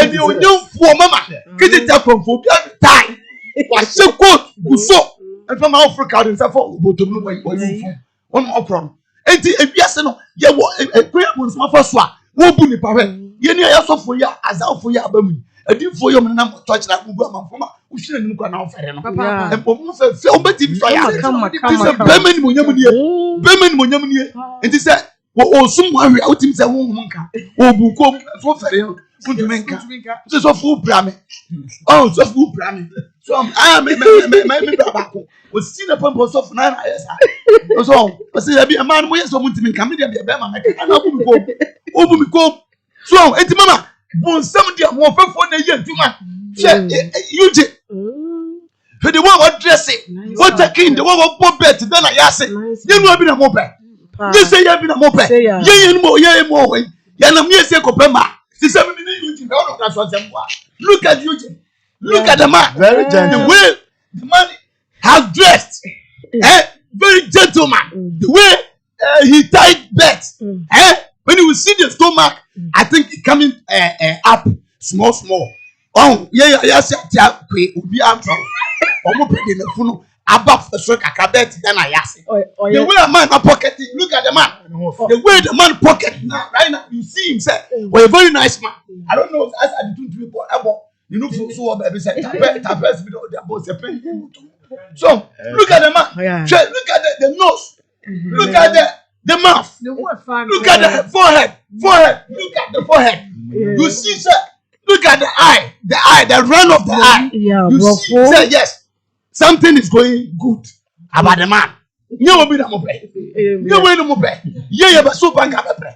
ene onyo mama kiti ta konfo bia tai wa se ko guso efa ma Africa de se fo botom no wa on okron enti ebiase no ye wo ekwa bo nsma fa so a wo bu ni pa hwe ye ni ya sofo ya azafo ya abamu adifo yo na mo to kira gugu amanfo ma wo hwire ni kwa na ofere no empo mo fe o beti so ya se bemani mo nyam nie enti se wo osum ahwe a utim se wo hum nka wo bu ko so fere no undum nka se so fu bra me so fu bra me so me baba ko o si na pampo so fu na yesa so o se ya bi man mo yeso mo ntimi nka me dia be ma me ka na bu mi ko so enti mama bon sam dia mo fefo na ye ntuma she yuje for the one what dressing what taking the one what bobet then I yase you know bi na mo be you say you be na mo be ye mo ya na me say ko pe ma si say me ni yuje na no ka so semwa look at yuje look at the man
very gentle
the way the man has dressed very gentleman the way he tied bet when you see the stomach I think it coming up small oh yeah say tia kwe obi antro omo pede na funu above so kakabet then I ask the way a man pocket look at the man the way the man pocket now right now you see him say well a very nice man I don't know as I do to people you know so baby say tapes be the boss so look at the man look at the nose look at the mouth look at the forehead look at the forehead you see sir look at the eye the run of the eye you see say yes something is going good about the man you will be the mobe you will no mobe ye be so bank abebre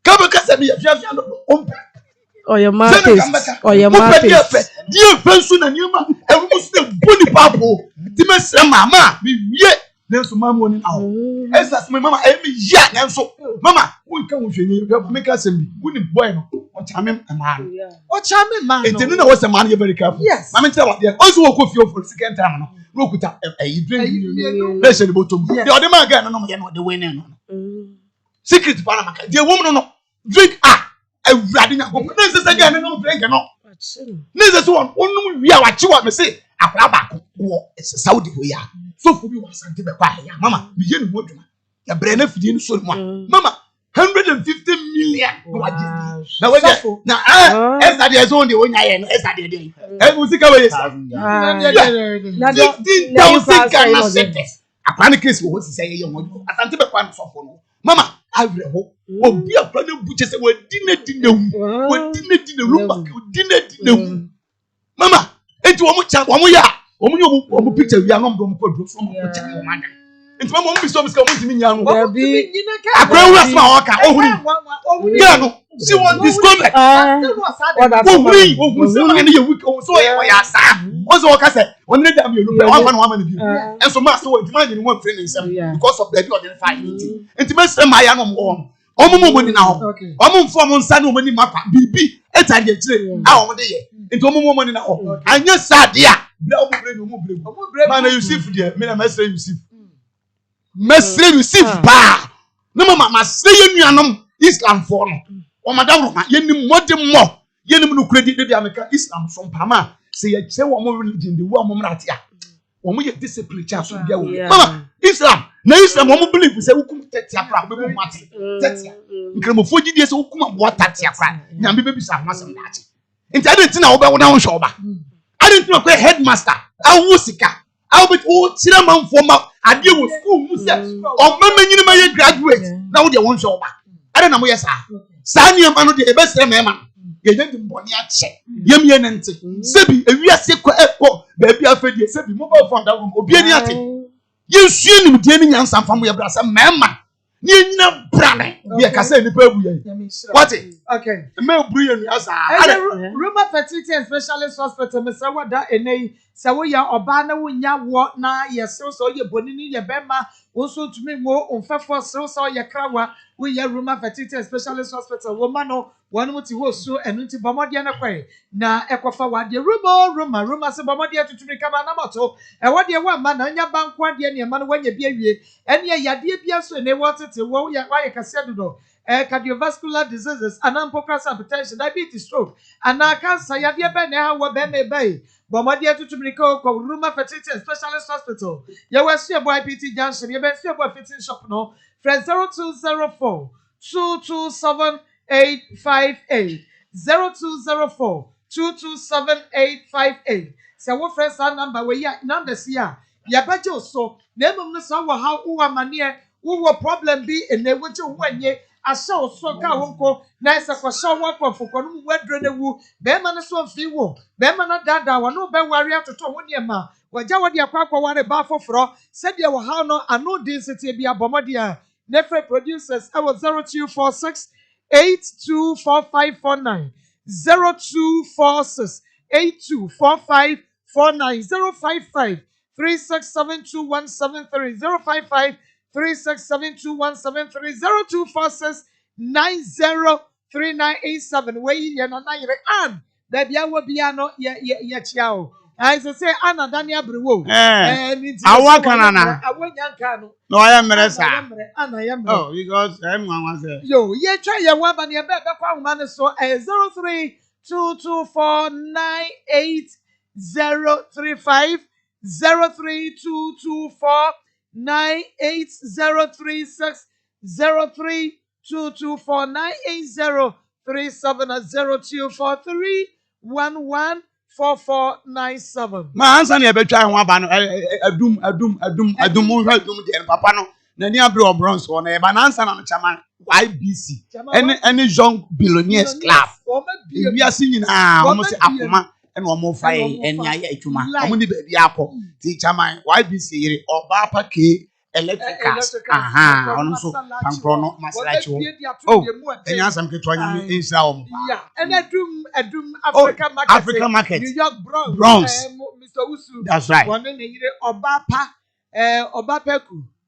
ka be kase bi afia no
your market
die fensu na nyema ewu musu boni papo ti mesre mama bi wie nenso mama oni aho esa se mama e mi ya nenso mama won ka won hwenye me ka se bi woni boy no o chame man etenu na wo se man ye very careful mama tell what there also wo ko fio for second time no no kuta e drink le se ni botom the other man guy no mo ye no the winning no secret para maka the woman no drink awurade nya go na se guy no drink no na se so onum wi a wa chi wa me say akwa ba ko wo Saudi ho ya so fu bi wa sante be kwa ya mama bi ye ni moduma ya bre na fidie ni so mu mama 150 million na we na esa de so de wonya ye no esa de musika we na 15,000 Ghana cedis akwa ni case wo si say ye mo asante be kwa so fo no mama avre ho obi akwa na buche se we di na rumba di na mama enti wo mo cha wo mo ya wo mo picture wi anom do mo ko so mo cha mo man enti mama mo bi so mo ska mo ntimi nya no akwa wu asma o ka ohuri ya no si won discover ohuri so ma ne ye week so ya sa o so ka say won ne da me lu pe wa fa no wa ma ne bi enso ma so ntimi anya ni won free nsem because of the do the fight enti me say ma ya no mo omo ni na ho omo mfo mo nsa no mo ni mapa bibi eta de kire a omo de ye enti omo mo ni na ho anya sade a bla omo bre ma na Yusuf de me na mesre Yusuf ba no mama say ye nuanom Islam for no o madam ma ye nim modem mo ye nim no kredi de America Islam so mpama say ye che wo mo religion de wo mo mrate a wo mo ye discipline cha so bia wo mama Islam na Islam wo mo believe say hukum tetia pra be mo mate tetia nkremofo gidie say hukum abo tatia pra nyambe be bisa ho asem daache enti ade na wo be wo na wo hwe oba ade na ko headmaster awu sika awu be wo tira manfo ma ade wo school mu say o mama nyini ma ye graduate na wo de wo hwe oba ade na mo ye sa ni ma no de e be sere mema ye de mboni ache yem ye nente sebi ewiase kwa ekọ baabi afedie sebi mobile phone da wo obi ani ate ye sue nim die ni nyansa fam ye brasa mema ni nyina brane ye kasa nipa abu ye what
okay
me buru ye nuasa
Roma Fertility and Specialist Hospital Mr. Wada enei se wo ya oba na wo nya wo na ye so ye bonini ye bema wo so tumi mo onfefo so ye krawa wo ya Roma Fertility and Specialist Hospital wo ma no wonu muti wo so enu ti bomode na kwai na ekofa wade Roma se bomode tutumi kama na moto e wode wo ma na nya banko ade ne ma no wanya bi awie ene yade bia so ne wo tete wo ya kase dodo cardiovascular diseases, anampokas hypertension, diabetes, stroke, and cancer. Yadia Ben, how Ben Bay, Bomadia to Tumiko, Ruma Fertility Specialist Hospital. You will see a boy PT Junction, you will see a boy fitting shop no, friend 0204 227 858 0204 227 858. So, what friends are number where ya numbers here? Yabajo so, name of the song how who are mania, who will problem be in the winter when ye. Aso so ka wonko na isa kwa shaw wakwa fukwa no wedre na wu be ma no so fi wo be ma na dada wo no be ware atoto ho ne ma waja wode akwakwa ware ba foforo se de wo ha no ano density bi abomode a nefe producers I was 0246 824549 0246 824549 055 3672173 055 3672173 0246 903987 where you na and baby I will be ano ye chiao I say Anna Daniel Brewo
awakanana
awanyanka
no I am meresa
oh
because I'm one say
yo ye try ye wa ba ne be kwa homa so 03224988035 03224 98036 03224 98037 0243114497.
Ma ansa na ebetwa ho aba no adum de papa no na ni abre obronze wo na e ba na ansa na no chama YBC any young billionaires club we are singing almost Akoma and one fire and ya etuma omo ni baby akọ ti chama YBC yire oba pake electricals ono so pankro no masrachi wo oh enya asam keto anya me insha wo
yeah and adum Africa market New York
Bronx
Mr. Usu
that's right
one na yire obapa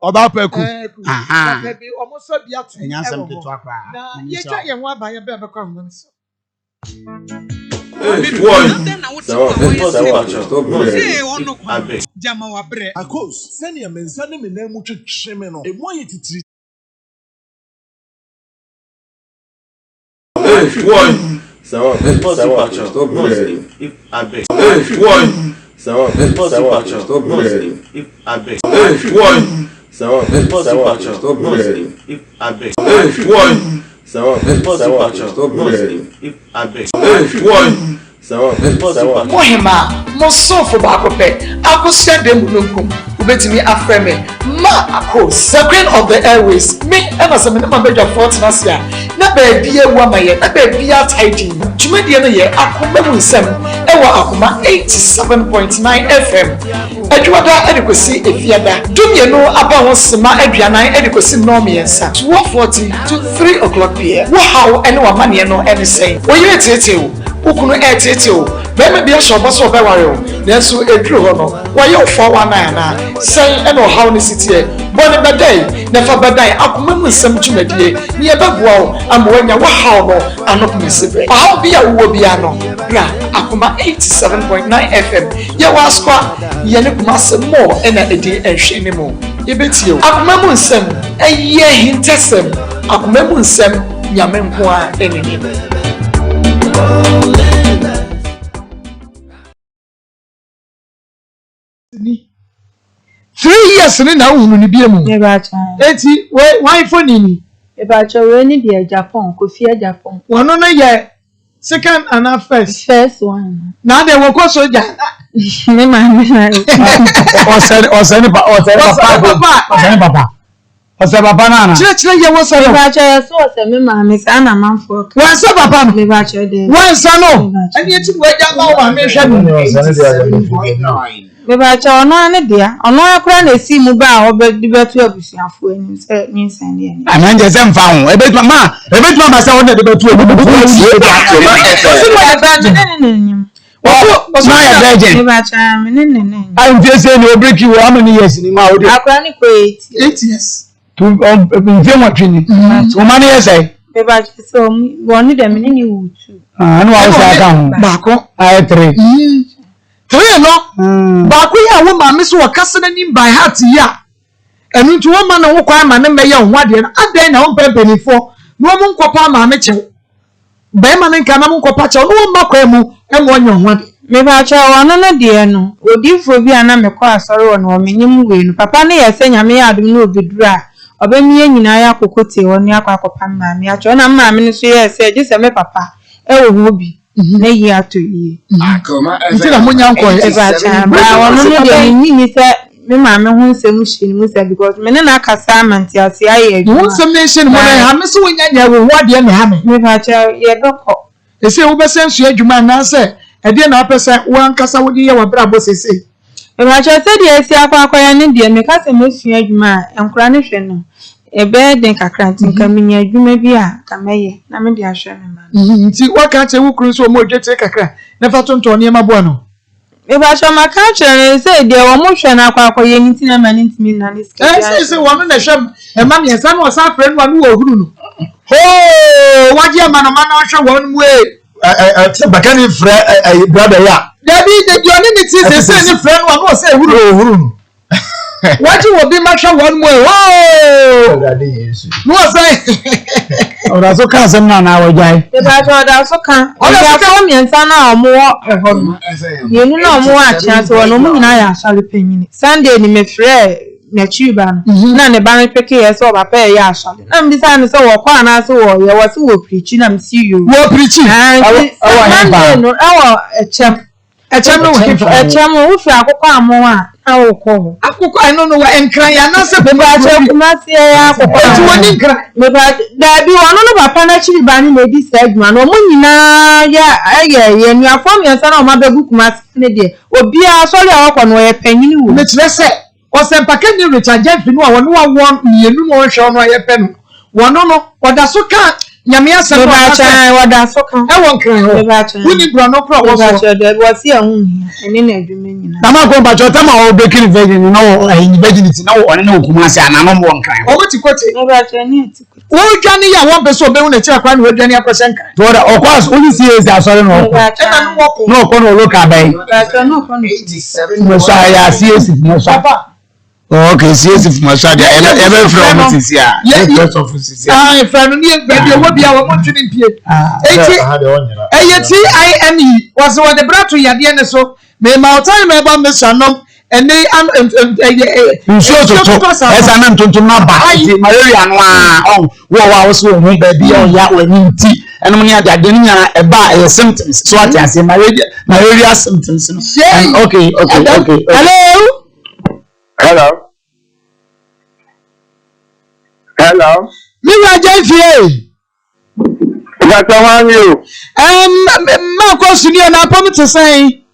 obapeku baby almost so bia to
enya asam keto akwa
na ye twa ye ho abaye be be kwa ho so
Akos, send your mensana me name much shimeno. A more titri.
Mohima, Mosofo Bakope, Akosia de Munukum, Ubetimi Afreme, Maa Akos, the Queen of the Airways, me ever some major fortunes here. Never be a woman yet, never be a tidy. Jumediana ye, Akoma Munsem, Ewa Akoma 87.9 FM. Edwada adequacy if yada. Do you know about Sima Edriana adequacy normiensa? 12:40 to 3 o'clock p.m. Wow, anyone money no any say. When you ukunu etete bema bia shobo so be ware nanso edru ho no waye 419 na say e no how ni sitie bone bedai na fa bedai akoma mu nsam twumadie ni e begua o amwanya wa how no anop misibe how bia wo bia no bra akoma 87.9 FM ye waskwa ye ne kuma se mo e na edi ehwe ni mo ye betie akoma mu nsam eye hintesem akoma mu nsam nyame nko a enini
3 years ni na hunu ni bia mu eti why for ni
Ebacho we ni be Japan ko fi Japan
wono na ye second and first
one
na de wo ko soja
me ma
o se ni papa
ose papa na na
chire ye wo so no
ba cha so se me ma me sa na manfo
wan so papa no
me ba cha de
wan so no ani eti wo ja ma wa me hwe no
me ba cha ono ne dia ono akura na esi mu ba obe di betu abusuafo anim se nyisan de ani
ananje se mfa ho ebetuma ma se wo de betu obu bu tie da Akoma FM my virgin
me ba cha me ne
I'm just saying you break you how many years ni ma o de
akura ni ko
8 years
to mfe mo twini o ma ne yesai
me ba cha so woni de me ni wutu
anu wa se aka ho
baako
ai 3
three no baako ya wo ma me so wakase na nim by heart ya enu nti wo ma na wo kwa ma ne meye ho ade na adan na wo pempenifo no mo nkopa ma me chew be ma ne nka na mo nkopa chew no wo ma kwa mu e mo onyo ho ade
me ba cha wono na de no odifo bi ana me kwa asori wo no menyim we no papa ne yese nyame ya adum no obedura obemie nyina ya kokote woni akwakopa ma me acho na ma me no so yese je se me papa e wo ho bi na yi ato yi
Akoma
nti na mo nyanko
e ba cha ba wono no de nyinyi se me ma me ho nsem hyin mu se because me ne na akasa amanti ase aye
wo nsem ne hyin mo na ha me so wonya nya wo ho ade na ha me
ba cha ye doko
ese wo besen su adwuma na se ede na apesa wo ankasa wo di ye wa bra bo sese
ba cha se de esi akwa ya ne de me ka se me su adwuma enkura ne hwe no ebe den kakra tinka minya adwuma bi a kameye na me de ahwe me ma
nti waka che wo kuru so mo dwete kakra na fa tonto ne ma bo no
e ba cha maka chere se de wo mo hwe na akwa ye nti na ma ntimi na ne ska
se wo no na hwe e ma me yesa no sa frɛ no wo huru no ho waje ma no ma na hwe wo no mu
bakani frɛ brother ya
Dabi de joni ni ti se ni frɛ no no se huru no waje wo bi ma hwe wo no mu no say
ora so kan sem na na wajai
e ba cha da so kan o ya ko miensa na omo ho no yenu na omo a chia so no mu nyina ya asare panyini Sunday ni me frɛ na chiba na ne ban peke ye so papa ye asale na mbisa ne so wo kwa na so wo ye wo so wo preach na msi you
wo preach
no awo echem no echem wo fi akoko amo a awo ko
akoko eno no wa enkran ya na se
be ba che kuma se ya akoko
ti woni nkran
me ba da bi wono no papa na chiba ni na di segma no mo nyina ya ye ni afom ye sa na o ma begu kuma se ne de obi a so le awoko no ye panyini wo
me kire se Osempaka ni Richard Jeffrey no won wa won mienu no hwe no ayepe no wono no oda so ka nyame asem no
cha oda so ka
e won kran ho woni bro no pro wo so
de wo si ahun eni na adwuma nyina
na ma ko ba chota ma o breaking virgin no virginity na wo ne okuma se ana no mo kran
o ti kote
o ba cha ni ti
wo dwane ya won person be hu na kira kwa na wo dwane akose nkan
to da okwas only see is asore no
e na no wo
no ko no loka bai
ba cha no ko no
87
mo sa ya see mo sa
papa
okay see if mo sa dia ebe from sisi a first of sisi
ah friend ni e bi wo bia wo mo twini pie enti TIME was what the brought to yade ne so me ma time me ba me sanom ene
nso toto esa na ntontom na ba ti malaria no a on wo so hu ba bi o ya wani nti eno ne adade ni nya e ba e symptoms so ati ase malaria symptoms no okay
Hello.
Me wa jefie
That's how you.
Ma ko suni na pom te sai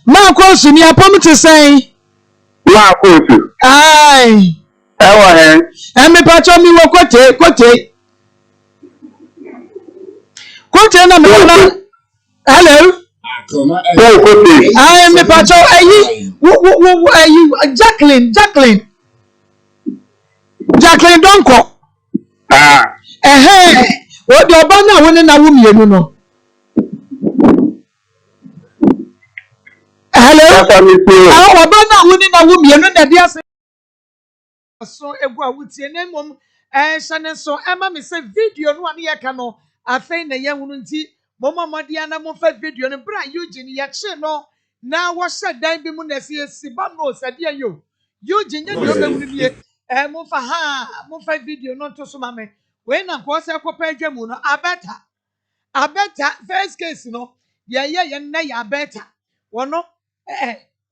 ma ko suni apom te sai
Maa Akos.
ai
Ewa hen.
me pa cho mi wo kote na me na hello
Akoma
Kote.
ai me pa cho ayi wo ayi Jacqueline Donko o de oba na woni na wo mienu no hello oba na woni na wo mienu na dia se so egu a wutie na mom hye so ema me se video no ane ye ka no afei na ye hunu nti momamode na mo fa video no bra Eugene ye che no na wo hye dan bi mu na si ba no sade yo Eugene ye do be hunu bie mo fa video no to so ma me we na ko se ko pa adwamu no abeta first case no ye na ya abeta wono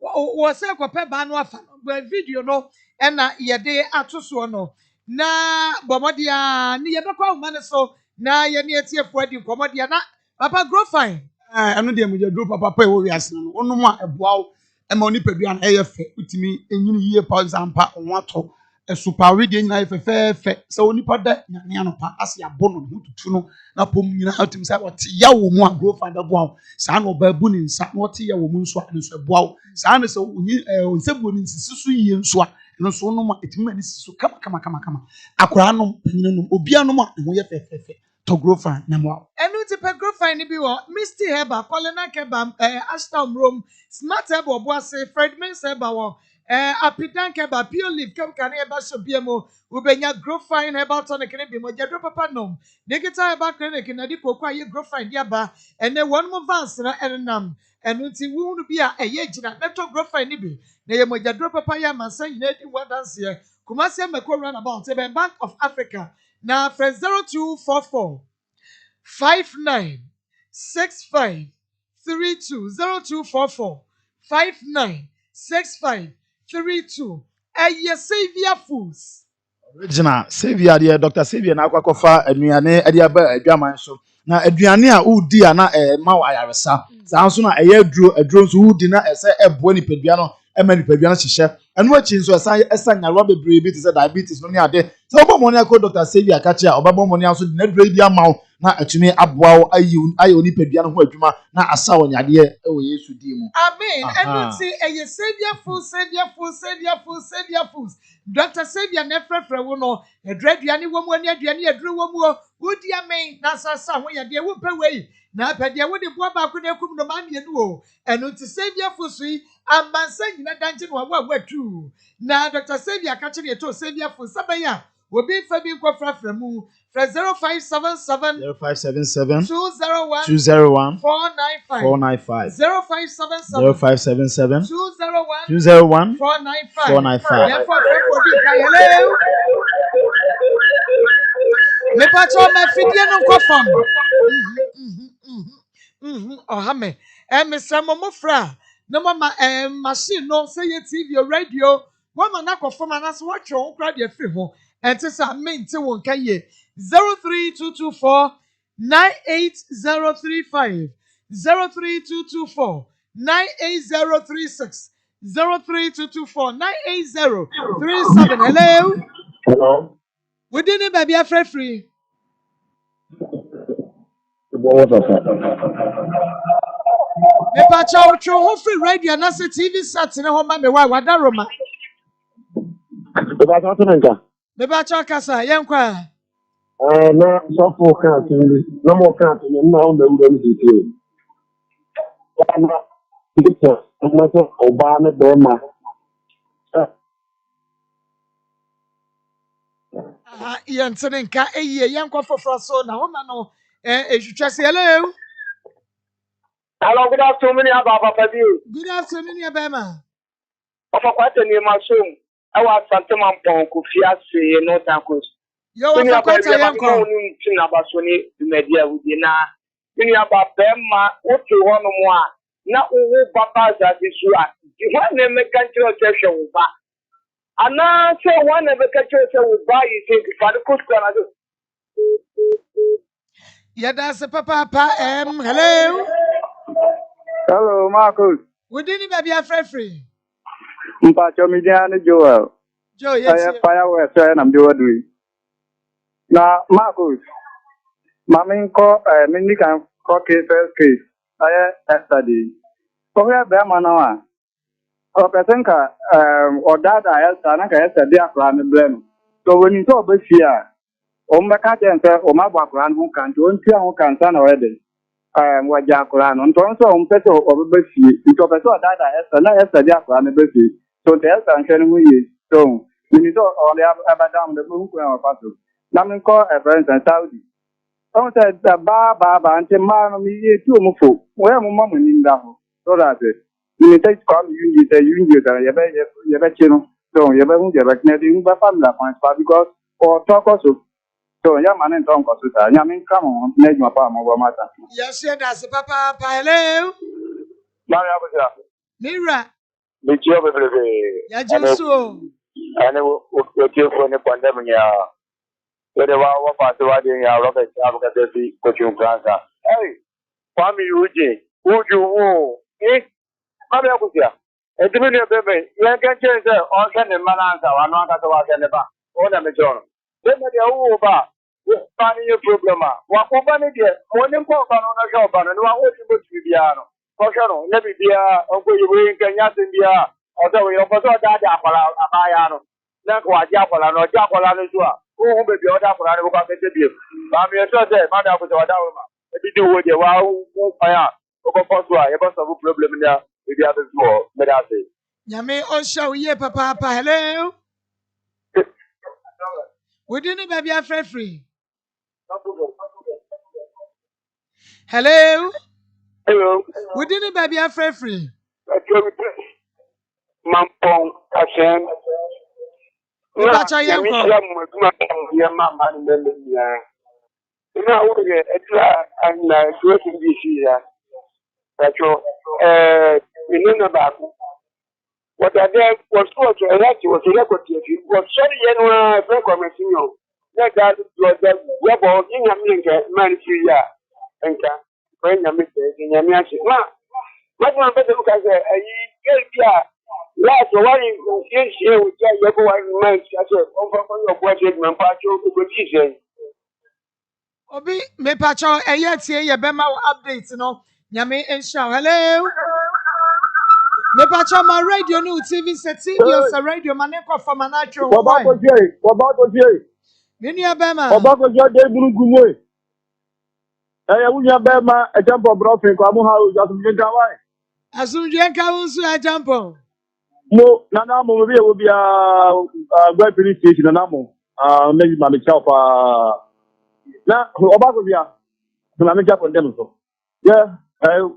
wo se ko pa ba no afa no video no ɛna yɛde ato soɔ no na bɔmmɔdea ne yɛbɛkɔ ahoma no so na yɛne atiefoɔ adi nkɔmmɔdea na papa grow fine
ɛno deɛ mogya duro papa ɛwɔ wiase no wonom a ɛboa wo ɛma onipadua no ɛyɛ fɛ wotumi ɛnyini yie pa nsampa ɔho atɔ ɛsopawe deɛ nyinaa yɛ fɛfɛɛfɛ sɛ onipa da nyane anopa ase abɔ no ho tutu no na pom nyinaa wotumi sɛ wɔte ya wɔ mu a grow fine bɛboa wo saa na ɔbaabu ne nsa na wɔte ya wɔ mu nso a ɛno nso ɛboa wo saa na sɛ nsɛbuo no nsisi so yie nso a ɛno nso wonom a ɛtumi ma ne si so kama akoraa nom panyina nom obia nom a ne ho yɛ fɛfɛɛfɛ to grow fine na mo
enu ti pe grow fine ni bi wo misty heba colena keba ashton room smart heba obuase fredman heba wo apidan keba pure leaf kem kan heba so biemo ubenya grow fine heba tonic ne bi mo jedro papa nom nekita heba clinic na di kokwa ye grow fine dia ba ene one mo vance na enam enu ti wunu bi a eye gina na to grow fine ni bi na ye mo jedro papa ya mansa yina di one dance here kumasi meko run about the Bank of Africa. Now, from 0244 5965 32 0244 5965 32. Savior Foods.
Original Savior deɛ Dr. Savior na akwakofa aduane ade aba adwaman so na aduane a udi a na ma wa ayaresa saa nso na ɛyɛ aduro nso udi na ɛsɛ ɛboa nipadua no ɛma nipadua no hyehyɛ ɛno akyi nso ɛsa nyarewa bebree bi te sɛ diabetes no ne ade sɛ ɔbɔ mmɔne akɔ Dr. Savior ka kyerɛ a ɔbɛbɔ mmɔne nso de n'aduro bi ama wo na atumi aboa wo ayɛ onipadua no ho adwuma na asa wɔ nyadeɛ ɛwɔ Yesu din mu.
Amen. Ɛno nti ɛyɛ Savior Foods. Dr. Savior ne frɛfrɛ wo no aduane wɔ mu ani aduane aduro wɔ mu o wodi amen na sasa ho yɛ deɛ wo pɛ wei na pɛ deɛ wo de boa baako na ekum no ma mienu o ɛno nti Savior Foods yi amansa nyina dangye no wa watu na Dr. Savior ka kyerɛ to Savior Foods sabaya obi fa bi nkɔ frɛfrɛ mu frɛ 0577 201 495 0577 201 495. Hello. Me patro me fidie no nkɔ fam. Ohame. Mr. Momofra. No mama machine no say your TV or radio. Woman na kɔ fam anaso watch on crowd your free ho. And to say me nti won kan ye 03224 98035 03224 98036 03224 98037. Hello.
Hello.
We didn't baby afraid free. Me pa chow ho free radio na se TV sat ne ho ma me wa wada roma. Me ba chow kasa yenkwa.
Na so for can no more can na on the room to na picture na so oba na do ma
Yentene nka eye yenkwa foforo so na ho ma no ehwetwa se hello.
Hello, good afternoon, Ababa Padi.
Good afternoon, Abema.
Of a quarter near my soon. I was Santaman Pon, Kufia, say, no tankos.
You are a quarter yanko.
Nabasoni, the media with you now. You are about Bema, what you want more. Not all papas at this one. You want to make a session with that. And now say one of the catchers will buy you think for the cook.
Yeah, that's a papa. Hello.
Hello, Marcus.
We didn't baby afraid free.
Mpacho Midiane Joel.
Joe, yes.
I fireworks and I'm doing. Now, Marcus, Mammy call Mindy can cock case first case. I yesterday. So we have Bamanawa. Or Pesenka, or that I asked Anaka yesterday around the blame. So when you talk about fear, Omaka and say, Oma Bakran who can't do who can stand already. What Jacoran on Tonso on Peso or Bessie, because I saw that I asked yesterday around the Bessie. So tell Sanction we is so. We need all the Abadam the Boom or Paso. Namin call a friend and Saudi. Don't say the Baba and Temano me 2 mufo. Where my mom in that. So that's it. You take call you say you you bet you know. So you better get back near the family points because or talk also. So young man and Tom Costa. Yamin come on, make my palm over matter.
Yes, that's a papa. Hello.
Maria,
Mira.
the job of the
Yajuso.
And what you for the pandemic, where the war part of the Robert Abacadesi, coaching Plaza. Hey, Kwame Uji, would you, eh? Maa Akos ya. Edimi ni bebe, ye kan change all can the balance our no aka wa can ba. O na me jono. Dem de wo ba. Ba ni your problem a. Wa ko ba ni de, mo ni ko ba no na sho ba no wa o ti bo ti bia no. Ko sho no, na bi bia o ko yi we kan ya tin bia. O da we o ko so da da akwala abaya no. Na ko aja akwala no, aja akwala no so a. O hu be bia o da akwala no ko ka te bia. Ba mi so se, Maa Akos wa da wo ma. E bi di wo de wa wo pa ya. O ko so a, ye ba solve problem ni a. Maybe I will go, but I say.
Nyame onsha ye papa. Hello. We didn't baby afraid free. Hello.
Hello.
We didn't baby afraid free.
Mampong Kashem.
Ibacha yanko.
Ina uge etla ana growth in this year. That's all. Inuna baku. What are there was what a lot was a record. Was sorry, Yanua, a friend of Messinio. Let that was that rebel in America, man, and when you meet in Yamiashi. What one better look at a year. Last one in here with your man, as a question, man, Pacho, good.
Obi me pacho eyetie ye bema update no nyame ensha. Hello. Me pacho ma radio no TV set TV on sa radio mane ko for manatro ho boy.
Obago je.
Me nua bema.
Obago je de burugumo e. Wunya bema e jambo brofin ko amu ha o jasum nka wai.
Asunje nka unsu a jambo.
Mo nana mo bi e wo bia gwa police station nana mo. Meji ma me chao pa. Na Obago bia. Na me japo ndem so. Yeah,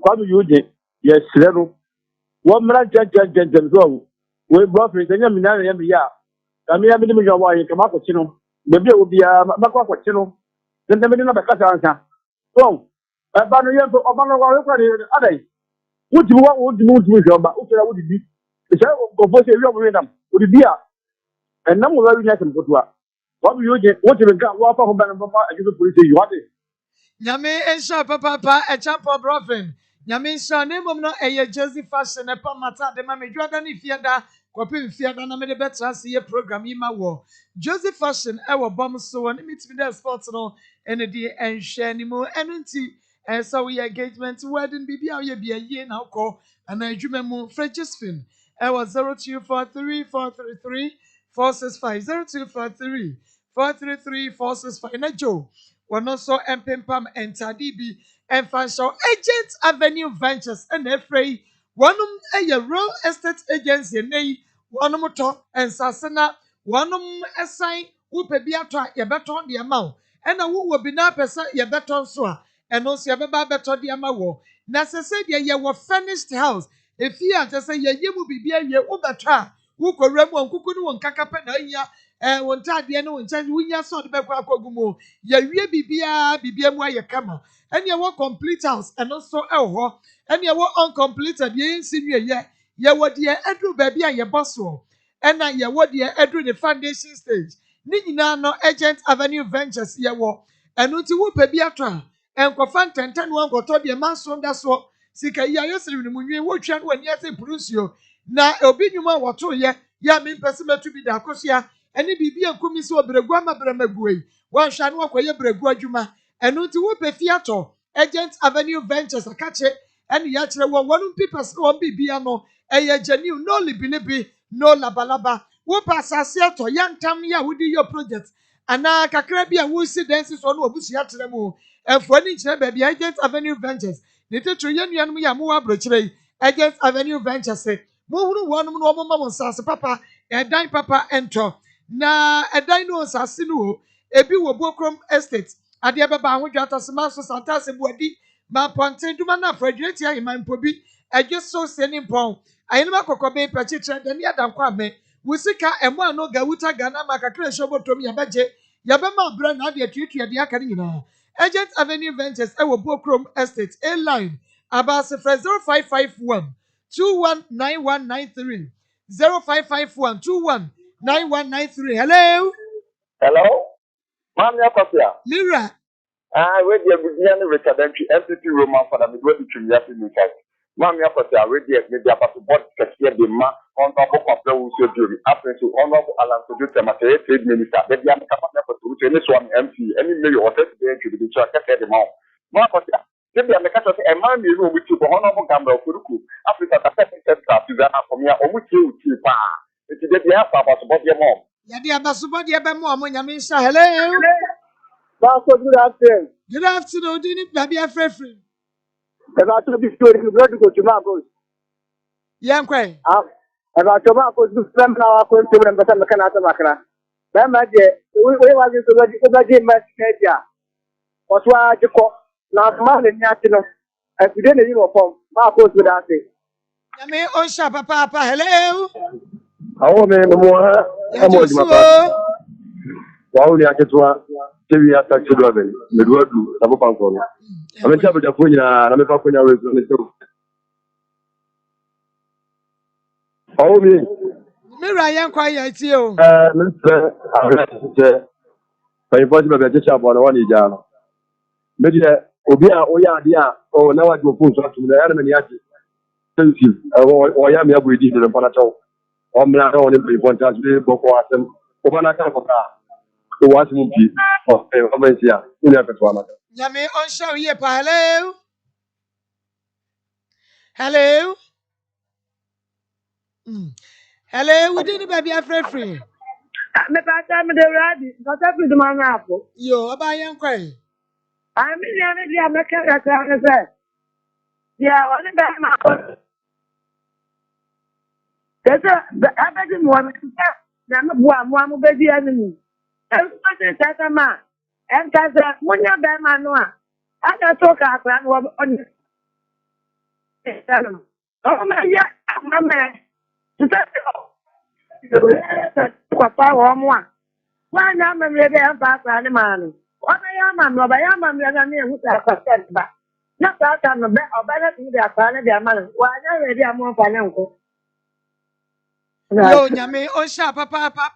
kwanu yuje. Yes, lero. One man jen so. We brofin tenya mi na ya mi ya. Kami ya mi mi jo wa yi kama ko chino. Bebe wo bia makwa ko chino. Nende mi na be kasa ansa. So, ba no yen so oba no wa ko ni adai. Wuti wo ba. Ukira wudi bi. Se ko fo se wi omo nam. Wudi bi a. Enam wo wi nyasem ko toa. Wa bi yoje, wuti be ga wa fa ho ba no ba ajibe police yi wade.
Nyame ensha papa e champo brofin. Nyame ensha ne mom no eye Jersey fashion e pa mata de ma me dwada ne fiada kopi fiada na me de betra se ye program yi ma wo. Jersey fashion e wo bom so won meet me there sports no ene di enhwe ni mu enunti so we engagement wedding bibia ye bia ye na ko ana adwuma mu Josephine e wo 0243 465 na Joe one also empempam entadibi and financial agent avenue ventures and afraid one a real estate agency nay one motor and sasana one assign who pay biatra ya beton the amount and who will be now person ya beton so and also ya beton the amount necessary ya were finished house if you are just say ya will be ye ubatra who could remove kuku and kakapa na one time no one change we ya saw the back akogumo ya wie bibia mu aye kama and ya wo complete house and also ho and ya wo uncompleted ye nsinwe ye wo de edru ba bia ye bosso and na ye wo de edru the foundation stage ni nyina no agent avenue ventures ye wo enu ti wo pa bi atwa enkofa ntenten wo nkoto de manso nda so sika ya yesiri ni munwe wo twa no ani ase prunsio na obi nyuma wo to ye ya me mpese metu bi da akosia ene bibia nkumi so bregu amabramaguei wan hwa no akoye bregu adwuma enu nti wo pe fiato agent avenue ventures akache ene ya kire wo wonu papers no bibia no eye genuine no libilibi no labalaba wo pasase ato yantam ya wodi your project ana kakra bia wo si dance so no obusia kire mu efo ni kire ba bia agent avenue ventures ne tetro yenuanum ya mo wa brochire agent avenue ventures mo hunu wonum no mo mama nsase papa edan papa ento na edan no nsase no ebi wo Bokrom estate ade beba ahodwata sema so santase buadi ma ponten duma na fragrate ya imampo bi eje so seni mpon ayinma kokobe pechitre de ne adam kwa me wusika emo ano gawuta gana makakre shobotom ya beje ya be ma bra na de tutu de aka nyina agent avenue ventures e wo Bokrom estate a line about 0551 219193 0551 9193. Hello.
Hello? Mami Akosia.
Mira.
We dey begin Richard Entry MPP Roman for the middle to me happy me kai. Mami Akosia we dey media passport kesiye de ma honorable Kwabena Wusu Jori after to honorable Alan Kojo Temate trade minister. They be am kapa na for to any so am MP any mayor or set dey to be sure kesiye de ma. Ma Akosia they be am kapa say e ma mi ru omu ti ko honorable Gamba Okuruku Africa ta set center to Ghana for me omu ti o ti pa. It dey be am passport de ma.
Yadi abasubo de be mo nyamisha. Hello.
Good afternoon.
Good afternoon. Do you need baby free?
If I told you story, you got to go to Maa Akos.
Yeah, quite.
If I told Maa Akos, do some now I couldn't do them, but I'm not a macra. Then my dear, we were going to go to my media. What's why you call now, man, and national. If you didn't even form Maa Akos without it.
Yami on shapa papa. Hello.
How many more? I'm going to Wauli akitwa TV ya taxi driver ni roadu na popa nkono amechapa jafunya na amefa kwenye wezo ni sio Wauli
Mira yan kwa ya tio
mse arete kwa hivyo baba jecha bwana wani jana media obia oya dia o na wadi ofunso atumina yana mani yake sensitive o ya mi abu idi de mpana tawo o mna na woni important be boko asem o bana kan ko ka o wasi mu bi o abensia ni akatwa maka
Yami on show here pa. Hello. Hello. Hello, we didn't baby free.
Me pata me de ready. Not every man apple.
Yo, aba yan kwai.
I mean, I'm not going to say. Yeah, only by my. There's a better one. I'm a one baby enemy. And what is that man? And that's when you're by my no. I just talk out on oh, my, yeah, my man. Papa, one. Why now, my baby, I'm back on the man. What I am, Robert, I am a man who's a content back. Not that I'm a better or better to their father, their mother. Why, I already am more financial.
Yo, Yami on shapa papa.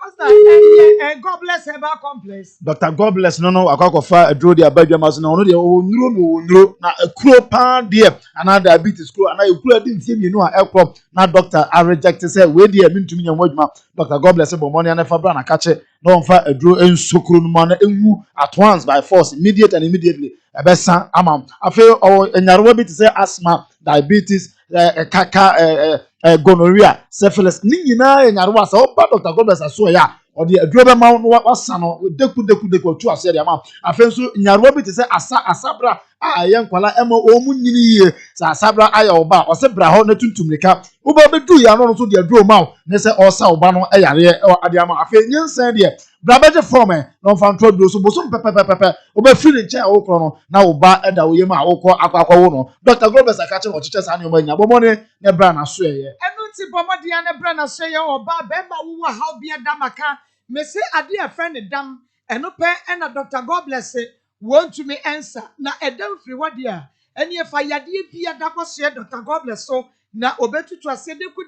God bless her back complex.
Dr. God bless no akwakofa adro dia badwa maso na ono de onuro na ekuro pan de ana diabetes kuro ana ekuro adi ntie mienu a ekro na doctor a reject say we de mintumi nyam adwuma Dr. God bless bo money na fabra na kache na onfa adro ensokuro no ma na enwu at once by force immediately ebesa amam afi o enyarewa bi te say asthma diabetes gonorrhea syphilis ni nyina enyarewa sa oba Dr. God bless aso ya or the adrobe ma wasano deku otu ase de ma afenso nyaroa bi te se asabra aye nkwala ema omu nyini yie sa asabra aya oba o se bra ho na tuntumlika uba bedu ya no so de adro ma ne se osa oba no ayare ade ama afe nyensan de bra beje form no fan tro do so boso pepepepe oba feel nche awokro no na oba eda oye ma awokọ akwa wo no Dr. Globes akache wo chiche sa ne oba nya bomone ne bra na so ye
Ti bomodi ane brana so ye oba bema wo how bia damaka me say ade a friend dam eno pe na Dr. God bless it want to me answer na edam free what dia ene e fa yade bia da kwose Dr. God bless so na obetutu ase deku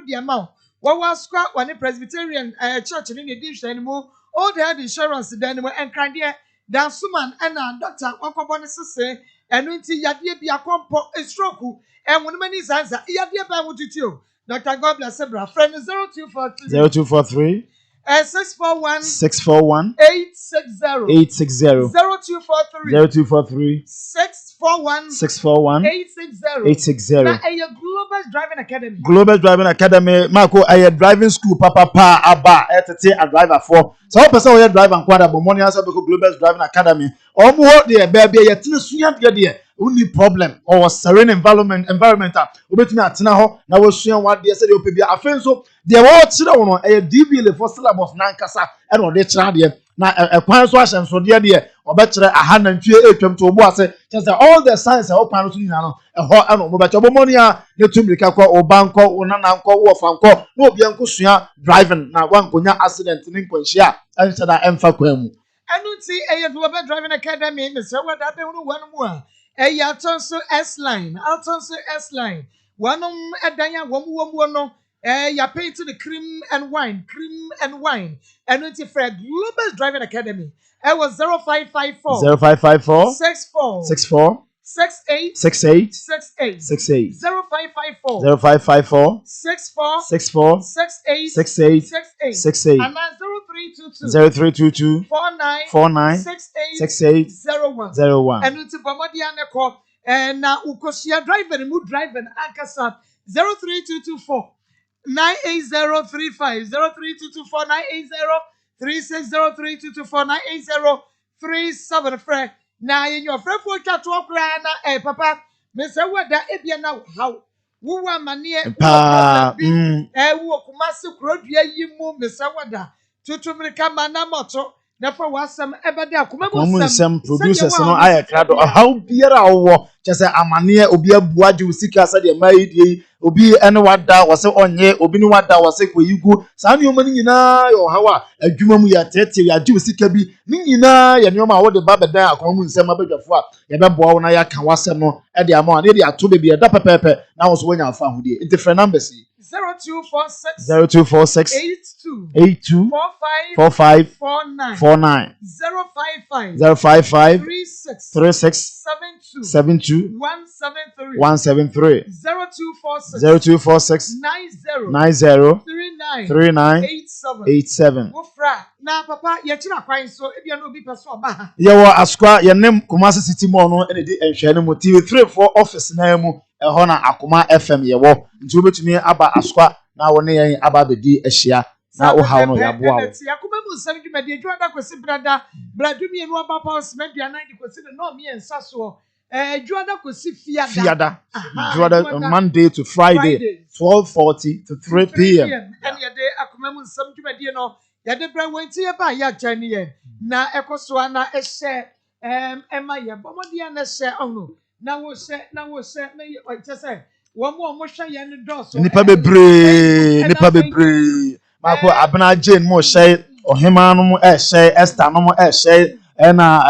dia ma wo waskwa woni Presbyterian church ni ne division mu old health insurance dan mu enkran dia dan suman na Dr. Akoma ne sese eno nti yade bia kompo stroke enwonu mani zanza yade ba wututio Dr. God bless you, bro. Friend
0243 641 860 0243 641 860
na Global Driving Academy.
Global Driving Academy Marco a driving school papa aba etete a driver for so person we drive and kwada but money answer because Global Driving Academy omo de baby yetine suya de only problem or serene environment obetumi atena ho na wasua wade se de opebia afenso de wo kire wo no DBL for syllabus na nkasa e no de kira de na ekwan so ahyenso de obekire aha na ntue etwam to obo ase just all the science e opan so nyina no ho e no mo beche obomoni a ne tumrika kwa obanko wonana nko wo fanko na obi ankosua driving na wankonya accident ni nkwanhia anse da emfa kwa mu
enu ti Global Driving Academy me se wada be hunu wanu mu a Atonso S line, one edanya womu no You're paying to the cream and wine. And it's for Global Driving Academy. It was 0554
0554
64
64
68
68
68
68
0554
0554
64
64
68
68
68
68
and now 0322
0322
49
49
68
68
01
01
and it's Bomadi and the call and now Ukosia driver and mood driver and Ankasa 03224 98035 03224 98036 03224 98037 friend. Now in your friend for chat walk around papa Mr. Wada Ebiana how who are mania
pa
who kumasi krodua yimu Mr. Wada tutumrika mana moto na for wasam ebede
Komun sem
akumamu
producers no aye krado how biara wo chese amane obi abuaje usika sa de mai die obi ene wada wose onye obi ni wada wose koyigu sa ne omani nyina yo hawa adwuma mu ya tete ya je usika bi ni nyina ya ne ma wo de babedan akomun sem abadwafo a ye beboa wo na ya kan wasem no e de ama ne de ato be bi e da pepepe na wo so wonya afa hodie different numbers
0246 82 45 49
055
36
36 72 173 0246 90 39 87
na papa ye kira kwan so ebia no obi peso oba
yewo askwa yenem Kumasi City Mall no ene di enhwe no mu TV3 for office na mu eho na Akoma FM yewo nti obetumi aba askwa na wone yen aba bedi ahia na wo hawo no yaboa wo
Akoma mu nsam dwumade dwada kwesi brada bradumi enu aba pa semedua nan di kwesi no mi ensa so dwada kwesi fiada
dwada Monday to Friday 12:40 to 3 p.m.
and yede Akoma mu nsam dwumade no yede bra wanti e ba ya jani ye na ekoso na ehye ema ye bomodi na ehye ono na wo hye na me chese wo mo hye ye ne dos
nipa bebre mako abena Jane mo hye ohema no mo ehye Esther no mo ehye na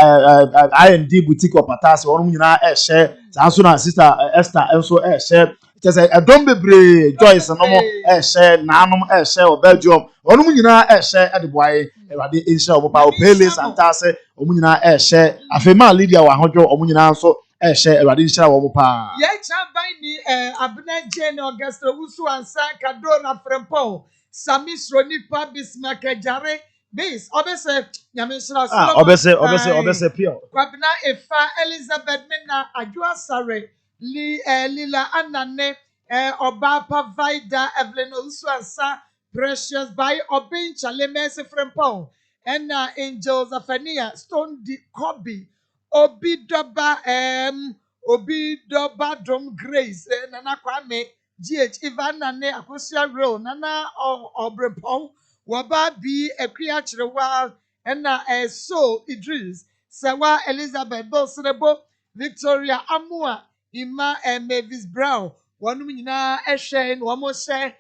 IND boutique opatas wonu nyina ehye sanso na sister Esther enso ehye chese edom bebre Joyce no mo ehye na no mo ehye o Belgium wonu nyina ehye adeboaye ewade insha obopa o Pele Santase omu nyina ehye afema Lydia wa hodwo omu nyina nso ehye ewade insha wo pa
ye chambai ni abena Jane Augusta wusu ansa kadona frempo Samisro nipa Bismarck Jare Bis obese nyamishira
obese pio
kwabna Efa Elizabeth Mena Adwa Sare Lila Anane Oba Pavida Evelyn Usuansa Precious by Obin Chalemes Frempon and Angels Afania Stone Di Kobe Obidoba Drum Grace Nana Kwame GH Ivan Nane Akosia Ro Nana Obrepon Waba B Ekriachrewa and So Idris Sawa Elizabeth Bosrebo Victoria Amua Ima Mavis Brown one nyina ehwe no mo hye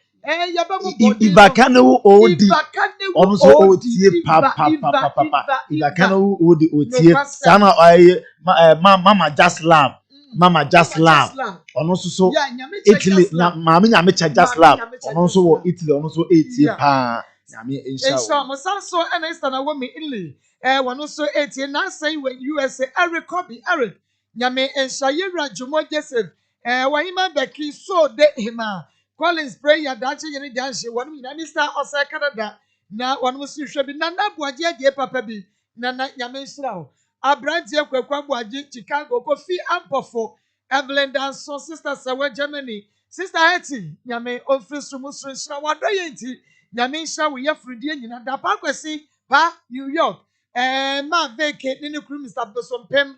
Ibakano odi ono so otie papa Ibakano odi otie sana mama just laugh ono so Italy mama nyame cha just laugh ono so wo Italy ono so etie pa nyame inshallah
mo sanso and Esther na wo me Italy wono so etie na say we USA Eric nyame enshayira Jomo Joseph wahima beki so de hima Collins prayer dachi yene janshi wanu nyina Mr. Osa Canada na wanu suhwe bi na buaje age papa bi na nyame nsira ho abrantie kwakwa buaje Chicago Kofi Ampofo Evelyn Danson sister Sawa Germany sister Hetty nyame office musu nsira wado yenti nyame nsira wo yafrudie nyina da pa kwesi pa New York ma veke ni kru Mr. Bosompem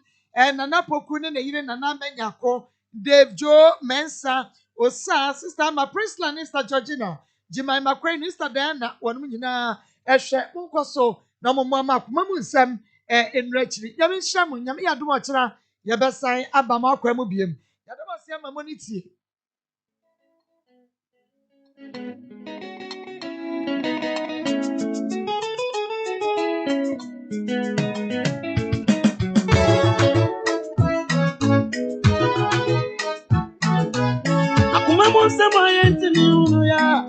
nana poku ne yire nana menyako Dave Joe Mensa Osa sister ma Priscilla Sister Georgina Jemima Queen Sister Diana wonu nyina ehwe nkoso na momma akoma mu nsam enrachiri nyame hyamu nyame yadom ochira yebesan abama akwa mu biem yadom asia ma monitie
Akuma monse moyenti miunu ya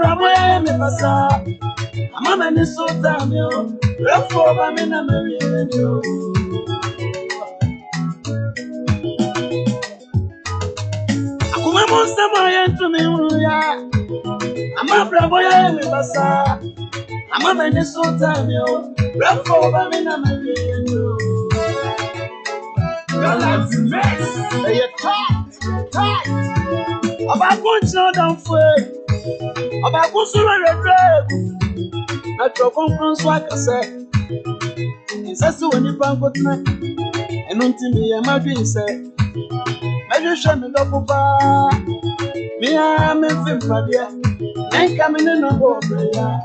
bravo ya me pasa. Mama ni so damn yo. Rafo ba me na me yo. Akuma monster my to me ya. Mama bravo ya me pasa. Mama ni so damn yo. Rafo ba me na me yo. Girl like the mess. Hey, tight. About good down for about good red. I drove on from swag, I said. It's also when you bank with me. And until me, my dream said, I just shut me up over me. I'm in film for you. Ain't coming in a board, yeah.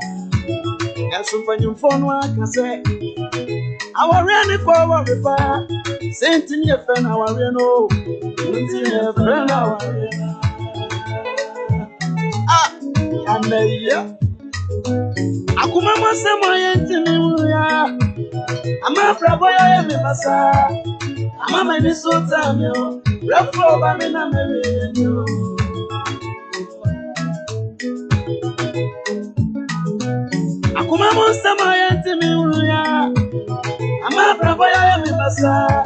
And so when you phone, I can say, I was running for a repair. Sent in your friend, our Reno. Until your friend, our and yeah. Akuma masema yenti mimuya. Ama bravo ya me pasa. Ama meni sota myo. Rafo ba me na me yo. Akuma masema yenti mimuya. Ama bravo ya me pasa.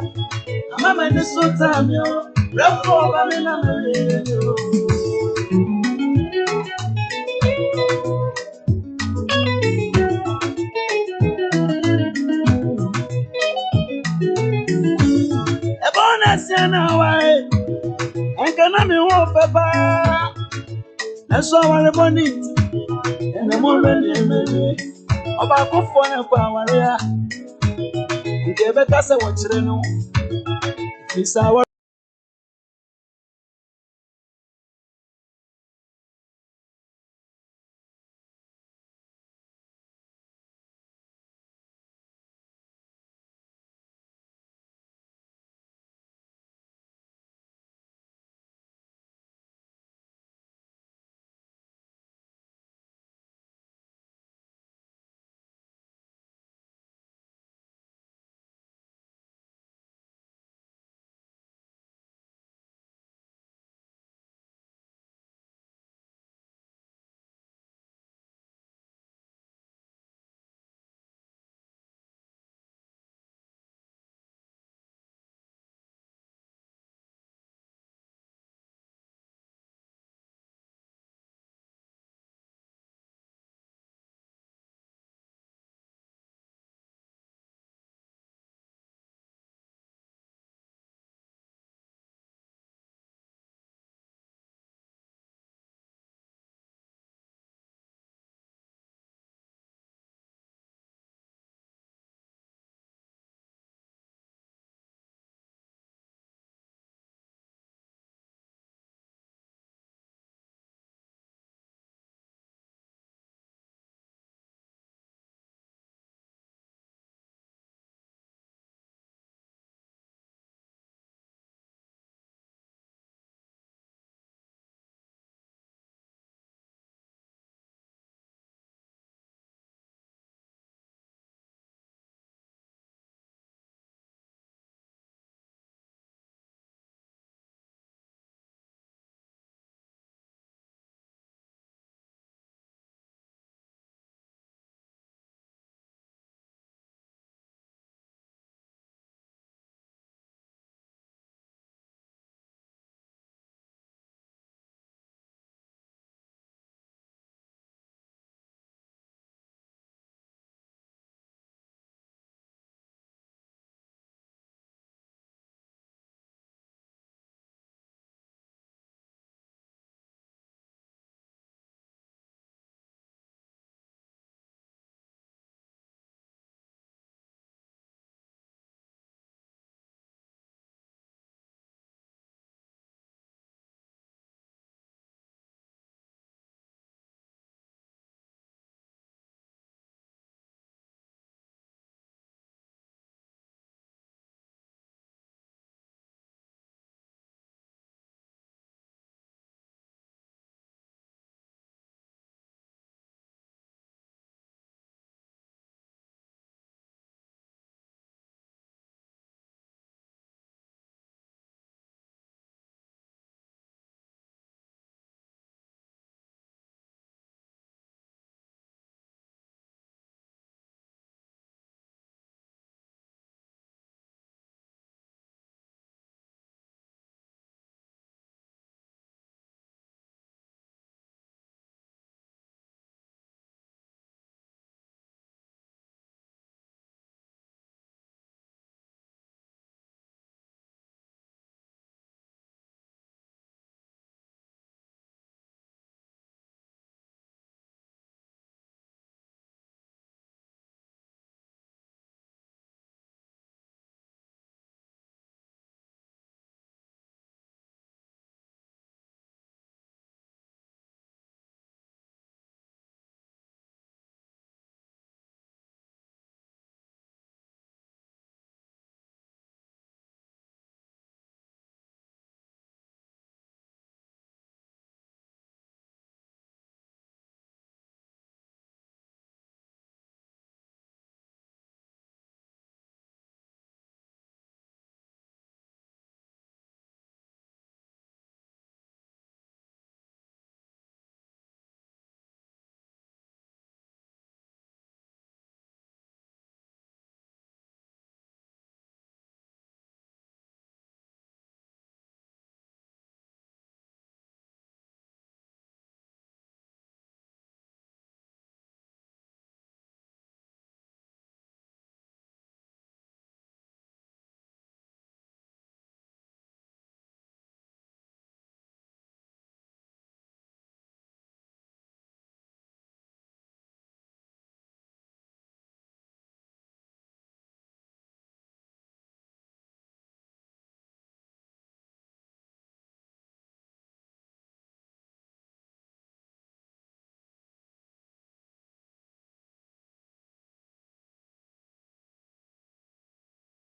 Ama meni sota myo. Rafo ba me na me yo. Siana way, and can I be wolf papa? And so I want it, and the moment about good for a power. And gave a cassa watch, Miss Our.